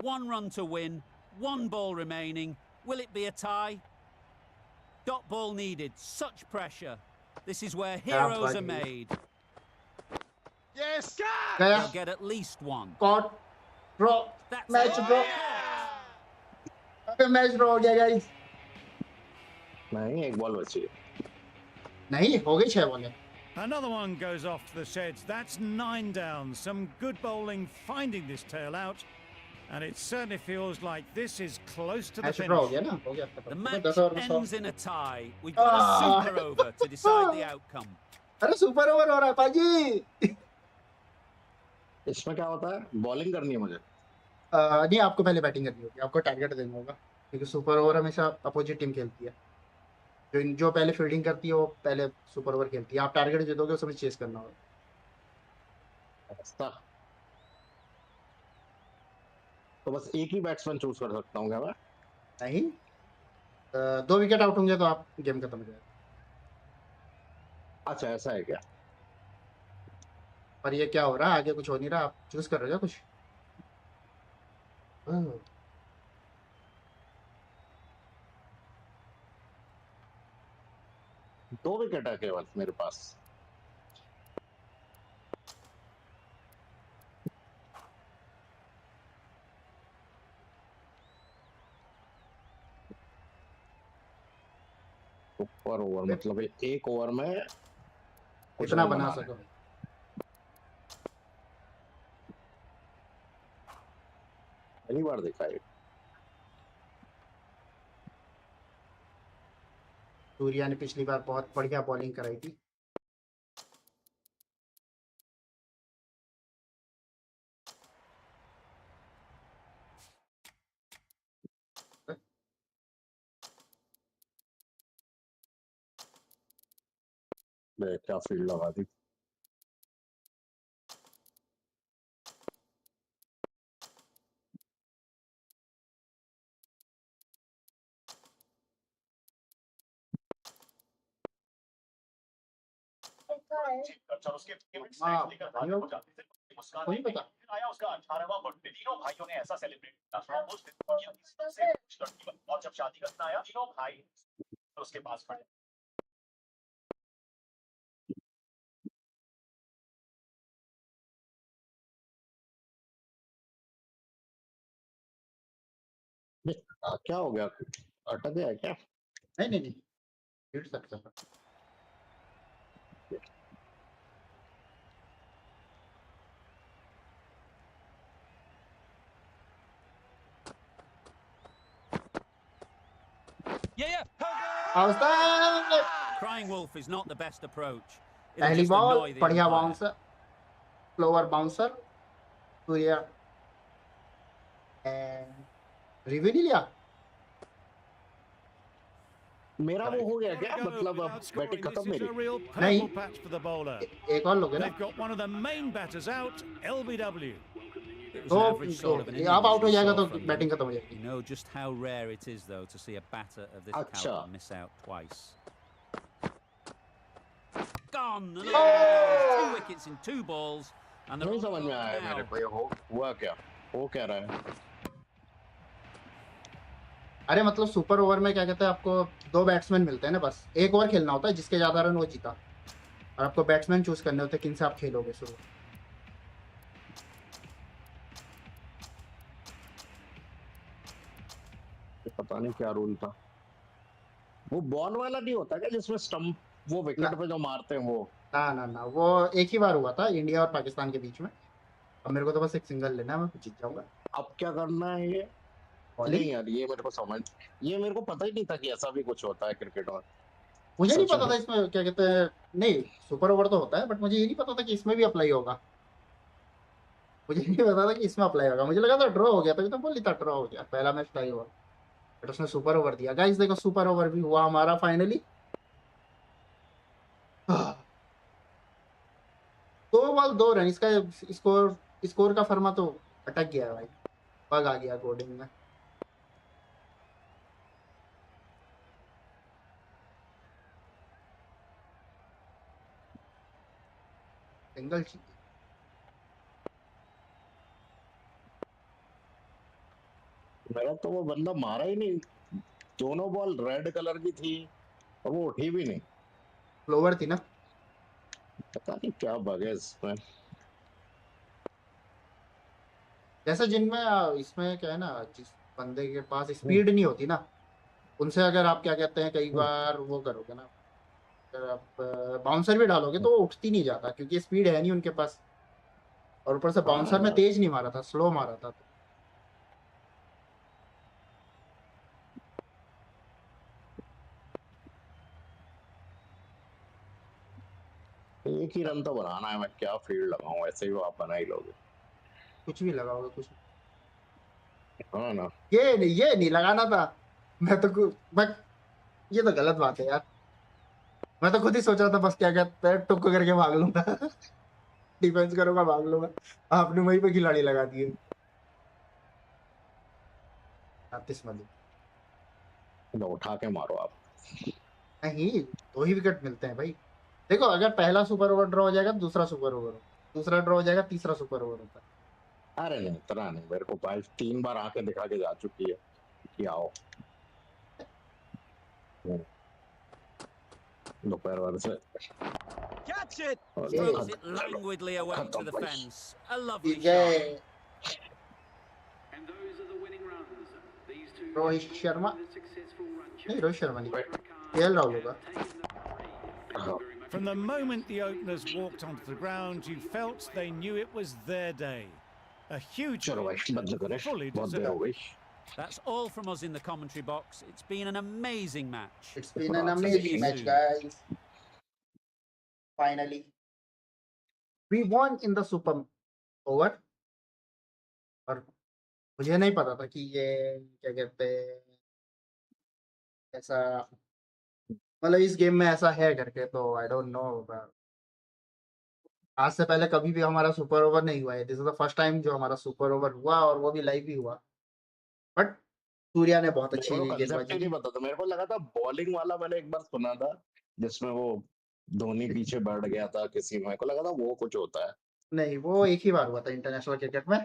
C: One run to win. One ball remaining. Will it be a tie? Dot ball needed. Such pressure. This is where heroes are made.
E: Yes.
A: गया,
C: They'll get at least one.
A: Caught, draw,
C: That's
A: match
C: it.
A: Draw, अबे match draw हो गया guys.
D: नहीं, एक ball बची है।
A: नहीं, हो गई 6 बॉलें।
B: Another one goes off to the sheds. That's 9 down. Some good bowling finding this tail out. And it certainly feels like this is close to the
A: match draw हो
B: finish.
A: गया ना, हो गया
C: The
A: खत्म।
C: match
A: 10 ओवर में 100।
C: ends in a tie. We've got a super over to decide the outcome.
A: अरे super over हो रहा है पाजी।
D: इसमें क्या होता है? बॉलिंग करनी है मुझे।
A: नहीं, आपको पहले बैटिंग करनी होगी, आपको टारगेट देना होगा, क्योंकि सुपर ओवर हमेशा अपोजिट टीम खेलती है। जो पहले फील्डिंग करती है वो पहले सुपर ओवर खेलती है। आप टारगेट जो दोगे उसमें चेस करना होगा।
D: ऐसा। तो बस एक ही बैट्समैन चूज कर सकता हूँ क्या मैं?
A: नहीं, 2 विकेट आउट होंगे तो आप गेम खत्म हो जाएगा।
D: अच्छा ऐसा है क्या?
A: पर ये क्या हो रहा है, आगे कुछ हो नहीं रहा, आप चूज कर रहे हो क्या कुछ? ओह,
D: 2 विकेट है केवल मेरे पास। सुपर ओवर मतलब एक ओवर में कुछ
A: कितना
D: रन
A: बना
D: बनाने।
A: सको।
D: पहली बार देखा है।
A: सूर्या ने पिछली बार बहुत बढ़िया बॉलिंग कराई थी।
D: मैं क्या फील्ड लगा दी।
A: हाँ, बताइए, कोई नहीं पता।
D: क्या हो गया, अटक गया क्या?
A: नहीं नहीं नहीं, खेल सकता है।
E: Yeah.
A: Outside.
C: Crying wolf is not the best approach. It'll
A: पहली
C: just
A: बॉल,
C: annoy the
A: बढ़िया
C: umpire.
A: Bouncer, slower bouncer, Surya review नहीं लिया।
D: मेरा वो हो गया
B: Gotta
D: क्या,
B: go
D: मतलब अब
B: without
D: बैटिंग
B: scoring. This
D: खत्म
B: is
D: मेरी?
B: a real
A: नहीं,
B: purple patch for the bowler.
A: एक और लोगे ना।
B: They've got one of the main batters out, LBW.
C: It was
A: तो
C: an average sort of an
A: अब
C: innings
A: आउट हो
C: we
A: जाएगा
C: saw
A: तो
C: from them.
A: बैटिंग खत्म हो
C: You
A: जाएगी।
C: know just how rare it is, though, to see a batter of this
D: अच्छा।
C: caliber miss out twice. Gone! Another
A: Oh!
C: one of those. 2 wickets in 2 balls. And they're
D: नहीं
C: on
D: समझ में आया
C: now.
D: मेरे को, ये हुआ क्या, हो क्या रहा है?
A: अरे मतलब सुपर ओवर में क्या कहते हैं, आपको 2 बैट्समैन मिलते हैं ना, बस 1 ओवर खेलना होता है, जिसके ज्यादा रन वो जीता। और आपको बैट्समैन चूज करने होते हैं किन से आप खेलोगे शुरू।
D: पता नहीं क्या रूल था। वो बॉल वाला नहीं होता क्या, जिसमें स्टंप वो विकेट पे जो मारते हैं वो?
A: ना ना ना, वो एक ही बार हुआ था इंडिया और पाकिस्तान के बीच में। अब मेरे को तो बस एक सिंगल लेना है, मैं जीत जाऊंगा।
D: अब क्या करना है ये? नहीं यार, ये मेरे को ये मेरे को पता ही नहीं था कि ऐसा भी कुछ होता है क्रिकेट में।
A: मुझे नहीं
D: सच
A: पता
D: में?
A: था इसमें क्या कहते हैं। नहीं, सुपर ओवर तो होता है, बट मुझे ये नहीं पता था कि इसमें भी अप्लाई होगा। मुझे नहीं पता था कि इसमें अप्लाई होगा। मुझे लगा था ड्रॉ हो गया, तभी तो बोल था ड्रॉ हो गया, पहला मैच टाई हुआ। बट उसने सुपर ओवर दिया। गाइस देखो, सुपर ओवर भी हुआ हमारा फाइनली। 2 बॉल 2 रन, इसका स्कोर स्कोर का फर्मा तो अटक गया है भाई। बग आ गया कोडिंग में। सिंगल चाहिए।
D: मेरा तो वो बंदा मारा ही नहीं, दोनों बॉल रेड कलर की थी और वो उठी भी नहीं।
A: फ्लोवर थी ना।
D: पता नहीं क्या बग है इसमें।
A: जैसे जिनमें इसमें क्या है ना, जिस बंदे के पास स्पीड नहीं होती ना, उनसे अगर आप क्या कहते हैं कई बार वो करोगे ना, अगर आप बाउंसर भी डालोगे तो वो उठती नहीं जाता, क्योंकि स्पीड है नहीं उनके पास। और ऊपर से बाउंसर में तेज नहीं मारा था, स्लो मारा था।
D: एक ही रन तो बनाना है, मैं क्या फील्ड लगाऊं, ऐसे ही वो आप बना ही लोगे।
A: कुछ भी लगाओगे, कुछ
D: हाँ ना।
A: ये नहीं लगाना था। मैं ये तो गलत बात है यार। मैं तो खुद ही सोच रहा था बस क्या कहते हैं, टुक करके भाग लूंगा। डिफेंस करूंगा, भाग लूंगा। आपने वहीं पे खिलाड़ी लगा दिए। आतिश मलिक
D: तो उठा के मारो आप।
A: नहीं, 2 ही विकेट मिलते हैं भाई। देखो, अगर पहला सुपर ओवर ड्रॉ हो जाएगा, दूसरा सुपर ओवर, दूसरा ड्रॉ हो जाएगा, तीसरा सुपर ओवर होता है।
D: अरे नहीं, इतना नहीं, मेरे को भाई 3 बार आके दिखा के जा चुकी है कि आओ। दोपहर वाले से
E: Catch it.
C: Throws it languidly away to the fence. A lovely
A: ठीक है।
C: shot.
H: And those are the winning runs. These two
A: Rohit Sharma
H: with a successful run
A: नहीं,
H: chase.
A: रोहित शर्मा नहीं, केएल राहुल होगा।
H: Taken the three. Thank you very much.
B: From the moment the openers walked onto the ground, you felt they knew it was their day. A huge
D: चलो
B: win,
D: भाई, बंद करें,
B: fully
D: बहुत देर हो
B: deserved.
D: गई।
C: That's all from us in the commentary box. It's been an amazing match.
A: It's been an amazing match, guys. Finally, we won in the super over. और मुझे नहीं पता था कि ये क्या कहते हैं, ऐसा मतलब इस गेम में ऐसा है करके, तो आई डोंट नो। आज से पहले कभी भी हमारा सुपर ओवर नहीं हुआ है। This is the first time जो हमारा सुपर ओवर हुआ, और वो भी लाइव ही हुआ। बट सूर्या ने बहुत अच्छी
D: मेरे को
A: गेंदबाजी
D: concept ही
A: की।
D: नहीं पता था, मेरे को लगा था बॉलिंग वाला मैंने एक बार सुना था, जिसमें वो धोनी पीछे बढ़ गया था किसी में, को लगा था वो कुछ होता है।
A: नहीं, वो एक ही बार हुआ था इंटरनेशनल क्रिकेट में,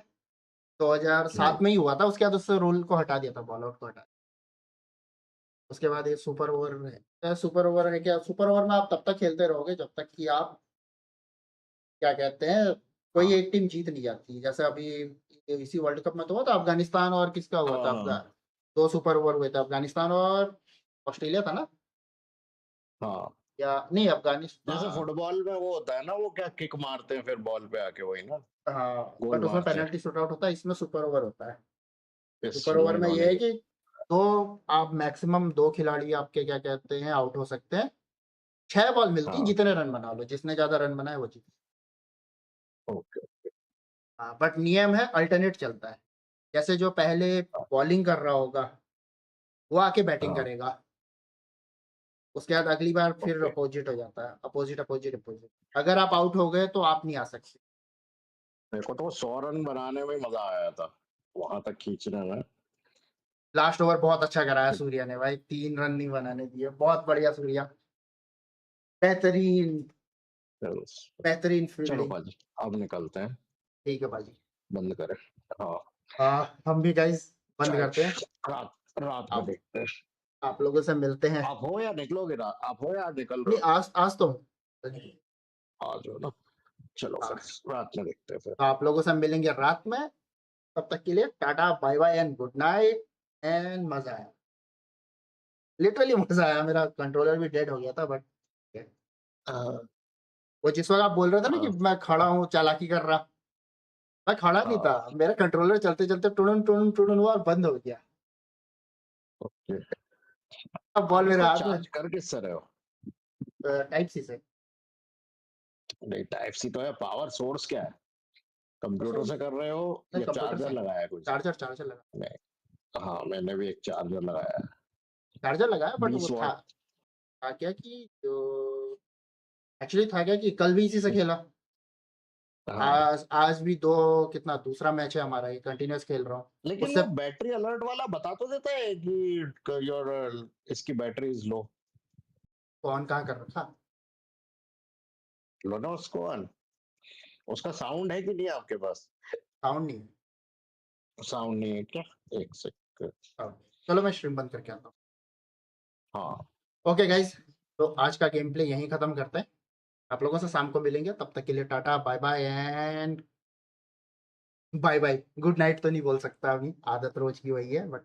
A: 2007
D: हम्म।
A: में ही हुआ था। उसके बाद उससे रूल को हटा दिया था, बॉल आउट को हटा दिया। उसके बाद ये सुपर ओवर है। सुपर ओवर है क्या? सुपर ओवर में आप तब तक खेलते रहोगे जब तक कि आप, क्या कहते हैं, कोई
D: हाँ
A: एक टीम जीत नहीं जाती। जैसे अभी इसी वर्ल्ड कप में तो हुआ था, अफगानिस्तान और किसका हुआ था,
D: हाँ हाँ
A: अफगान, 2 सुपर ओवर हुए थे, अफगानिस्तान और ऑस्ट्रेलिया था ना,
D: हाँ।
A: या नहीं,
D: जैसे
A: अफगानिस्तान।
D: फुटबॉल में वो होता है ना, वो क्या किक मारते हैं फिर बॉल पे आके, वही ना,
A: हाँ,
D: गोल
A: बट उसमें
D: मारते हैं।
A: पेनल्टी शूट आउट होता है, इसमें सुपर ओवर होता है। सुपर
D: इसमें
A: ओवर में ये
D: इन्होंने
A: है कि दो, आप मैक्सिमम 2 खिलाड़ी आपके, क्या कहते हैं, आउट हो सकते हैं। 6 बॉल मिलती हैं,
D: हाँ
A: जितने रन बना लो, जिसने ज्यादा रन बनाए वो जीत।
D: ओके।
A: हाँ, बट नियम है, अल्टरनेट चलता है। जैसे जो पहले बॉलिंग कर रहा होगा वो आके बैटिंग
D: हाँ
A: करेगा, उसके बाद अगली बार फिर
D: ओके।
A: अपोजिट हो जाता है, अपोजिट अपोजिट अपोजिट। अगर आप आउट हो गए तो आप नहीं आ सकते।
D: मेरे को तो 100 रन बनाने में मजा आया था, वहां तक खींचने में।
A: लास्ट ओवर बहुत अच्छा कराया सूर्या ने भाई, 3 रन नहीं बनाने दिए, बहुत बढ़िया सूर्या, बेहतरीन,
D: चलो,
A: बेहतरीन
D: चलो
A: फील्डिंग।
D: पाजी, अब निकलते हैं,
A: ठीक है भाजी।
D: बंद करें। हाँ,
A: हम भी गाइस बंद
D: चाय
A: करते हैं।
D: रात, रात में
A: आप
D: देखते हैं।
A: आप लोगों से मिलते हैं।
D: आप हो या निकलोगे, रात आप हो या निकल रहे
A: नहीं,
D: हो?
A: आज आज तो
D: आ जाओ ना, चलो
A: हाँ,
D: फिर रात में देखते हैं फिर।
A: तो आप लोगों से मिलेंगे रात में। तब तक के लिए टाटा bye bye and good night. And मजा आया, लिटरली मजा आया। मेरा कंट्रोलर भी डेड हो गया था, बट
D: हाँ
A: वो जिस वक्त आप बोल रहे थे ना कि
D: हाँ
A: मैं खड़ा हूँ चालाकी कर रहा, मैं खड़ा नहीं था,
D: हाँ,
A: मेरा कंट्रोलर चलते चलते टुड़न टुड़न टुड़न हुआ और बंद हो गया।
D: ओके।
A: अब बॉल
D: आप
A: मेरे
D: इसको
A: हाथ में,
D: चार्ज कर किस से रहे हो?
A: टाइप सी से।
D: नहीं, टाइप सी तो है, पावर सोर्स क्या है? कंप्यूटर
A: नहीं,
D: से कर रहे हो या
A: कंप्यूटर
D: चार्जर
A: से,
D: लगाया है कुछ?
A: चार्जर चार्जर लगा,
D: नहीं, हाँ मैंने भी एक चार्जर लगाया है,
A: चार्जर लगाया, बट वो
D: 20 वॉट।
A: था क्या कि जो एक्चुअली था क्या कि कल भी इसी से खेला।
D: हाँ,
A: आज आज भी दो, कितना दूसरा मैच है हमारा, ये कंटिन्यूअस खेल रहा हूँ।
D: लेकिन
A: उससे
D: वो बैटरी अलर्ट वाला बता तो देता है कि योर इसकी बैटरी इज लो।
A: ऑन कहाँ कर रखा,
D: लो ना उसको on। उसका साउंड है कि नहीं आपके पास?
A: साउंड नहीं है।
D: साउंड नहीं है क्या? एक सेकंड।
A: चलो मैं स्ट्रीम बंद करके आता हूँ।
D: हाँ
A: ओके गाइज, तो आज का गेम प्ले यहीं खत्म करते हैं। आप लोगों से शाम को मिलेंगे, तब तक के लिए टाटा bye bye and bye bye. Good night तो नहीं बोल सकता, अभी आदत रोज की वही है, बट